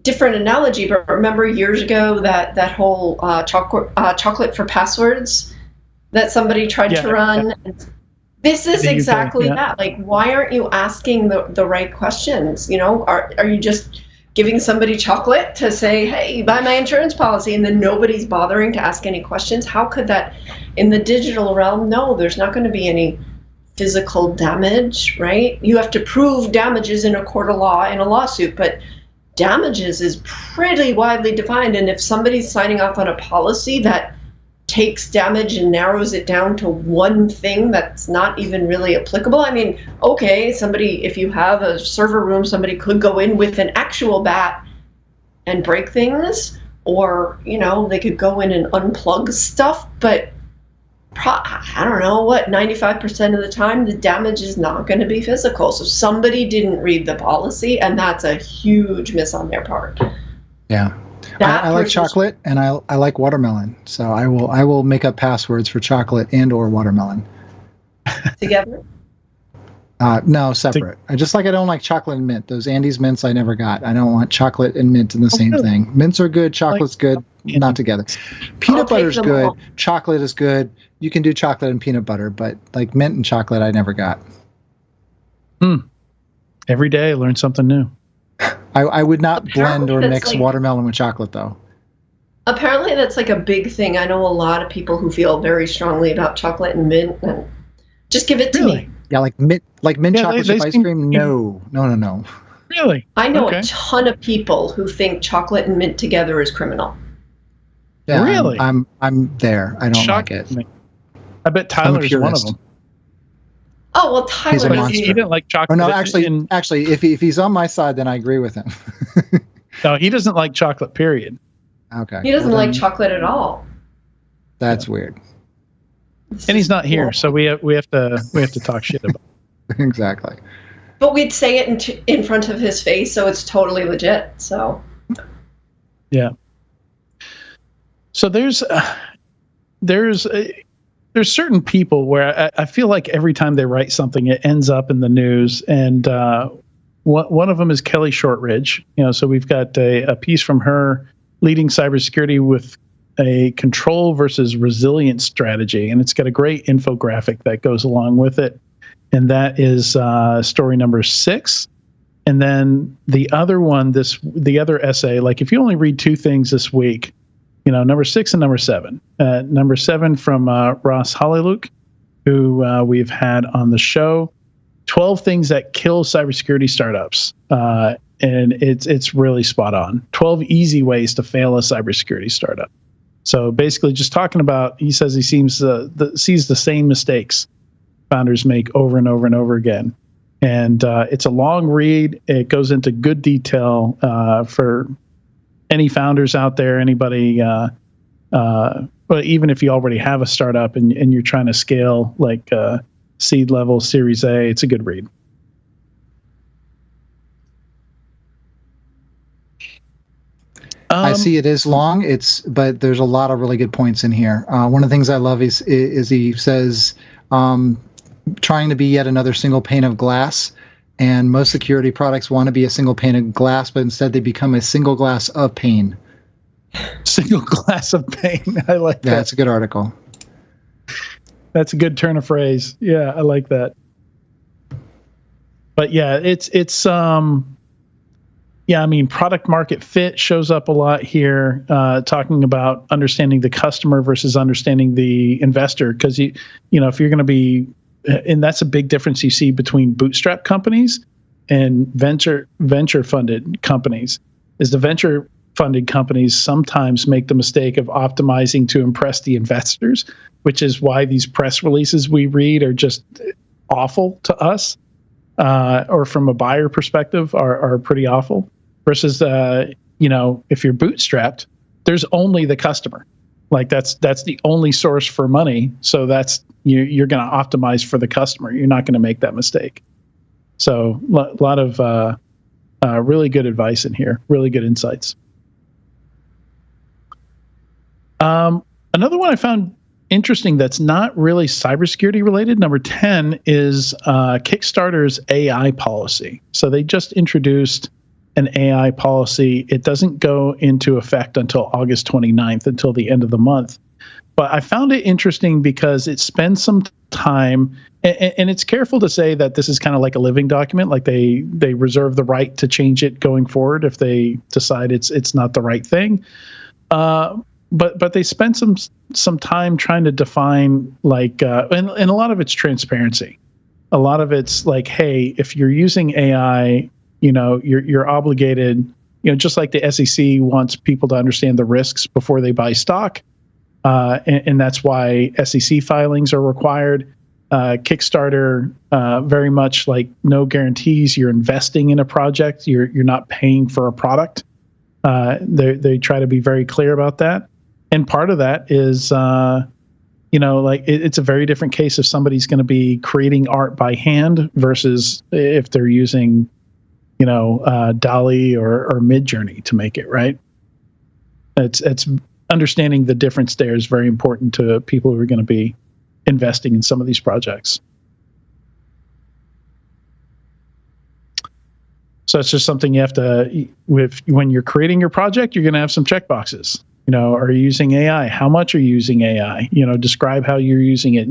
different analogy, but remember years ago that whole chocolate for passwords that somebody tried to run? Yeah. This is exactly that. Like, why aren't you asking the right questions? Are you just giving somebody chocolate to say, hey, buy my insurance policy, and then nobody's bothering to ask any questions? How could that, in the digital realm? No, there's not going to be any physical damage, right? You have to prove damages in a court of law in a lawsuit, but damages is pretty widely defined. And if somebody's signing off on a policy that takes damage and narrows it down to one thing that's not even really applicable, I mean, okay, if you have a server room, somebody could go in with an actual bat and break things, or, they could go in and unplug stuff, but I don't know, 95% of the time the damage is not going to be physical. So somebody didn't read the policy, and that's a huge miss on their part. Yeah. I like chocolate, and I like watermelon. So I will make up passwords for chocolate and or watermelon. Together? No, separate. I don't like chocolate and mint. Those Andes mints I never got. I don't want chocolate and mint in the same thing. Mints are good, chocolate's good, not together. Peanut butter's good, chocolate is good. You can do chocolate and peanut butter, but like mint and chocolate I never got. Every day I learn something new. I would not blend or mix watermelon with chocolate, though. Apparently that's like a big thing. I know a lot of people who feel very strongly about chocolate and mint, and Just give it to me. Yeah, like mint chocolate chip ice cream. No. Really? I know a ton of people who think chocolate and mint together is criminal. Yeah, really? I'm there. I don't like it. I bet Tyler's one of them. Oh well, Tyler. He didn't like chocolate. Oh no, actually, if he's on my side, then I agree with him. No, he doesn't like chocolate. Period. Okay. He doesn't like chocolate at all. That's weird. And he's not here, so we have to talk shit about it. Exactly. But we'd say it in front of his face, so it's totally legit. So. Yeah. So there's certain people where I feel like every time they write something, it ends up in the news. And one of them is Kelly Shortridge. So we've got a piece from her leading cybersecurity with a control versus resilience strategy, and it's got a great infographic that goes along with it. And that is story number 6. And then the other one, the other essay, like if you only read 2 things this week, number 6 and number 7. Number 7 from Ross Hollyluk, who we've had on the show, 12 things that kill cybersecurity startups. And it's really spot on. 12 easy ways to fail a cybersecurity startup. So basically just talking about, he says he sees the same mistakes founders make over and over and over again. And it's a long read. It goes into good detail for any founders out there, anybody, but even if you already have a startup and you're trying to scale like seed level, Series A, it's a good read. I see it is long. But there's a lot of really good points in here. One of the things I love is he says, trying to be yet another single pane of glass. And most security products want to be a single pane of glass, but instead they become a single glass of pain. Single glass of pain. I like that. Yeah, it's a good article. That's a good turn of phrase. Yeah, I like that. But yeah, it's I mean, product market fit shows up a lot here, talking about understanding the customer versus understanding the investor. Because if you're going to be, and that's a big difference you see between bootstrap companies and venture funded companies, is the venture funded companies sometimes make the mistake of optimizing to impress the investors, which is why these press releases we read are just awful to us, or from a buyer perspective are pretty awful. Versus, if you're bootstrapped, there's only the customer. Like that's the only source for money. So that's you're going to optimize for the customer. You're not going to make that mistake. So a lot of really good advice in here. Really good insights. Another one I found interesting that's not really cybersecurity related, number 10, is Kickstarter's AI policy. So they just introduced an AI policy. It doesn't go into effect until August 29th, until the end of the month. But I found it interesting because it spends some time, and it's careful to say that this is kind of like a living document, like they reserve the right to change it going forward if they decide it's not the right thing. But they spend some time trying to define and a lot of it's transparency. A lot of it's like, hey, if you're using AI, you're obligated, just like the SEC wants people to understand the risks before they buy stock. And that's why SEC filings are required. Kickstarter, very much like no guarantees. You're investing in a project. You're not paying for a product. They try to be very clear about that. And part of that is, it's a very different case if somebody's going to be creating art by hand versus if they're using DALL-E or Midjourney to make it, right? It's understanding the difference there is very important to people who are going to be investing in some of these projects. So it's just something you have to, when you're creating your project, you're going to have some checkboxes. Are you using AI? How much are you using AI? Describe how you're using it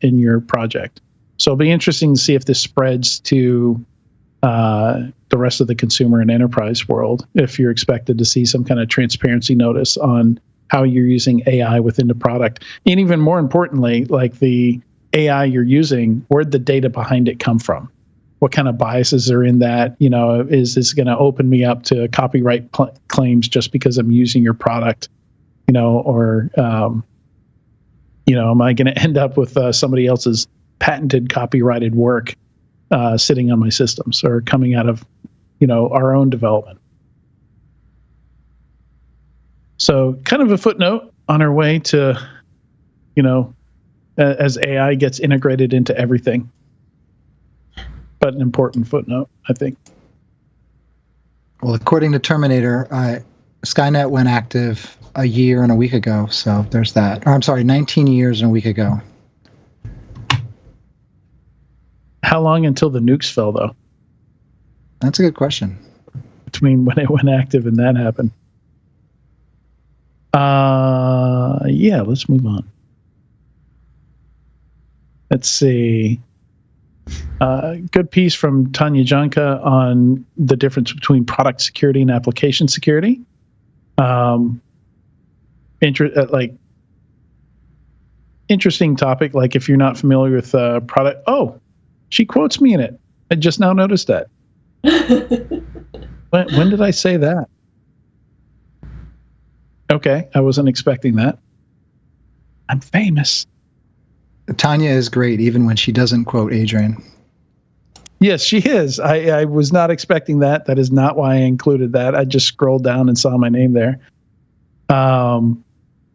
in your project. So it'll be interesting to see if this spreads to the rest of the consumer and enterprise world, if you're expected to see some kind of transparency notice on how you're using AI within the product. And even more importantly, like the AI you're using, where'd the data behind it come from? What kind of biases are in that? Is this going to open me up to copyright claims just because I'm using your product? Or am I going to end up with somebody else's patented copyrighted work sitting on my systems or coming out of, our own development? So kind of a footnote on our way to, as AI gets integrated into everything. But an important footnote, I think. Well, according to Terminator, Skynet went active a year and a week ago. So there's that. Or, I'm sorry, 19 years and a week ago. How long until the nukes fell, though? That's a good question. Between when it went active and that happened. Yeah, let's move on. Let's see. Good piece from Tanya Janka on the difference between product security and application security. Interesting topic. Like if you're not familiar with product, she quotes me in it. I just now noticed that. When did I say that? Okay, I wasn't expecting that. I'm famous. Tanya is great, even when she doesn't quote Adrian. Yes, she is. I was not expecting that. That is not why I included that. I just scrolled down and saw my name there.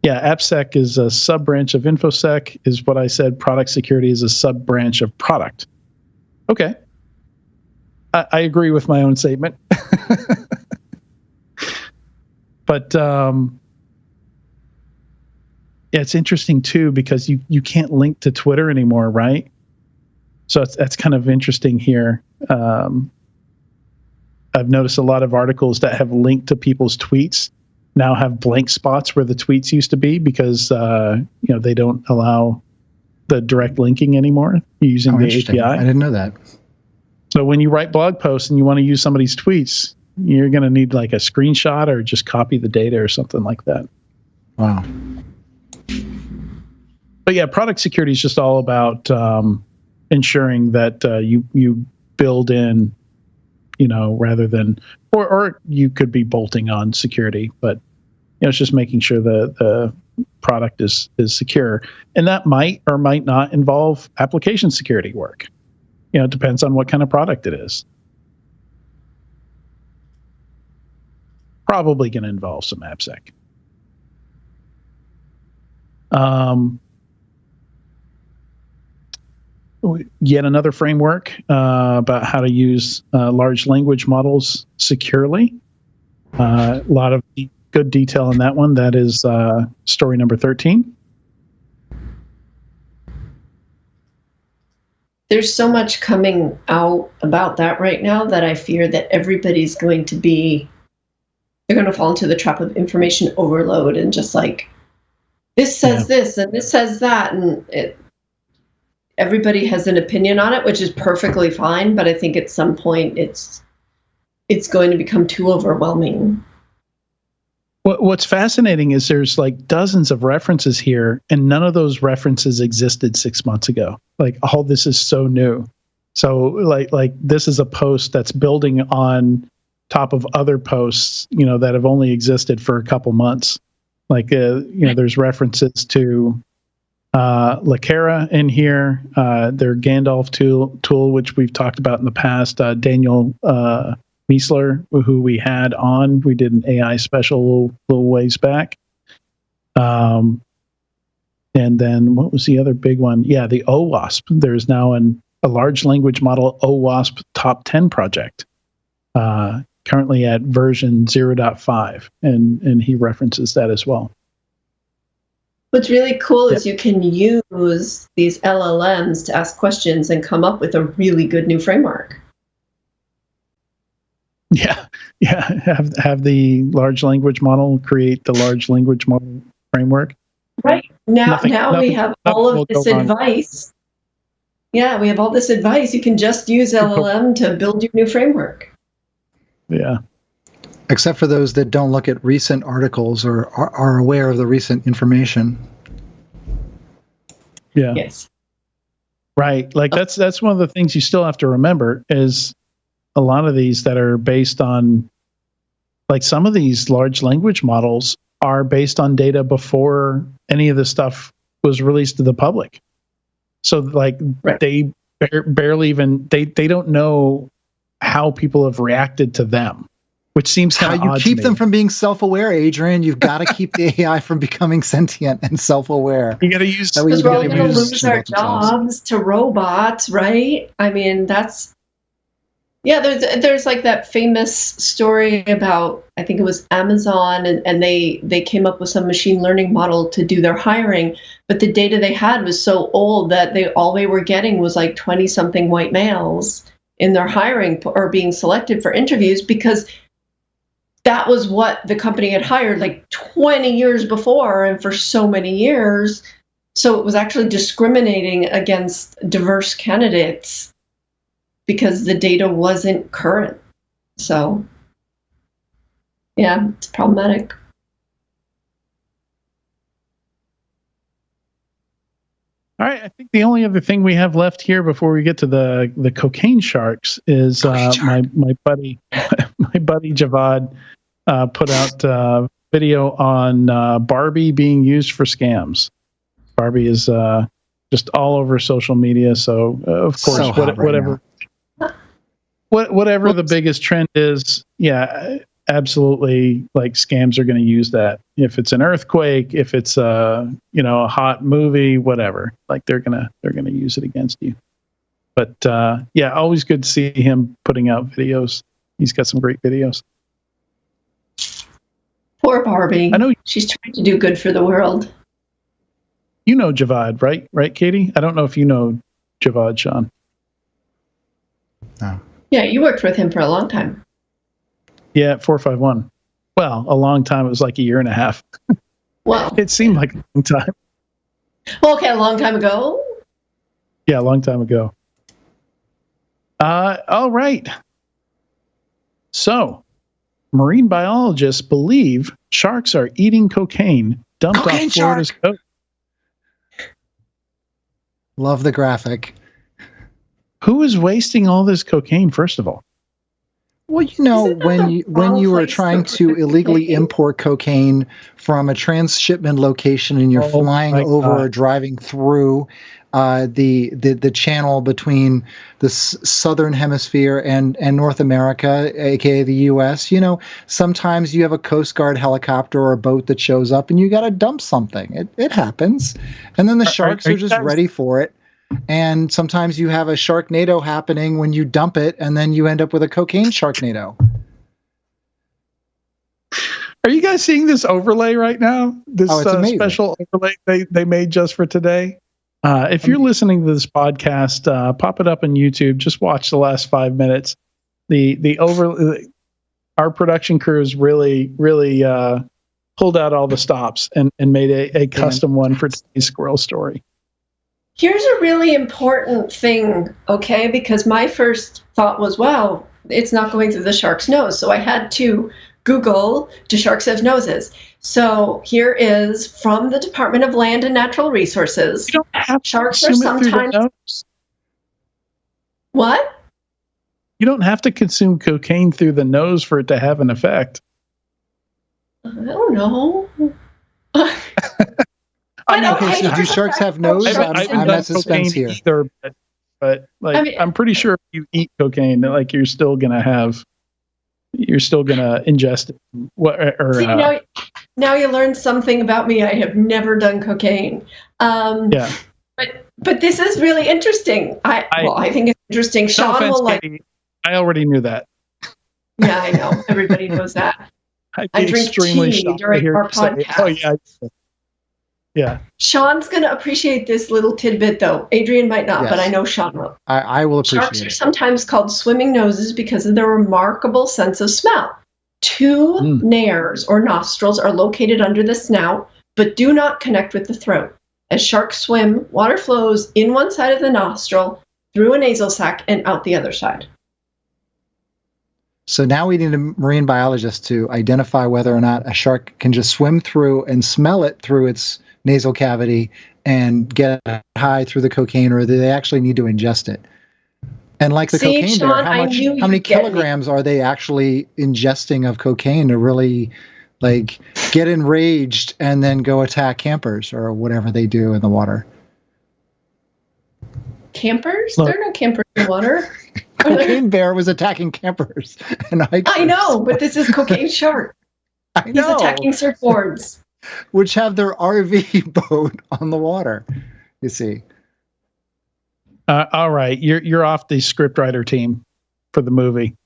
AppSec is a sub-branch of InfoSec, is what I said. Product security is a sub-branch of product. Okay. I agree with my own statement. But it's interesting, too, because you can't link to Twitter anymore, right? So that's kind of interesting here. I've noticed a lot of articles that have linked to people's tweets now have blank spots where the tweets used to be because they don't allow the direct linking anymore using the API. I didn't know that. So when you write blog posts and you want to use somebody's tweets, you're going to need like a screenshot or just copy the data or something like that. Wow. But yeah, product security is just all about ensuring that you build in, rather than, or you could be bolting on security, but it's just making sure the product is secure, and that might or might not involve application security work. It depends on what kind of product it is. Probably going to involve some AppSec. Yet another framework about how to use large language models securely. A lot of good detail in that one. That is story number 13. There's so much coming out about that right now that I fear that everybody's going to fall into the trap of information overload and just like, this says this and this says that, and everybody has an opinion on it, which is perfectly fine, but I think at some point it's going to become too overwhelming. What's fascinating is there's like dozens of references here, and none of those references existed 6 months ago. Like, all this is so new. So like this is a post that's building on top of other posts, that have only existed for a couple months. Like, there's references to Lakera in here, their Gandalf tool, which we've talked about in the past. Daniel Miesler, who we had on, we did an AI special a little ways back. And then what was the other big one? Yeah, the OWASP. There's now a large language model OWASP top 10 project, currently at version 0.5, and he references that as well. What's really cool is you can use these LLMs to ask questions and come up with a really good new framework. Yeah. Have the large language model create the large language model framework. Right. Now we have all of this advice. Yeah, we have all this advice. You can just use LLM to build your new framework. Yeah. Except for those that don't look at recent articles or are aware of the recent information. Yeah. Yes. Right. Like that's one of the things you still have to remember is a lot of these that are based on, like, some of these large language models are based on data before any of this stuff was released to the public. So like they barely even, they don't know how people have reacted to them, which seems how you keep them from being self-aware, Adrian. You've got to keep the AI from becoming sentient and self-aware. You got to use. Because we're all going to lose our jobs to robots, right? I mean, that's. Yeah, there's like that famous story about, I think it was Amazon, and they came up with some machine learning model to do their hiring, but the data they had was so old that all they were getting was like 20-something white males in their hiring or being selected for interviews, because that was what the company had hired like 20 years before and for so many years. So it was actually discriminating against diverse candidates because the data wasn't current. So, yeah, it's problematic. All right, I think the only other thing we have left here before we get to the cocaine sharks is my buddy Javad put out video on Barbie being used for scams. Barbie is just all over social media, so of course, whatever the biggest trend is, yeah, absolutely, like, scams are going to use that. If it's an earthquake, if it's a hot movie, whatever, like they're gonna use it against you. But yeah, always good to see him putting out videos. He's got some great videos. Poor Barbie. I know she's trying to do good for the world. You know Javad, right? Right, Katie? I don't know if you know Javad, Sean. No. Yeah, you worked with him for a long time. Yeah, 451. Well, a long time. It was like a year and a half. Well, it seemed like a long time. Well, okay, a long time ago. Yeah, a long time ago. All right. So, marine biologists believe sharks are eating cocaine dumped off Florida's coast. Love the graphic. Who is wasting all this cocaine, first of all? Well, when you are trying to illegally import cocaine from a transshipment location and you're flying over or driving through the channel between the southern hemisphere and North America, aka the U.S., sometimes you have a Coast Guard helicopter or a boat that shows up and you got to dump something. It happens, and then the sharks are just ready for it. And sometimes you have a Sharknado happening when you dump it, and then you end up with a cocaine Sharknado. Are you guys seeing this overlay right now? This special overlay they made just for today? If you're listening to this podcast, pop it up on YouTube. Just watch the last 5 minutes. Our production crew has really pulled out all the stops and made a custom one for today's squirrel story. Here's a really important thing, okay? Because my first thought was, wow, it's not going through the shark's nose. So I had to Google, do sharks have noses? So here is from the Department of Land and Natural Resources. You don't have to sharks are sometimes. What? You don't have to consume cocaine through the nose for it to have an effect. I don't know. Do sharks have nose? I'm at suspense here. Either, but I'm pretty sure if you eat cocaine, like you're still gonna ingest it. Now you learned something about me. I have never done cocaine. Yeah. But this is really interesting. I think it's interesting. Sean will like. Katie, I already knew that. Yeah, I know. Everybody knows that. I drink tea during our podcast. Oh yeah. Yeah. Sean's going to appreciate this little tidbit, though. Adrian might not, but I know Sean will. I will appreciate it. Sharks are sometimes called swimming noses because of their remarkable sense of smell. Two nares, or nostrils, are located under the snout, but do not connect with the throat. As sharks swim, water flows in one side of the nostril, through a nasal sac, and out the other side. So now we need a marine biologist to identify whether or not a shark can just swim through and smell it through its nasal cavity and get high through the cocaine, or do they actually need to ingest it? And like the cocaine Sean, bear, how many kilograms are they actually ingesting of cocaine to really like get enraged and then go attack campers or whatever they do in the water? Campers? There are no campers in the water. Cocaine bear was attacking campers and hikers. I know, but this is cocaine shark. I know. He's attacking surfboards. Which have their RV boat on the water, you see. All right, you're off the scriptwriter team for the movie,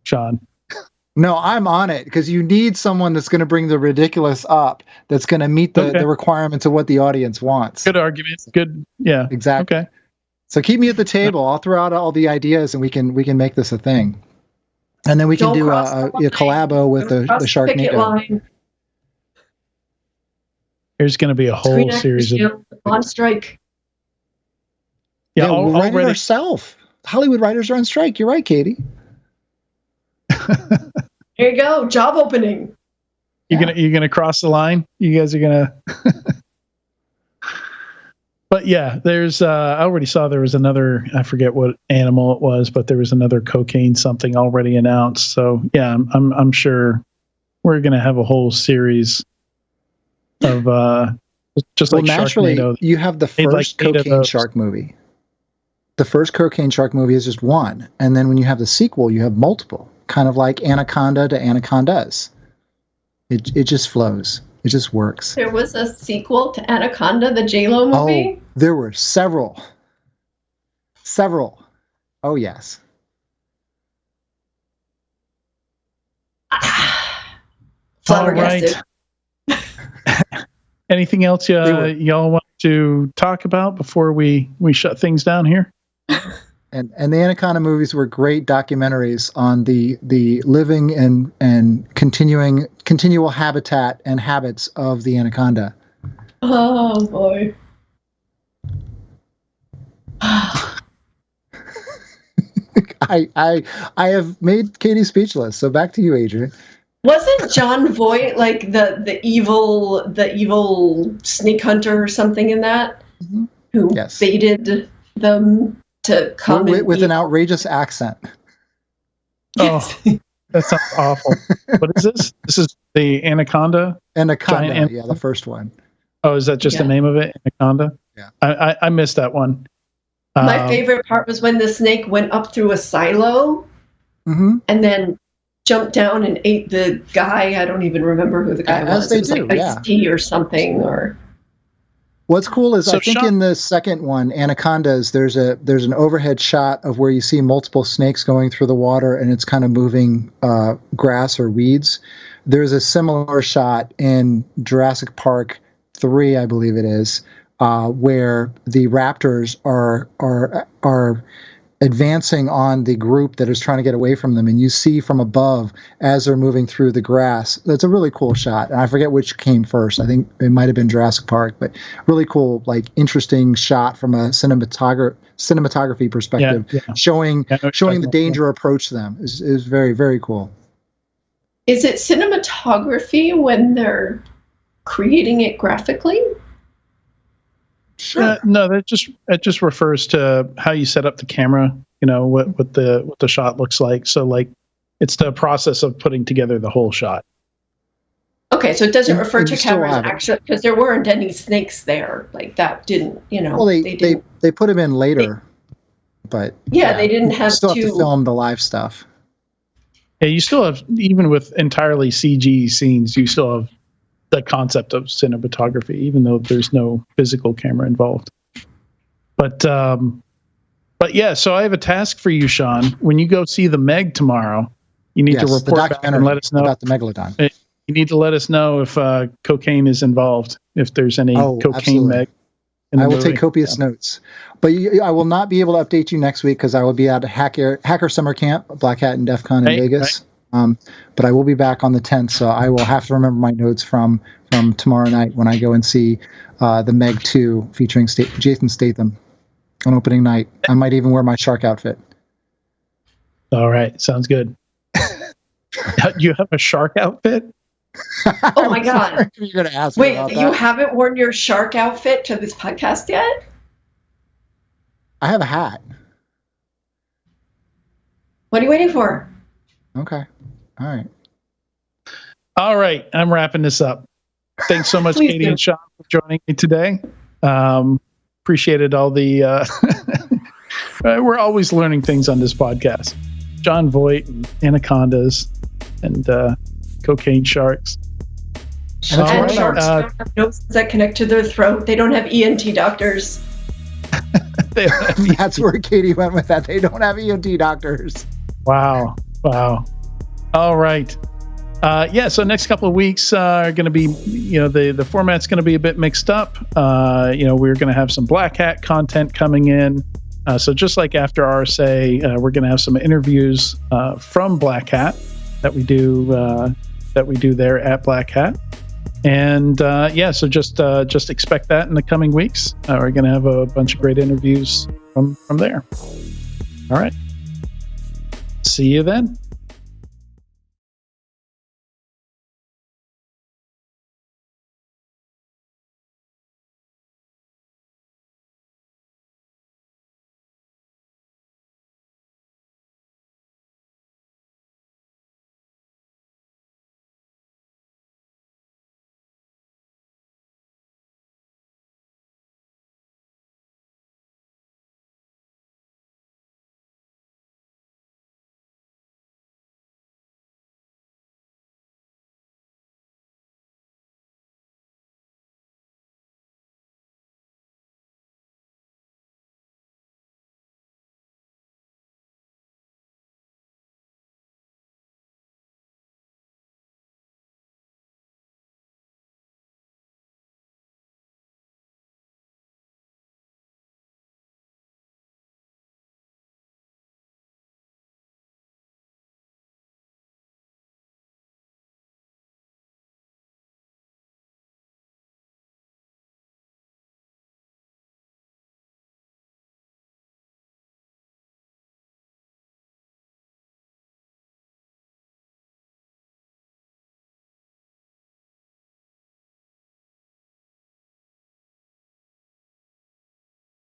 Sean. No, I'm on it because you need someone that's going to bring the ridiculous up, that's going to meet the requirements of what the audience wants. Good argument. Good. Yeah. Exactly. Okay. So keep me at the table. I'll throw out all the ideas, and we can make this a thing. And then we can do a collabo with the Sharknado. There's going to be a whole series of on strike. Yeah, we'll write it ourselves. Hollywood writers are on strike. You're right, Katie. There you go. Job opening. You're gonna cross the line. You guys are gonna. But yeah, there's. I already saw there was another. I forget what animal it was, but there was another cocaine something already announced. So yeah, I'm sure we're gonna have a whole series of just like naturally, Sharknado. You have the first cocaine shark movie. The first cocaine shark movie is just one, and then when you have the sequel, you have multiple, kind of like Anaconda to Anacondas. It just flows. It just works. There was a sequel to Anaconda, the J-Lo movie? Oh, there were several. Several. Oh, yes. Flabbergasted. All right. Anything else y'all want to talk about before we shut things down here? And the Anaconda movies were great documentaries on the living and continual habitat and habits of the anaconda. Oh boy. I have made Katie speechless. So back to you, Adrian. Wasn't John Voight like the evil snake hunter or something in that? Mm-hmm. Who baited them to come with an outrageous accent. Oh, that sounds awful. What is this? This is the Anaconda? Anaconda, yeah, the first one. Oh, is that just the name of it? Anaconda? Yeah. I missed that one. My favorite part was when the snake went up through a silo and then jumped down and ate the guy. I don't even remember who the guy was. It was like Ice-T or something. Or what's cool is I think in the second one, Anacondas, there's an overhead shot of where you see multiple snakes going through the water and it's kind of moving grass or weeds. There's a similar shot in Jurassic Park 3, I believe it is, where the raptors are advancing on the group that is trying to get away from them, and you see from above as they're moving through the grass. That's a really cool shot, and I forget which came first. I think it might have been Jurassic Park, but really cool, like interesting shot from a cinematography perspective, showing the danger approach them is very, very cool. Is it cinematography when they're creating it graphically? Sure. No, it just refers to how you set up the camera. You know what the shot looks like. So like, it's the process of putting together the whole shot. Okay, so it doesn't refer to cameras actually, because there weren't any snakes there. Like that didn't, Well, they put them in later, but they didn't have still have to film the live stuff. Yeah, you still have, even with entirely CG scenes, you still have the concept of cinematography, even though there's no physical camera involved. But yeah, so I have a task for you, Sean. When you go see the Meg tomorrow, you need to report back and let us know about the megalodon. You need to let us know if cocaine is involved, if there's any cocaine absolutely. Meg. I will take copious notes. But I will not be able to update you next week because I will be at Hacker Summer Camp, Black Hat and DEF CON in Vegas. Right. But I will be back on the 10th, so I will have to remember my notes from tomorrow night when I go and see the Meg 2 featuring Jason Statham on opening night. I might even wear my shark outfit. All right, sounds good. You have a shark outfit? Oh my God. You're going to ask me about Wait, that. you haven't worn your shark outfit to this podcast yet? I have a hat. What are you waiting for? Okay. All right. All right. I'm wrapping this up. Thanks so much, Please Katie do. and Sean, for joining me today. Appreciated all the... we're always learning things on this podcast. John Voight and anacondas and cocaine sharks. And that's And right. sharks don't have noses that connect to their throat. They don't have ENT doctors. That's where Katie went with that. They don't have ENT doctors. Wow. All right. So next couple of weeks are going to be, the format's going to be a bit mixed up. We're going to have some Black Hat content coming in. So just like after RSA, we're going to have some interviews from Black Hat that we do there at Black Hat. And so just expect that in the coming weeks. We're going to have a bunch of great interviews from there. All right. See you then.